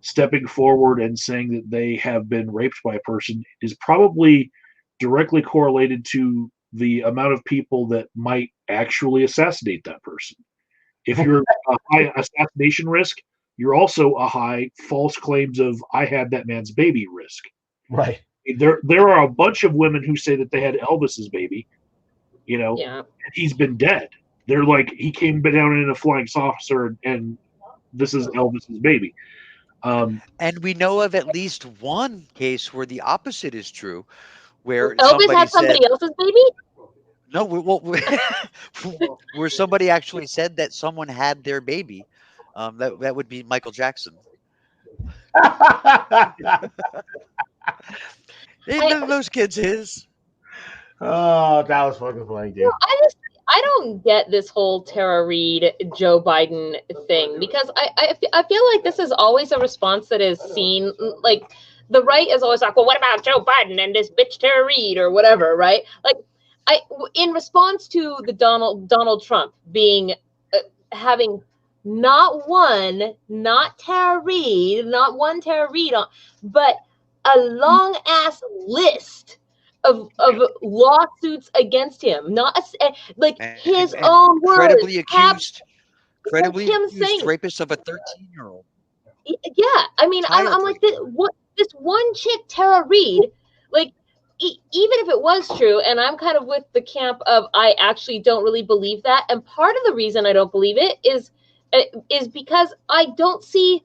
B: stepping forward and saying that they have been raped by a person is probably directly correlated to the amount of people that might actually assassinate that person. If you're a high assassination risk, you're also a high false claims of I had that man's baby risk.
E: Right.
B: There are a bunch of women who say that they had Elvis's baby, and he's been dead. They're like, he came down in a flying saucer and this is Elvis's baby.
D: and we know of at least one case where the opposite is true, where
A: Elvis
D: somebody
A: had
D: said
A: somebody else's baby?
D: no, where somebody actually said that someone had their baby. That would be Michael Jackson. Ain't none of those kids his.
E: Oh, that was fucking funny, dude.
A: I don't get this whole Tara Reid, Joe Biden thing, because I feel like this is always a response that is seen, like the right is always like, well, what about Joe Biden and this bitch Tara Reid or whatever, right? Like, in response to the Donald Trump being having not one Tara Reid on, but a long ass list of lawsuits against him, not like his own words,
D: credibly
A: him
D: accused
A: saying,
D: rapist of a 13-year-old.
A: Yeah, I mean, I'm like, this one chick, Tara Reid, like, even if it was true, and I'm kind of with the camp of I actually don't really believe that, and part of the reason I don't believe it is because I don't see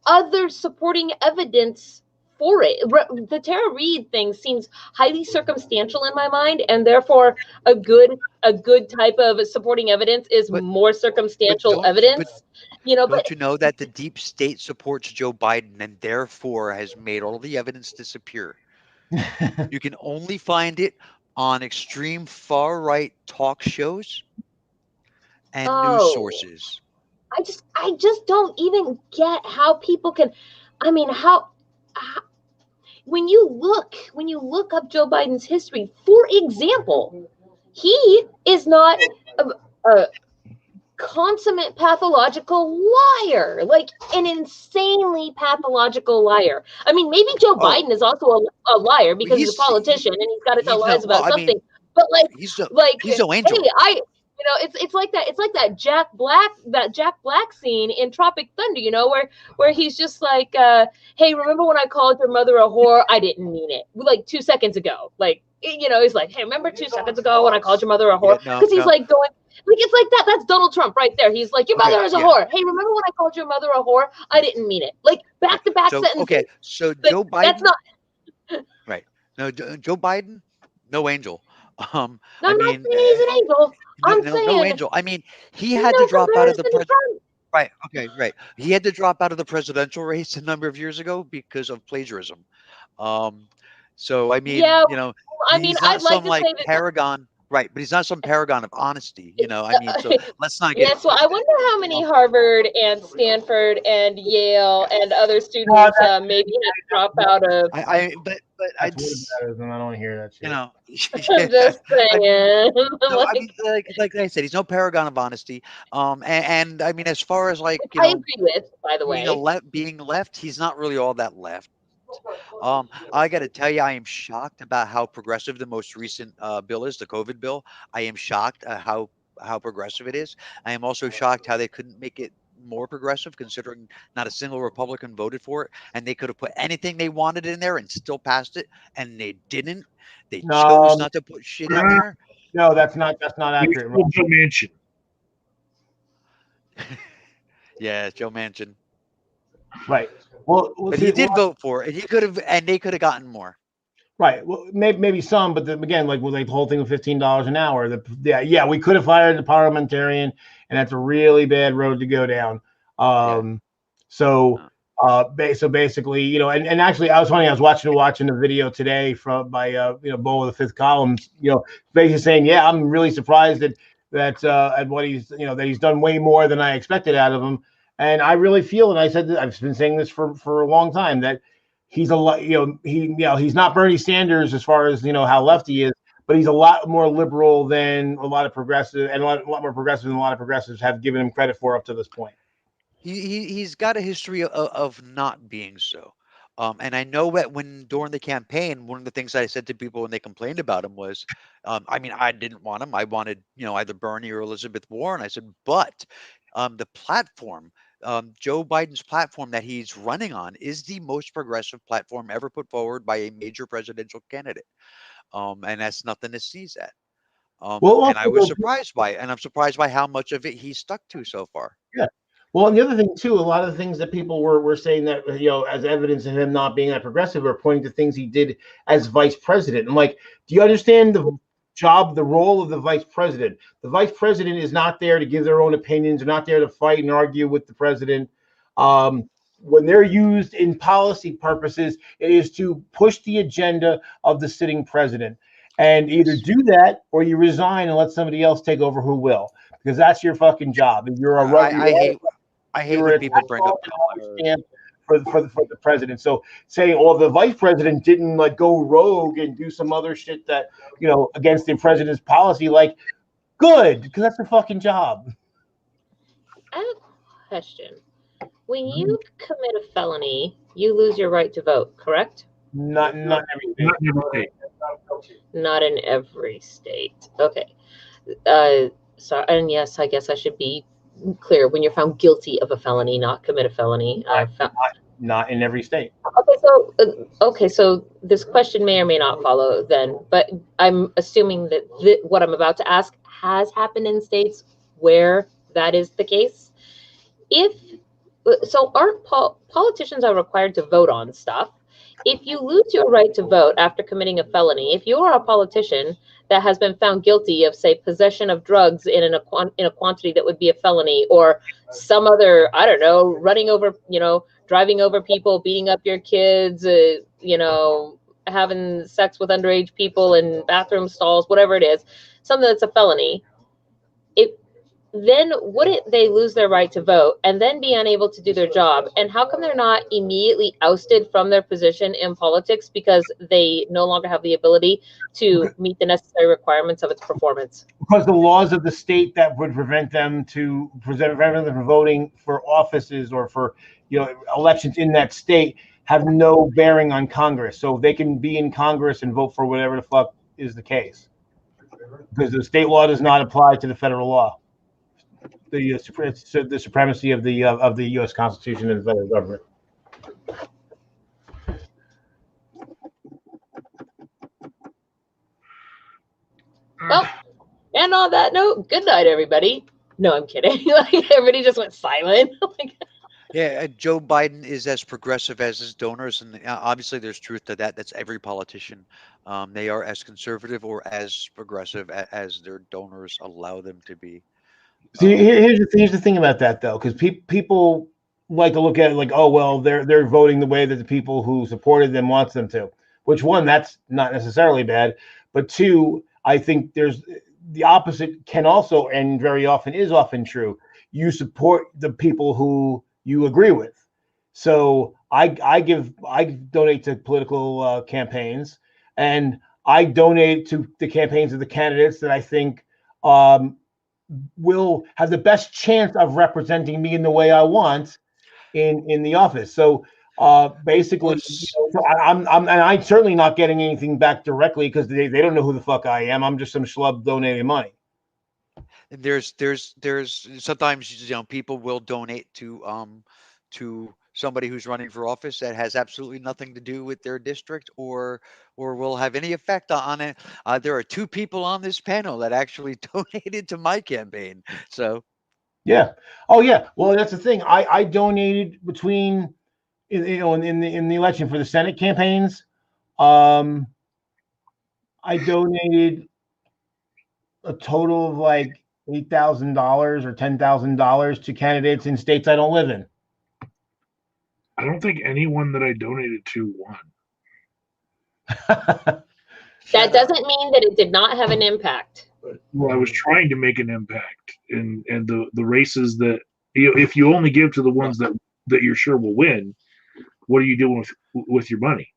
A: other supporting evidence for it. The Tara Reid thing seems highly circumstantial in my mind, and therefore a good type of supporting evidence is more circumstantial evidence.
D: Don't you know that the deep state supports Joe Biden and therefore has made all the evidence disappear? You can only find it on extreme far right talk shows and news sources.
A: I just don't even get how people can. I mean, how when you look up Joe Biden's history, for example, he is not a consummate pathological liar, like an insanely pathological liar. I mean, maybe Joe Biden is also a liar because he's a politician and he's got to tell lies about something. But like,
D: he's no angel.
A: Hey, it's like that Jack Black scene in Tropic Thunder, where he's just like, hey, remember when I called your mother a whore? I didn't mean it. Like 2 seconds ago. Like, he's like, hey, remember 2 seconds ago when I called your mother a whore? Because he's like going, like, it's like that. That's Donald Trump right there. He's like, your mother is a whore. Hey, remember when I called your mother a whore? I didn't mean it. Like, back-to-back sentences.
D: Okay, so
A: like,
D: Joe Biden.
A: That's not
D: right. No, Joe Biden, no angel.
A: No, I'm not saying he's an angel. I'm saying
D: no angel. I mean, he had to drop out of the president. Right. Okay. Right. He had to drop out of the presidential race a number of years ago because of plagiarism. So I mean, he's not some like paragon. Right, but he's not some paragon of honesty, I mean, so let's not get.
A: Yeah, so I wonder how many Harvard and Stanford and Yale and other students maybe had dropped out of.
D: But I
E: don't hear that shit.
A: I'm just saying.
D: I mean, like I said, he's no paragon of honesty. And I mean, as far as like
A: I agree with, by the way,
D: being left, he's not really all that left. I got to tell you, I am shocked about how progressive the most recent bill is, the COVID bill. I am shocked at how progressive it is. I am also shocked how they couldn't make it more progressive, considering not a single Republican voted for it, and they could have put anything they wanted in there and still passed it, and they didn't. They chose not to put shit in there.
E: No, that's not accurate.
B: Joe Manchin.
D: Yeah, Joe Manchin.
E: Right. Well,
D: but he did vote for it. He could have, and they could have gotten more.
E: Right. Well, maybe some, but again, like the whole thing with $15 an hour. We could have fired the parliamentarian, and that's a really bad road to go down. So basically, and actually, I was watching the video today by Bo of the Fifth Column, basically saying, yeah, I'm really surprised that at what he's that he's done way more than I expected out of him. And I really feel, and I said that I've been saying this for a long time, that he's he's not Bernie Sanders as far as how left he is, but he's a lot more liberal than a lot of progressive, and a lot more progressive than a lot of progressives have given him credit for up to this point.
D: He's got a history of not being so. And I know that during the campaign, one of the things I said to people when they complained about him was, I mean, I didn't want him. I wanted, either Bernie or Elizabeth Warren. I said, but the platform, Joe Biden's platform that he's running on is the most progressive platform ever put forward by a major presidential candidate. And that's nothing to sneeze at. And I was surprised by it. And I'm surprised by how much of it he's stuck to so far.
E: Yeah. Well, and the other thing too, a lot of the things that people were saying that as evidence of him not being that progressive are pointing to things he did as vice president. And like, do you understand the role of the vice president? The vice president is not there to give their own opinions. They're not there to fight and argue with the president. When they're used in policy purposes, it is to push the agenda of the sitting president. And either do that or you resign and let somebody else take over who will, because that's your fucking job. And you're a
D: I hate
E: you're
D: when
E: a
D: people bring up
E: stamp for the president. So saying, "Oh, the vice president didn't like go rogue and do some other shit that against the president's policy," like, good, because that's their fucking job.
A: I have a question. When you commit a felony, you lose your right to vote, correct?
E: Not everything.
B: Not in every state.
A: Not in every state. Okay. So, and yes, I guess I should be clear. When you're found guilty of a felony, not commit a felony.
E: Not in every state.
A: Okay, so this question may or may not follow then, but I'm assuming that what I'm about to ask has happened in states where that is the case. Aren't politicians are required to vote on stuff? If you lose your right to vote after committing a felony, if you are a politician that has been found guilty of, say, possession of drugs in a quantity that would be a felony, or some other, I don't know, driving over people, beating up your kids, having sex with underage people in bathroom stalls, whatever it is, something that's a felony, then wouldn't they lose their right to vote and then be unable to do their job? And how come they're not immediately ousted from their position in politics because they no longer have the ability to meet the necessary requirements of its performance?
E: Because the laws of the state that would prevent them from voting for offices or for elections in that state have no bearing on Congress. So they can be in Congress and vote for whatever the fuck is the case, because the state law does not apply to the federal law. The supremacy of the U.S. Constitution and the federal government.
A: Well, and on that note, good night, everybody. No, I'm kidding. Everybody just went silent.
D: Yeah, Joe Biden is as progressive as his donors, and obviously there's truth to that. That's every politician. They are as conservative or as progressive as their donors allow them to be.
E: See, here's the thing about that, though, because people like to look at it like, oh, well, they're voting the way that the people who supported them wants them to. Which, one, that's not necessarily bad, but two, I think there's the opposite can also, and very often is often true. You support the people who you agree with. So I donate to political campaigns, and I donate to the campaigns of the candidates that I think will have the best chance of representing me in the way I want in the office. So basically, I'm certainly not getting anything back directly because they don't know who the fuck I am. I'm just some schlub donating money.
D: There's sometimes people will donate to somebody who's running for office that has absolutely nothing to do with their district or will have any effect on it. There are 2 people on this panel that actually donated to my campaign. So
E: yeah. Oh yeah. Well, that's the thing. I donated between in the election for the Senate campaigns. I donated a total of like $8,000 or $10,000 to candidates in states I don't live in.
B: I don't think anyone that I donated to won.
A: That doesn't mean that it did not have an impact.
B: Well, I was trying to make an impact in the races that if you only give to the ones that you're sure will win, what are you doing with your money?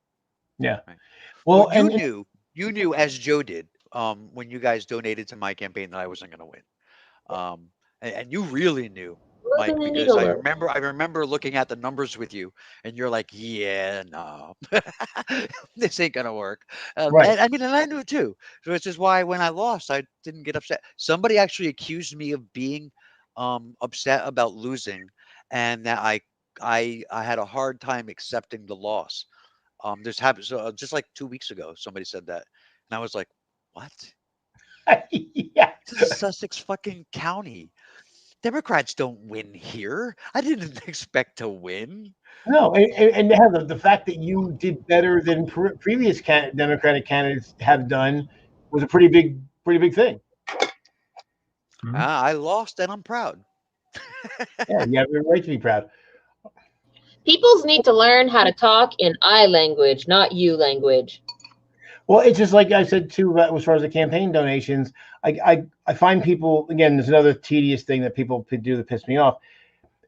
E: Yeah.
D: Well, you knew as Joe did when you guys donated to my campaign that I wasn't going to win. And you really knew, Mike, because I remember looking at the numbers with you, and you're like, "Yeah, no, this ain't gonna work."
E: Right.
D: And I knew it too. So it's just why when I lost, I didn't get upset. Somebody actually accused me of being upset about losing, and that I had a hard time accepting the loss. This happened just like 2 weeks ago. Somebody said that, and I was like, "What?
E: Yeah.
D: This is Sussex fucking County. Democrats don't win here. I didn't expect to win."
E: No, and the fact that you did better than previous Democratic candidates have done was a pretty big thing.
D: I lost, and I'm proud.
E: Yeah, you have every right to be proud.
A: Peoples need to learn how to talk in I language, not you language.
E: Well, it's just like I said too, as far as the campaign donations. I find people, again, there's another tedious thing that people do that piss me off.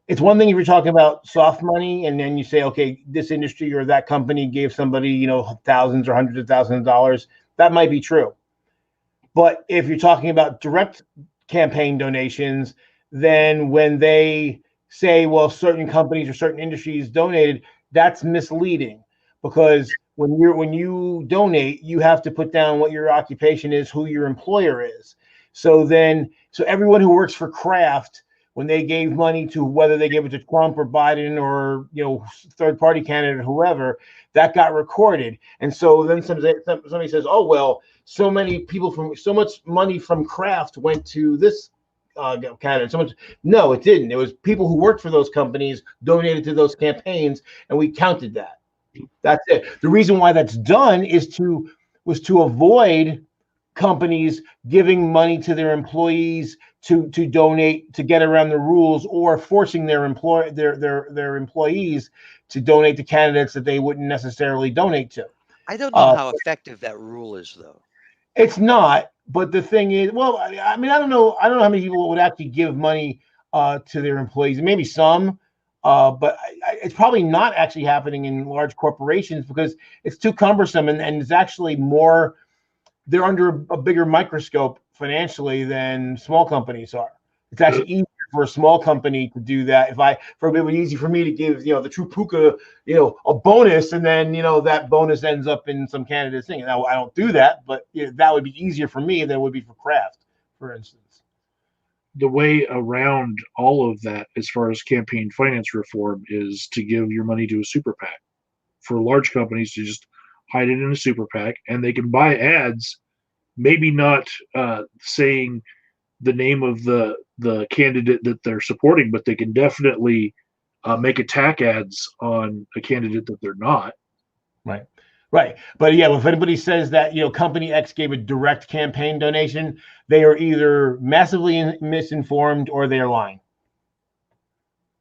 E: It's one thing if you're talking about soft money, and then you say, okay, this industry or that company gave somebody, you know, thousands or hundreds of thousands of dollars. That might be true. But if you're talking about direct campaign donations, then when they say, well, certain companies or certain industries donated, that's misleading, because when you donate, you have to put down what your occupation is, who your employer is. So everyone who works for Kraft, when they gave money to, whether they gave it to Trump or Biden or, you know, third party candidate, whoever, that got recorded. And so then somebody says, oh, well, so much money from Kraft went to this candidate. So much. No, it didn't. It was people who worked for those companies donated to those campaigns, and we counted that. That's it. The reason why that's done was to avoid companies giving money to their employees to donate, to get around the rules, or forcing their employees to donate to candidates that they wouldn't necessarily donate to.
D: I don't know how effective that rule is, though.
E: It's not. But the thing is, well, I mean, I don't know how many people would actually give money to their employees. Maybe some, but it's probably not actually happening in large corporations because it's too cumbersome, and it's actually more. They're under a bigger microscope financially than small companies are. It's actually easier for a small company to do that. It would be easy for me to give, you know, the true puka, you know, a bonus, and then, you know, that bonus ends up in some candidate's thing. Now, I don't do that, but, you know, that would be easier for me than it would be for Kraft, for instance.
B: The way around all of that, as far as campaign finance reform, is to give your money to a super PAC. For large companies to just hide it in a super PAC, and they can buy ads, maybe not saying the name of the candidate that they're supporting, but they can definitely make attack ads on a candidate that they're not.
E: Right. But yeah, if anybody says that, you know, company X gave a direct campaign donation, they are either massively misinformed or they're lying.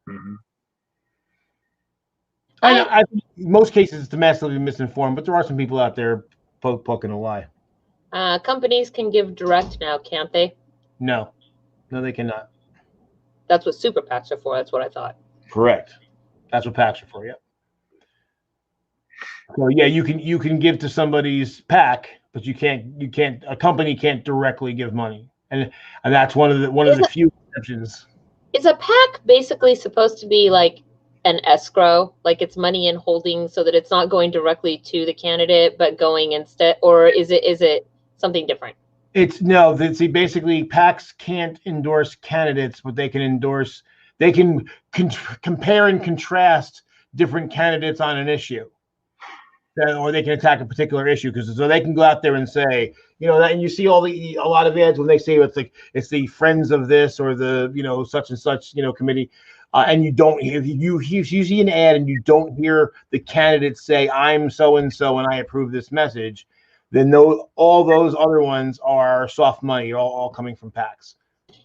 B: Mm-hmm.
E: I think in most cases it's massively misinformed, but there are some people out there poking a lie.
A: Companies can give direct now, can't they?
E: No, they cannot.
A: That's what super PACs are for. That's what I thought.
E: Correct. That's what PACs are for. Yeah. So yeah, you can give to somebody's PAC, but you can't. A company can't directly give money, and that's one of the few exceptions.
A: Is a PAC basically supposed to be like an escrow, like it's money in holding, so that it's not going directly to the candidate, but going instead, or is it something different?
E: It's no. See, basically, PACs can't endorse candidates, but they can endorse. They can compare and contrast different candidates on an issue, or they can attack a particular issue, because so they can go out there and say, you know, that, and you see a lot of ads when they say it's the friends of this or the, you know, such and such, you know, committee. And you don't, if you see an ad and you don't hear the candidate say, I'm so and so and I approve this message, then all those other ones are soft money, all coming from PACs.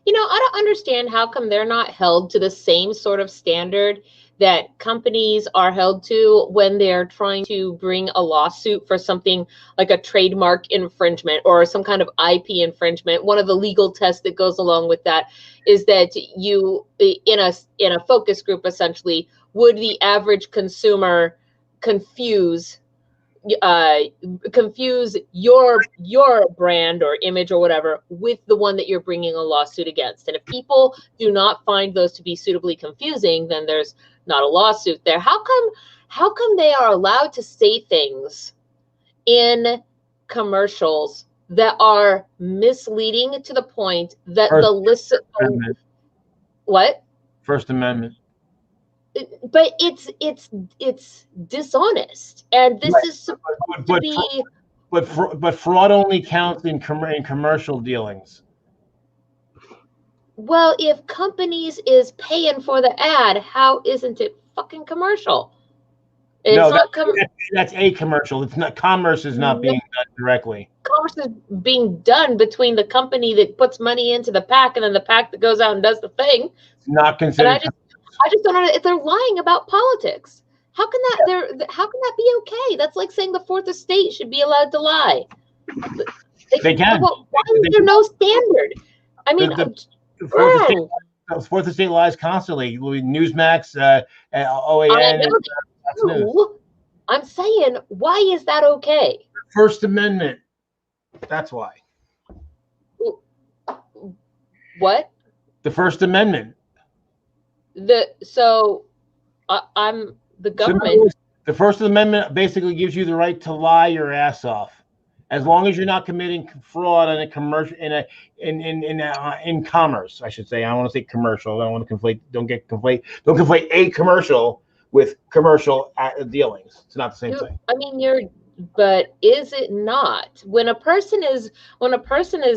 A: You know, I don't understand how come they're not held to the same sort of standard that companies are held to when they're trying to bring a lawsuit for something like a trademark infringement or some kind of IP infringement. One of the legal tests that goes along with that is that you, in a focus group, essentially, would the average consumer confuse your brand or image or whatever with the one that you're bringing a lawsuit against. And if people do not find those to be suitably confusing, then there's not a lawsuit there. How come they are allowed to say things in commercials that are misleading to the point that the listen? What?
E: First Amendment.
A: But it's dishonest, and this is supposed to be.
E: But fraud only counts in commercial dealings.
A: Well, if companies is paying for the ad, how isn't it fucking commercial? It's
E: no,
A: not
E: that's a commercial. It's not. Commerce is not being done directly.
A: Commerce is being done between the company that puts money into the PAC and then the PAC that goes out and does the thing.
E: It's not considered.
A: I just don't know if they're lying about politics. How can that be okay? That's like saying the fourth estate should be allowed to lie.
E: They can.
A: Why is there no standard? I mean,
E: the fourth estate lies constantly. Newsmax, OAN.
A: I know that's true. I'm saying, why is that okay?
E: First Amendment. That's why.
A: What?
E: The First Amendment.
A: I'm the government.
E: The First Amendment basically gives you the right to lie your ass off, as long as you're not committing fraud in a commercial in commerce. I should say. I don't want to say commercial. I don't want to conflate. Don't conflate a commercial with commercial dealings. It's not the same thing.
A: I mean, but is it not? When a person is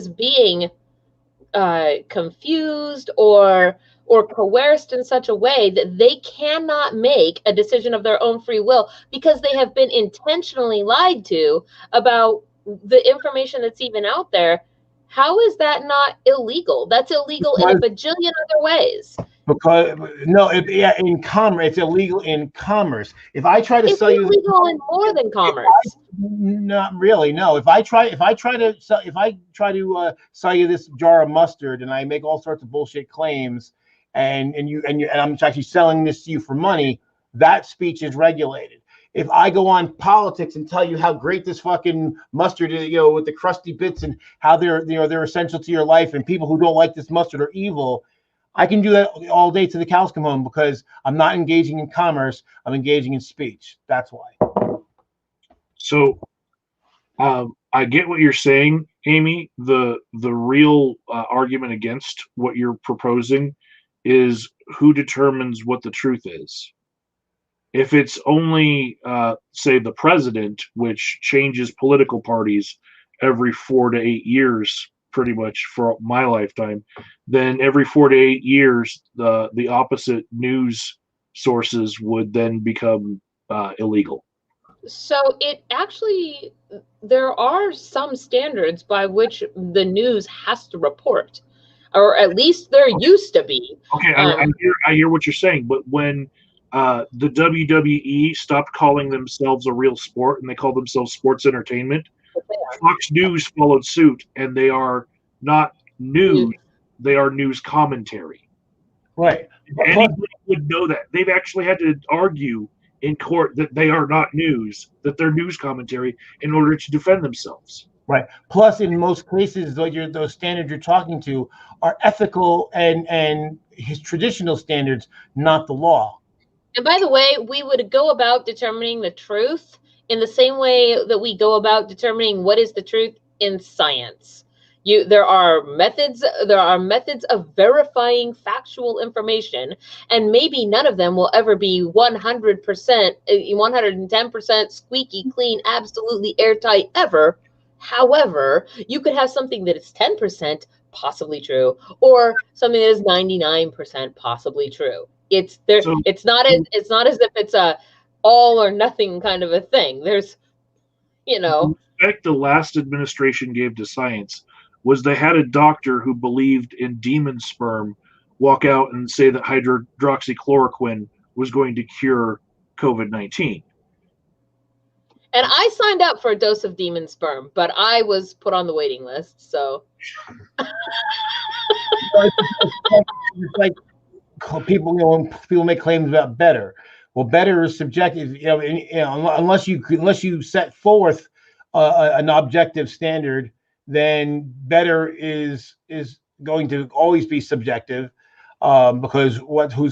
A: being confused or coerced in such a way that they cannot make a decision of their own free will because they have been intentionally lied to about the information that's even out there, how is that not illegal? That's illegal in a bajillion other ways.
E: Because in commerce, it's illegal in commerce. If I try to sell you,
A: it's illegal in more than commerce.
E: Not really. No. If I try to sell you this jar of mustard and I make all sorts of bullshit claims, and I'm actually selling this to you for money, that speech is regulated. If I go on politics and tell you how great this fucking mustard is, with the crusty bits and how they're essential to your life, and people who don't like this mustard are evil, I can do that all day till the cows come home because I'm not engaging in commerce. I'm engaging in speech. That's why.
B: So, I get what you're saying, Amy. The real argument against what you're proposing is who determines what the truth is. If it's only, say, the president, which changes political parties every 4 to 8 years, pretty much for my lifetime, then every 4 to 8 years, the opposite news sources would then become illegal.
A: So there are some standards by which the news has to report, or at least there used to be.
B: Okay, I hear what you're saying, but when the WWE stopped calling themselves a real sport and they called themselves sports entertainment, Fox News followed suit, and they are not news; they are news commentary.
E: Right.
B: Anybody would know that. They've actually had to argue in court that they are not news, that they're news commentary, in order to defend themselves.
E: Right. Plus, in most cases, those standards you're talking to are ethical and his traditional standards, not the law.
A: And by the way, we would go about determining the truth in the same way that we go about determining what is the truth in science. There are methods of verifying factual information, and maybe none of them will ever be 100%, 110% squeaky clean, absolutely airtight ever. However, you could have something that is 10% possibly true, or something that is 99% possibly true. It's not as if it's a all or nothing kind of a thing. There's,
B: The respect the last administration gave to science was they had a doctor who believed in demon sperm walk out and say that hydroxychloroquine was going to cure COVID-19.
A: And I signed up for a dose of demon sperm, but I was put on the waiting list, so.
E: It's like people make claims about better. Well, better is subjective. Unless you set forth an objective standard, then better is going to always be subjective, because who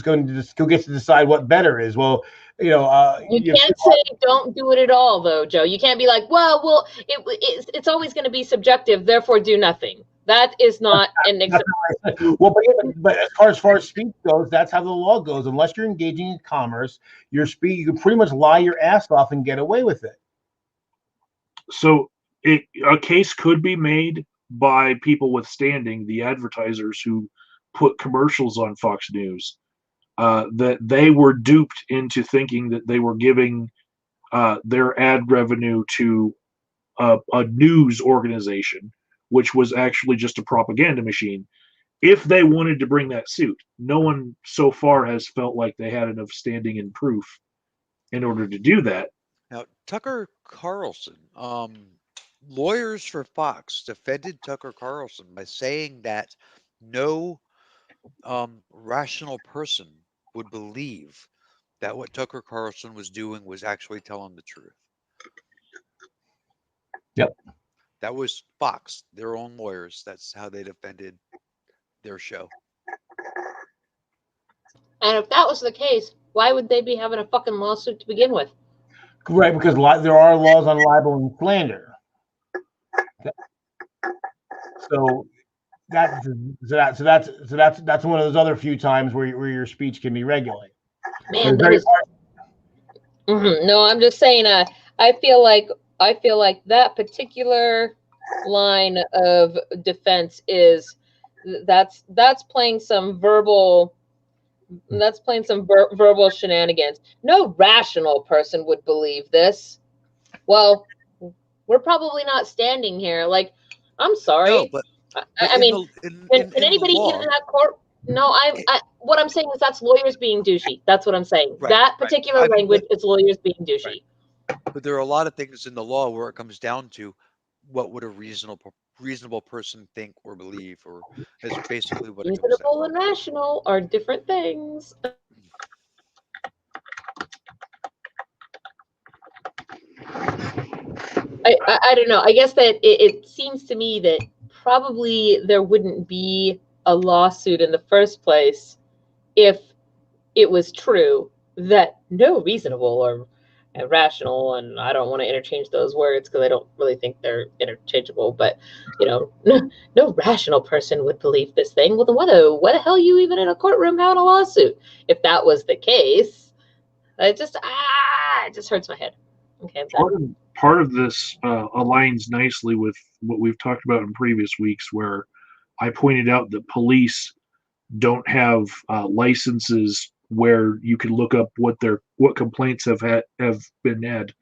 E: gets to decide what better is? Well, you
A: can't say don't do it at all, though, Joe. You can't be like, well, it's always going to be subjective, therefore do nothing. That is not an exception.
E: Well, but as far as speech goes, that's how the law goes. Unless you're engaging in commerce, you can pretty much lie your ass off and get away with it.
B: So a case could be made by people with standing, the advertisers who put commercials on Fox News, that they were duped into thinking that they were giving their ad revenue to a news organization, which was actually just a propaganda machine. If they wanted to bring that suit, no one so far has felt like they had enough standing and proof in order to do that.
D: Now, Tucker Carlson, lawyers for Fox defended Tucker Carlson by saying that no rational person would believe that what Tucker Carlson was doing was actually telling the truth.
E: Yep.
D: That was Fox, their own lawyers. That's how they defended their show.
A: And if that was the case, why would they be having a fucking lawsuit to begin with?
E: Right, because there are laws on libel and slander. So that's one of those other few times where your speech can be regulated.
A: Man, that is. No, I'm just saying. I feel like that particular line of defense is that's playing some verbal. That's playing some verbal shenanigans. No rational person would believe this. Well, we're probably not standing here. Like, I'm sorry.
D: No, but
A: I mean, can anybody get in that court? No, what I'm saying is that's lawyers being douchey. That's what I'm saying.
D: Right,
A: that particular language is lawyers being douchey.
D: Right. But there are a lot of things in the law where it comes down to what would a reasonable person think or believe, or is basically what it comes down to.
A: Reasonable and rational are different things. I don't know. I guess that it seems to me that probably there wouldn't be a lawsuit in the first place if it was true that no reasonable or rational, and I don't want to interchange those words because I don't really think they're interchangeable, but no rational person would believe this thing. Well, then what the hell are you even in a courtroom having a lawsuit? If that was the case, it just hurts my head. Okay,
B: part of this aligns nicely with what we've talked about in previous weeks, where I pointed out that police don't have licenses where you can look up what complaints have been had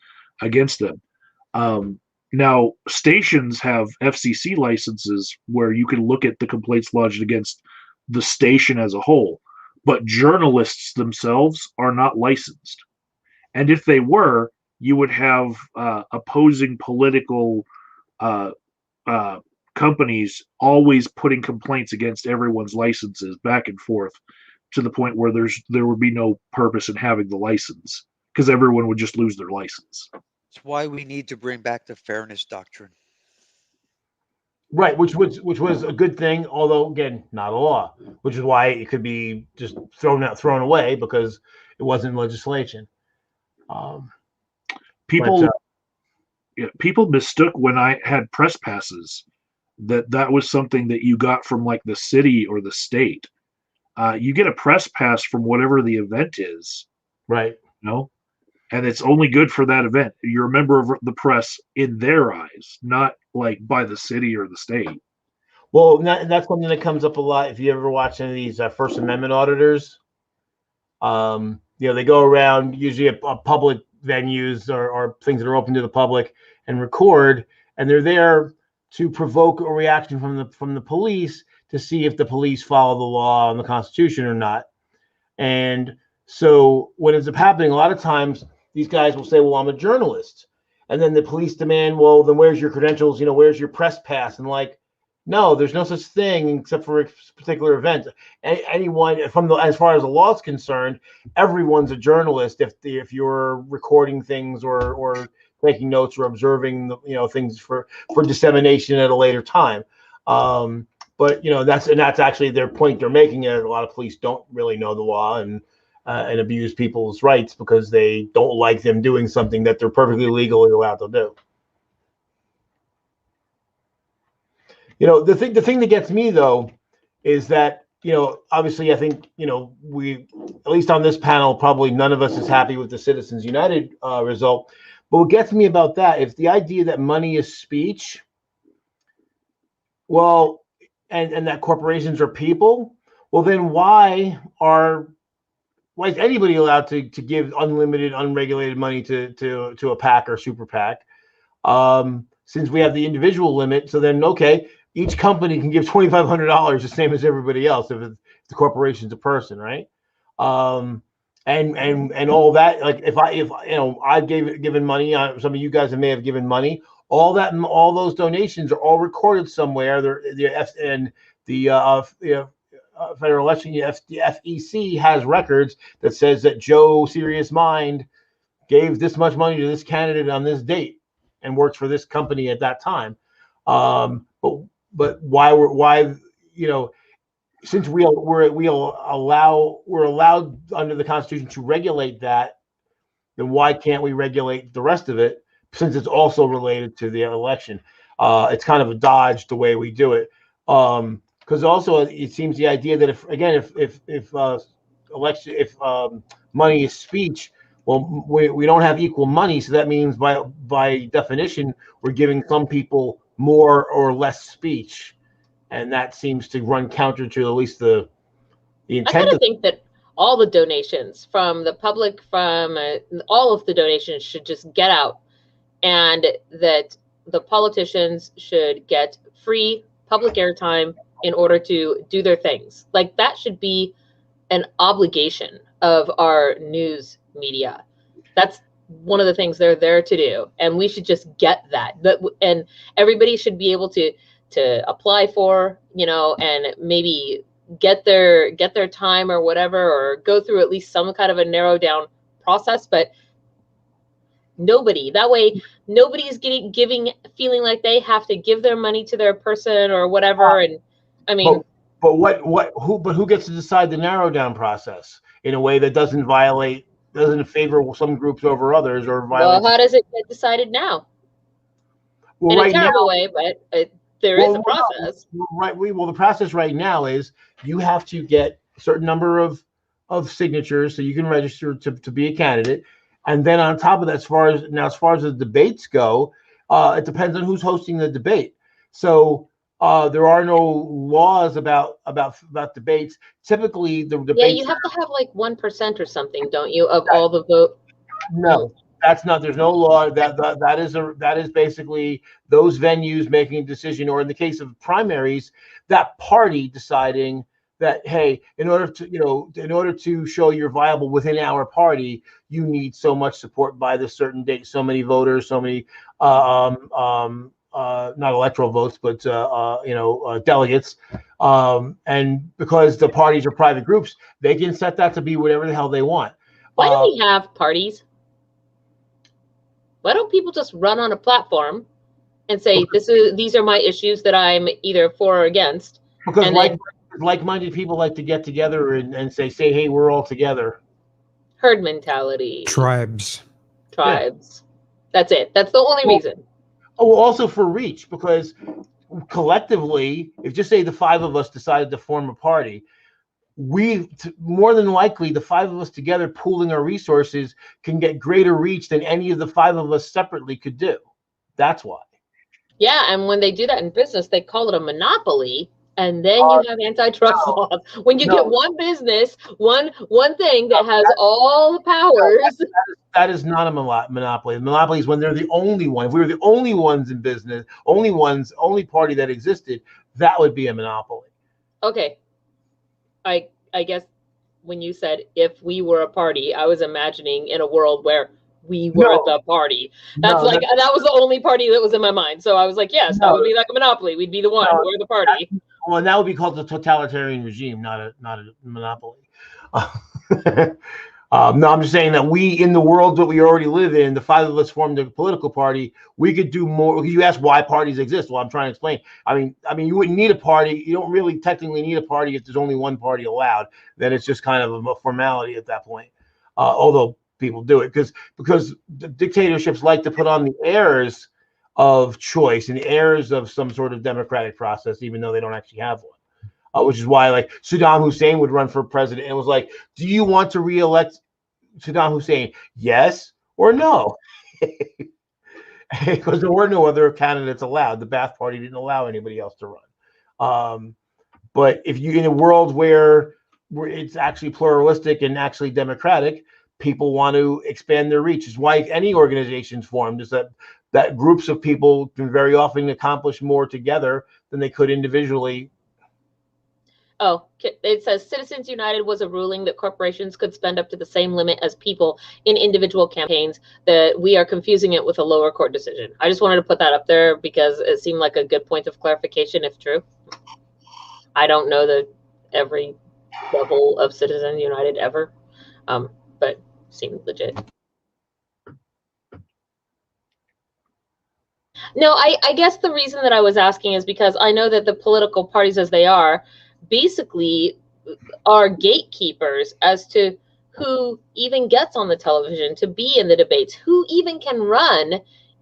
B: against them. Now, stations have FCC licenses where you can look at the complaints lodged against the station as a whole, but journalists themselves are not licensed. And if they were, you would have opposing political companies always putting complaints against everyone's licenses back and forth, to the point where there would be no purpose in having the license, because everyone would just lose their license.
D: That's why we need to bring back the fairness doctrine.
E: Right, which was a good thing, although again, not a law, which is why it could be just thrown away because it wasn't legislation.
B: People mistook when I had press passes that was something that you got from like the city or the state. You get a press pass from whatever the event is,
E: right?
B: And it's only good for that event. You're a member of the press in their eyes, not like by the city or the state.
E: Well, that's something that comes up a lot. If you ever watch any of these First Amendment auditors, they go around usually at public venues or things that are open to the public and record, and they're there to provoke a reaction from the police to see if the police follow the law and the Constitution or not. And so what ends up happening, a lot of times these guys will say, well, I'm a journalist. And then the police demand, well, then where's your credentials? Where's your press pass? And like, no, there's no such thing except for a particular event. Anyone as far as the law is concerned, everyone's a journalist if you're recording things or taking notes or observing things for dissemination at a later time. But that's actually their point they're making. A lot of police don't really know the law and abuse people's rights because they don't like them doing something that they're perfectly legally allowed to do. The thing that gets me though is that obviously I think we, at least on this panel, probably none of us is happy with the Citizens United result. But what gets me about that is the idea that money is speech. Well, and that corporations are people. Well, then why is anybody allowed to give unlimited, unregulated money to a PAC or super PAC? Since we have the individual limit, so then okay, each company can give $2,500, the same as everybody else if the corporation's a person, right? and all that. Like if I've given money, some of you guys may have given money. All that, all those donations are all recorded somewhere. The Federal Election, the FEC has records that says that Joe Serious Mind gave this much money to this candidate on this date and worked for this company at that time. But why since we're allowed under the Constitution to regulate that, then why can't we regulate the rest of it since it's also related to the election? It's kind of a dodge the way we do it. Because also it seems the idea that if money is speech, well, we don't have equal money, so that means by definition we're giving some people more or less speech, and that seems to run counter to at least the intent.
A: I kind of think that all the donations from the public, from all of the donations should just get out, and that the politicians should get free public airtime in order to do their things. Like that should be an obligation of our news media. That's one of the things they're there to do, and we should just get that. And everybody should be able to apply for, and maybe get their time or whatever, or go through at least some kind of a narrow down process. But nobody's feeling like they have to give their money to their person or whatever. And I mean,
E: who gets to decide the narrow down process in a way that doesn't favor some groups over others, or violate?
A: Well, how does it get decided now?
E: Well,
A: in a terrible way, but there is a process.
E: The process right now is you have to get a certain number of signatures so you can register to be a candidate. And then on top of that, as far as the debates go, it depends on who's hosting the debate. So there are no laws about debates. Typically, the debates.
A: Yeah, you have to have like 1% or something, don't you, of all the vote?
E: No, that's not. There's no law that is basically those venues making a decision, or in the case of primaries, that party deciding that, hey, in order to show you're viable within our party, you need so much support by this certain date, so many voters, so many not electoral votes, but delegates. And because the parties are private groups, they can set that to be whatever the hell they want.
A: Why do we have parties? Why don't people just run on a platform and say, these are my issues that I'm either for or against?
E: Because like-minded people like to get together and say, hey, we're all together.
A: Herd mentality.
C: Tribes.
A: Yeah. That's it. That's the only reason.
E: Oh, also for reach, because collectively, if just say the five of us decided to form a party, more than likely the five of us together pooling our resources can get greater reach than any of the five of us separately could do. That's why.
A: Yeah, and when they do that in business, they call it a monopoly, and then you have antitrust laws. When you get one business, one thing that has all the powers.
E: That is not a monopoly. A monopoly is when they're the only one. If we were the only ones in business, only party that existed, that would be a monopoly.
A: Okay. I guess when you said if we were a party, I was imagining in a world where we were the party. That was the only party that was in my mind. So I was like, yes, that would be like a monopoly. We'd be the one. We're the party.
E: Well, that would be called a totalitarian regime, not a monopoly. No, I'm just saying that in the world that we already live in, the five of us formed a political party. We could do more. You ask why parties exist. Well, I'm trying to explain. I mean, you wouldn't need a party. You don't really technically need a party if there's only one party allowed. Then it's just kind of a formality at that point. Although people do it because the dictatorships like to put on the airs of choice and airs of some sort of democratic process, even though they don't actually have one. Which is why, like, Saddam Hussein would run for president and was like, do you want to re-elect Saddam Hussein? Yes or no? Because there were no other candidates allowed. The Ba'ath Party didn't allow anybody else to run. But if you in a world where it's actually pluralistic and actually democratic, people want to expand their reach. It's why any organization's formed, is that groups of people can very often accomplish more together than they could individually.
A: Oh, it says Citizens United was a ruling that corporations could spend up to the same limit as people in individual campaigns, that we are confusing it with a lower court decision. I just wanted to put that up there because it seemed like a good point of clarification, if true. I don't know every level of Citizens United ever, but seemed legit. No, I guess the reason that I was asking is because I know that the political parties as they are basically are gatekeepers as to who even gets on the television to be in the debates, who even can run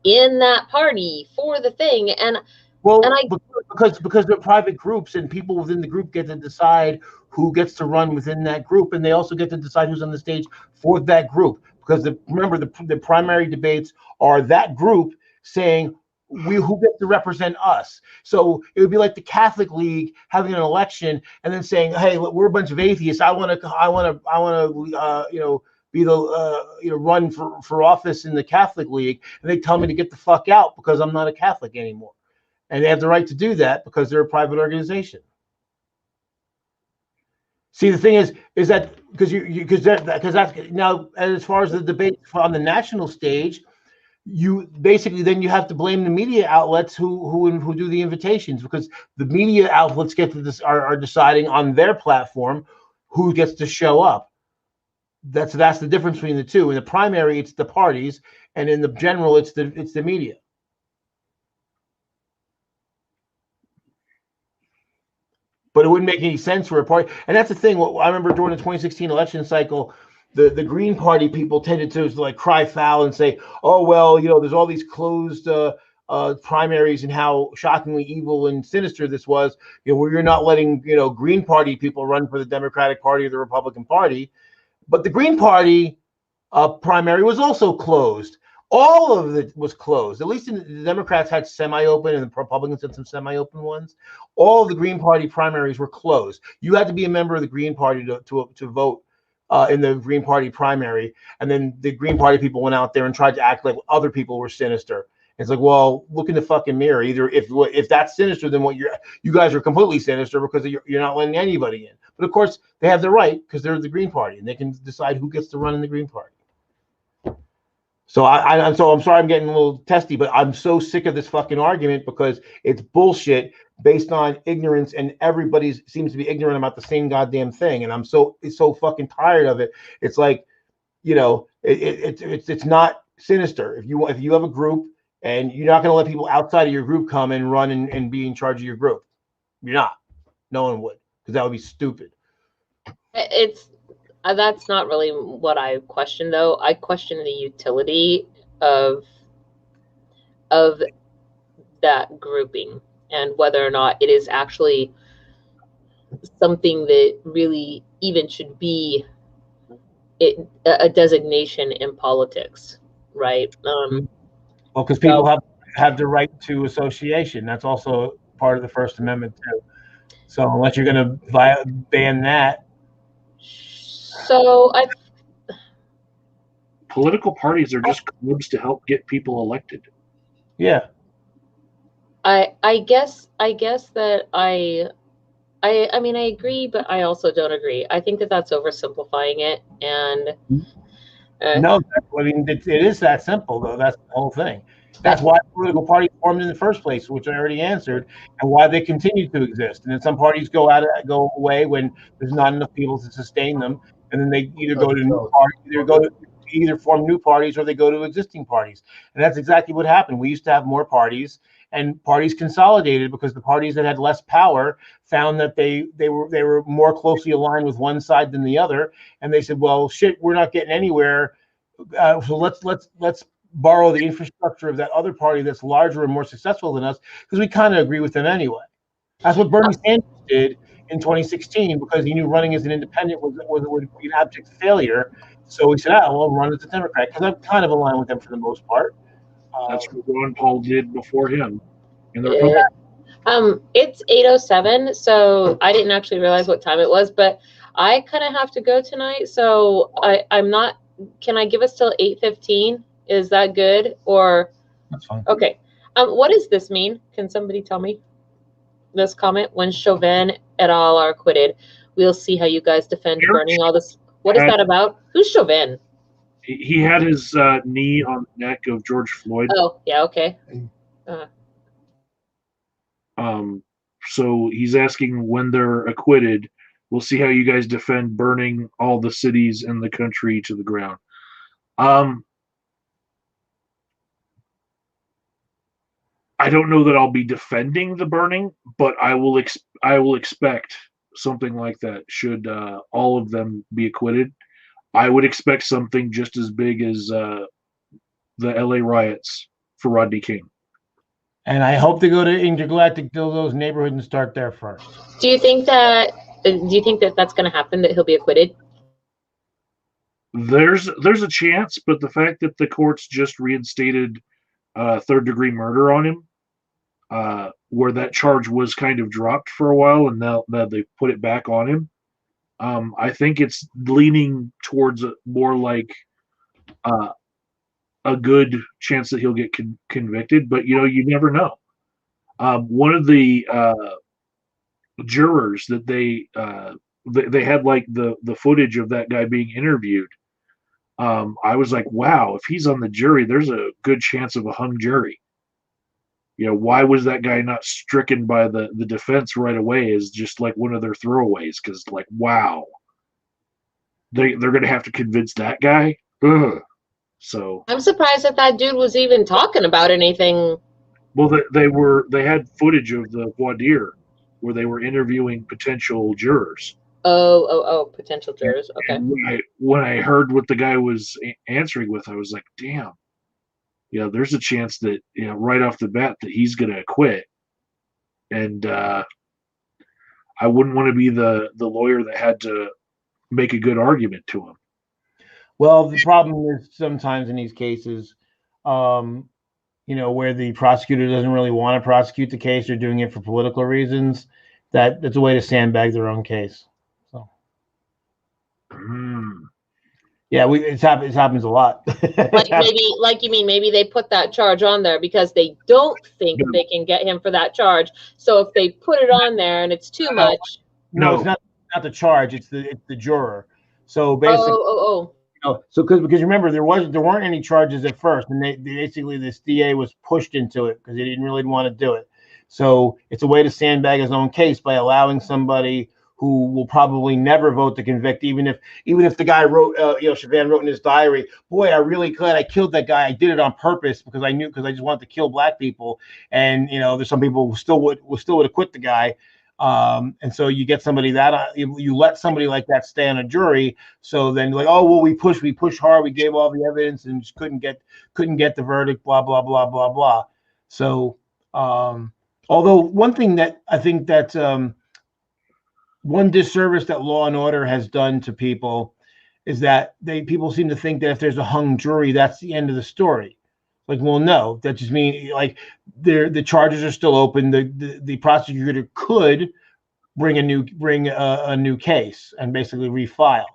A: in that party for the thing. And
E: because they're private groups and people within the group get to decide who gets to run within that group, and they also get to decide who's on the stage for that group. Because remember, the primary debates are that group saying who gets to represent us. So it would be like the Catholic League having an election and then saying, "Hey, we're a bunch of atheists. I want to, be the, run for office in the Catholic League," and they tell me to get the fuck out because I'm not a Catholic anymore. And they have the right to do that because they're a private organization. See, the thing is that because that's now, as far as the debate on the national stage, you basically then you have to blame the media outlets who do the invitations, because the media outlets get to this are deciding on their platform who gets to show up. That's the difference between the two. In the primary, it's the parties, and in the general, it's the media. But it wouldn't make any sense for a party. And that's the thing. What I remember during the 2016 election cycle, the Green Party people tended to like cry foul and say, "Oh well, there's all these closed primaries and how shockingly evil and sinister this was. Where you're not letting Green Party people run for the Democratic Party or the Republican Party." But the Green Party primary was also closed. All of it was closed. At least the Democrats had semi-open and the Republicans had some semi-open ones. All of the Green Party primaries were closed. You had to be a member of the Green Party to vote in the Green Party primary. And then the Green Party people went out there and tried to act like other people were sinister. It's like, well, look in the fucking mirror. Either if that's sinister, then you guys are completely sinister because you're not letting anybody in. But of course, they have the right because they're the Green Party and they can decide who gets to run in the Green Party. So I'm sorry I'm getting a little testy, but I'm so sick of this fucking argument because it's bullshit based on ignorance, and everybody seems to be ignorant about the same goddamn thing, and I'm so fucking tired of it. It's like, it's not sinister. If you have a group and you're not going to let people outside of your group come and run and be in charge of your group, you're not. No one would, because that would be stupid.
A: That's not really what I question, though. I question the utility of that grouping and whether or not it is actually something that really even should be a designation in politics, right?
E: Well, because people have the right to association. That's also part of the First Amendment too. So unless you're going to ban that.
A: So
B: political parties are just clubs to help get people elected.
E: Yeah.
A: I guess that I mean, I agree, but I also don't agree. I think that that's oversimplifying it. And
E: no, I mean, it is that simple, though. That's the whole thing. That's why political parties formed in the first place, which I already answered, and why they continue to exist. And then some parties go away when there's not enough people to sustain them, and then they either go to new parties, either form new parties, or they go to existing parties. And that's exactly what happened. We used to have more parties, and parties consolidated because the parties that had less power found that they were more closely aligned with one side than the other, and they said, "Well, shit, we're not getting anywhere. So let's borrow the infrastructure of that other party that's larger and more successful than us, because we kind of agree with them anyway." That's what Bernie Sanders did in 2016 because he knew running as an independent would be an abject failure. So he said, "Well, run as a Democrat," because I'm kind of aligned with them for the most part.
B: That's what Ron Paul did before him.
A: It's 8:07, so I didn't actually realize what time it was, but I kind of have to go tonight, so I'm not. Can I give us till 8:15? Is that good? Or
E: that's fine.
A: Okay. What does this mean? Can somebody tell me? This comment, when Chauvin et al. Are acquitted, we'll see how you guys defend burning all this. What is that about? Who's Chauvin?
B: He had his knee on the neck of George Floyd.
A: Oh, yeah, okay.
B: So he's asking when they're acquitted, we'll see how you guys defend burning all the cities in the country to the ground. I don't know that I'll be defending the burning, but I will expect something like that should all of them be acquitted. I would expect something just as big as the LA riots for Rodney King.
F: And I hope to go to intergalactic dildos neighborhood and start there first.
A: Do you think that that's going to happen, that he'll be acquitted?
B: There's a chance, but the fact that the courts just reinstated third-degree murder on him, where that charge was kind of dropped for a while, and now they put it back on him, I think it's leaning towards more like a good chance that he'll get convicted. But you never know. One of the jurors that they had, like the footage of that guy being interviewed. I was like, wow, if he's on the jury, there's a good chance of a hung jury. Why was that guy not stricken by the defense right away as just like one of their throwaways? Because, like, wow, they're going to have to convince that guy. Ugh. So
A: I'm surprised that dude was even talking about anything.
B: Well, they had footage of the voir dire where they were interviewing potential jurors.
A: Oh, potential jurors. Okay.
B: And when I heard what the guy was answering with, I was like, damn. There's a chance that right off the bat that he's going to acquit, and I wouldn't want to be the lawyer that had to make a good argument to him.
F: Well, the problem is sometimes in these cases, where the prosecutor doesn't really want to prosecute the case, they're doing it for political reasons. That's a way to sandbag their own case. So, yeah, it happens a lot.
A: Maybe they put that charge on there because they don't think they can get him for that charge. So if they put it on there and it's too much,
F: no, it's not the charge. It's the juror. So basically, so because remember there weren't any charges at first, and they basically this DA was pushed into it because he didn't really want to do it. So it's a way to sandbag his own case by allowing somebody who will probably never vote to convict, even if the guy wrote, Chauvin wrote in his diary, boy, I really glad I killed that guy. I did it on purpose because I just wanted to kill black people. And there's some people who still would acquit the guy. And so you get somebody that you let somebody like that stay on a jury. So then like, oh well, we pushed hard, we gave all the evidence and just couldn't get the verdict. Blah blah blah blah blah. So although one thing that I think that one disservice that Law and Order has done to people is that people seem to think that if there's a hung jury, that's the end of the story. Like, well, no, that just means like the charges are still open. The prosecutor could bring a new case and basically refile.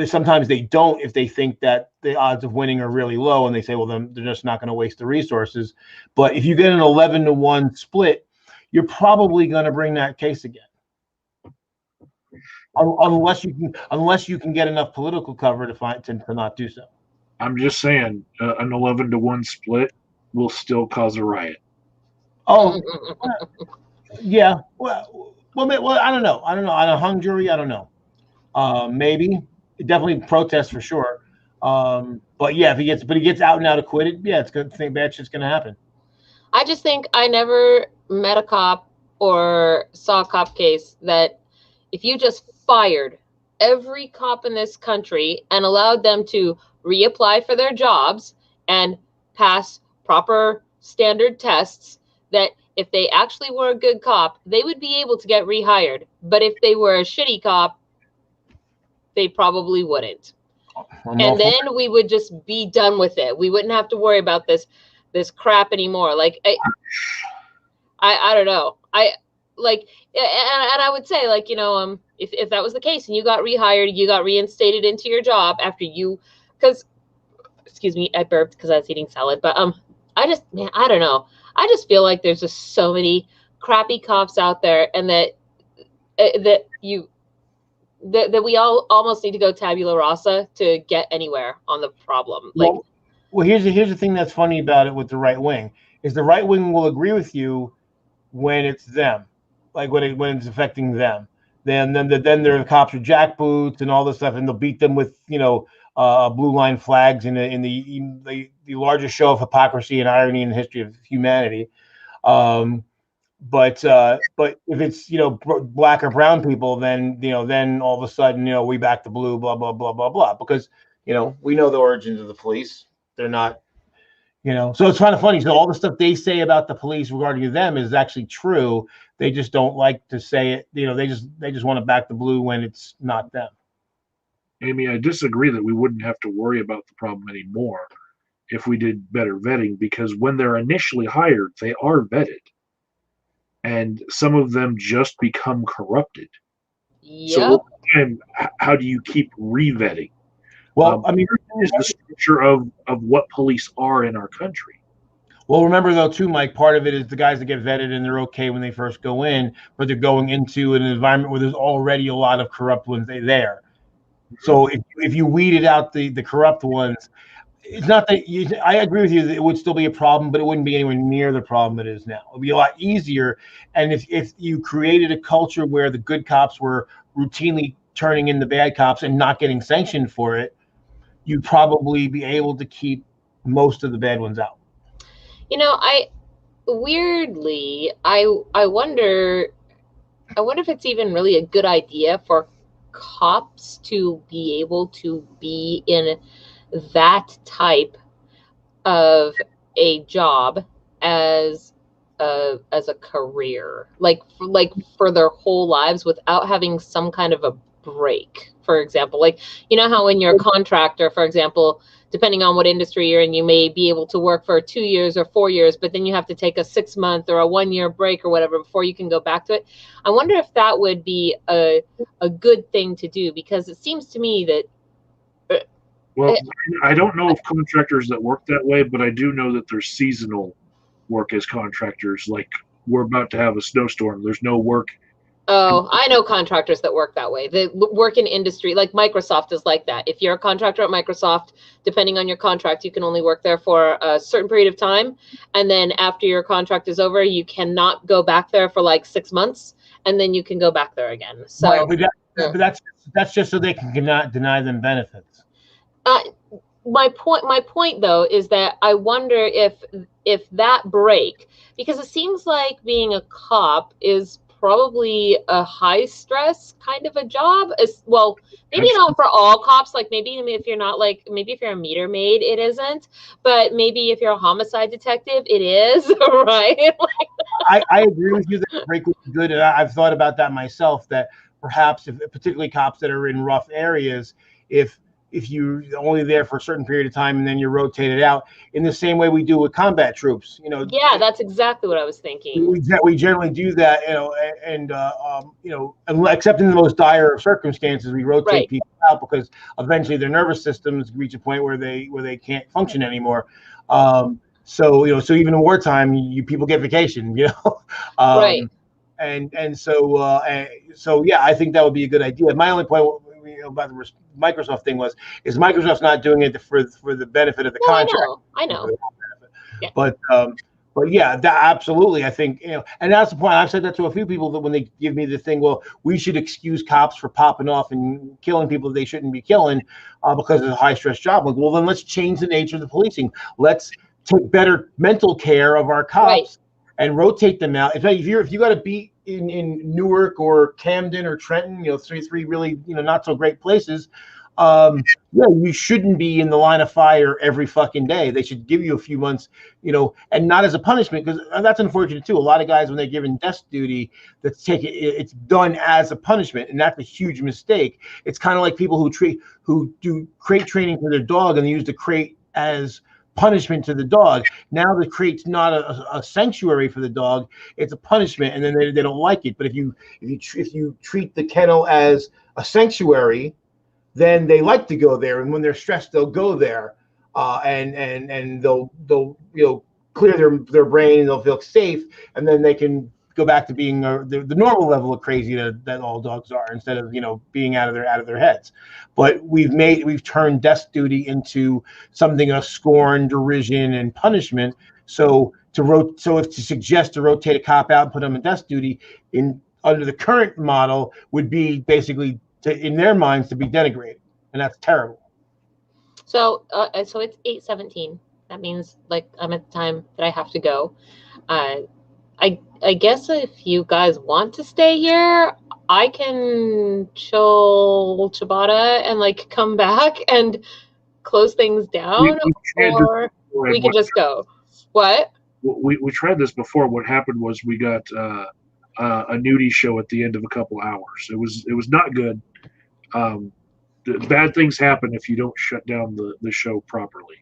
F: Sometimes they don't if they think that the odds of winning are really low, and they say, well, then they're just not going to waste the resources. But if you get an 11-1 split, you're probably going to bring that case again. Unless you can get enough political cover to not do so.
B: I'm just saying, an 11-1 split will still cause a riot.
F: Oh, yeah. Well, I don't know. On a hung jury, I don't know. Maybe definitely protest for sure. But yeah, if he gets out and out acquitted, yeah, it's good. Think bad shit's gonna happen.
A: I just think I never met a cop or saw a cop case that if you just fired every cop in this country and allowed them to reapply for their jobs and pass proper standard tests, that if they actually were a good cop, they would be able to get rehired. But if they were a shitty cop, they probably wouldn't. And then we would just be done with it. We wouldn't have to worry about this crap anymore. Like, I don't know. And I would say, like, if that was the case and you got rehired, you got reinstated into your job after excuse me, I burped because I was eating salad. But I don't know. I just feel like there's just so many crappy cops out there, and that that we all almost need to go tabula rasa to get anywhere on the problem. Like,
F: well, here's the thing that's funny about it with the right wing is the right wing will agree with you when it's them, like when it's affecting them. Then the cops are jackboots and all this stuff, and they'll beat them with blue line flags in the largest show of hypocrisy and irony in the history of humanity. But if it's black or brown people, then then all of a sudden we back the blue, blah blah blah blah blah, because we know the origins of the police. They're not, so it's kind of funny. So all the stuff they say about the police regarding them is actually true. They just don't like to say it. They just want to back the blue when it's not them.
B: Amy, I disagree that we wouldn't have to worry about the problem anymore if we did better vetting, because when they're initially hired, they are vetted. And some of them just become corrupted.
A: Yep.
B: So over time, how do you keep re-vetting?
F: Well, I mean,
B: is the structure of what police are in our country.
F: Well, remember though too, Mike, part of it is the guys that get vetted and they're okay when they first go in, but they're going into an environment where there's already a lot of corrupt ones there. So if you weeded out the corrupt ones, it's not that I agree with you that it would still be a problem, but it wouldn't be anywhere near the problem it is now. It would be a lot easier. And if you created a culture where the good cops were routinely turning in the bad cops and not getting sanctioned for it, you'd probably be able to keep most of the bad ones out.
A: I wonder if it's even really a good idea for cops to be able to be in that type of a job as a career, like for their whole lives without having some kind of a break. For example, like how when you're a contractor, for example, depending on what industry you're in, you may be able to work for 2 years or 4 years, but then you have to take a 6 month or a 1 year break or whatever before you can go back to it. I wonder if that would be a good thing to do, because it seems to me that
B: well, I don't know of contractors that work that way, but I do know that there's seasonal work as contractors. Like, we're about to have a snowstorm. There's no work.
A: Oh, I know contractors that work that way. They work in industry, like Microsoft is like that. If you're a contractor at Microsoft, depending on your contract, you can only work there for a certain period of time. And then after your contract is over, you cannot go back there for like 6 months, and then you can go back there again. So,
F: right, but that's just so they can not deny them benefits.
A: My point though is that I wonder if that break, because it seems like being a cop is probably a high stress kind of a job as well. Maybe not for all cops, like maybe if you're not maybe if you're a meter maid, it isn't, but maybe if you're a homicide detective, it is. Right?
F: I agree with you that break would be good, and I've thought about that myself, that perhaps if particularly cops that are in rough areas, if you're only there for a certain period of time and then you're rotated out, in the same way we do with combat troops,
A: Yeah, that's exactly what I was thinking.
F: We generally do that, except in the most dire of circumstances, we rotate people out because eventually their nervous systems reach a point where they can't function anymore. So even in wartime, people get vacation,
A: Right.
F: So yeah, I think that would be a good idea. My only point about the Microsoft thing is Microsoft's not doing it for the benefit of the contract.
A: I know.
F: Yeah. But yeah, that absolutely, I think, and that's the point. I've said that to a few people that when they give me the thing, well, we should excuse cops for popping off and killing people they shouldn't be killing because it's a high stress job. Like, well, then let's change the nature of the policing. Let's take better mental care of our cops and rotate them out. If you got to be in Newark or Camden or Trenton, three really not so great places. You shouldn't be in the line of fire every fucking day. They should give you a few months, and not as a punishment, because that's unfortunate too. A lot of guys, when they're given desk duty, it's done as a punishment, and that's a huge mistake. It's kind of like people who do crate training for their dog and they use the crate as punishment to the dog. Now the crate's not a sanctuary for the dog; it's a punishment, and then they don't like it. But if you treat the kennel as a sanctuary, then they like to go there, and when they're stressed, they'll go there, and they'll clear their brain, and they'll feel safe, and then they can go back to being the normal level of crazy that all dogs are, instead of being out of their heads. But we've turned desk duty into something of scorn, derision, and punishment. So if to suggest to rotate a cop out and put them in desk duty under the current model would be basically in their minds to be denigrated, and that's terrible.
A: So it's 8:17. That means like I'm at the time that I have to go. I guess if you guys want to stay here, I can chill Ciabatta and like come back and close things down, or we can just go. What?
B: We tried this before. What happened was we got a nudie show at the end of a couple hours. It was not good. Bad things happen if you don't shut down the show properly.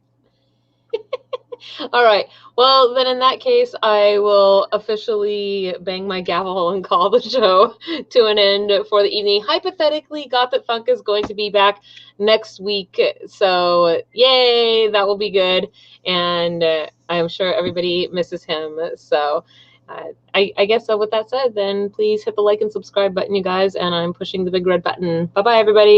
A: All right. Well, then in that case, I will officially bang my gavel and call the show to an end for the evening. Hypothetically, Gothic Funk is going to be back next week. So, yay, that will be good. And I'm sure everybody misses him. So, I guess so. With that said, then please hit the like and subscribe button, you guys. And I'm pushing the big red button. Bye-bye, everybody.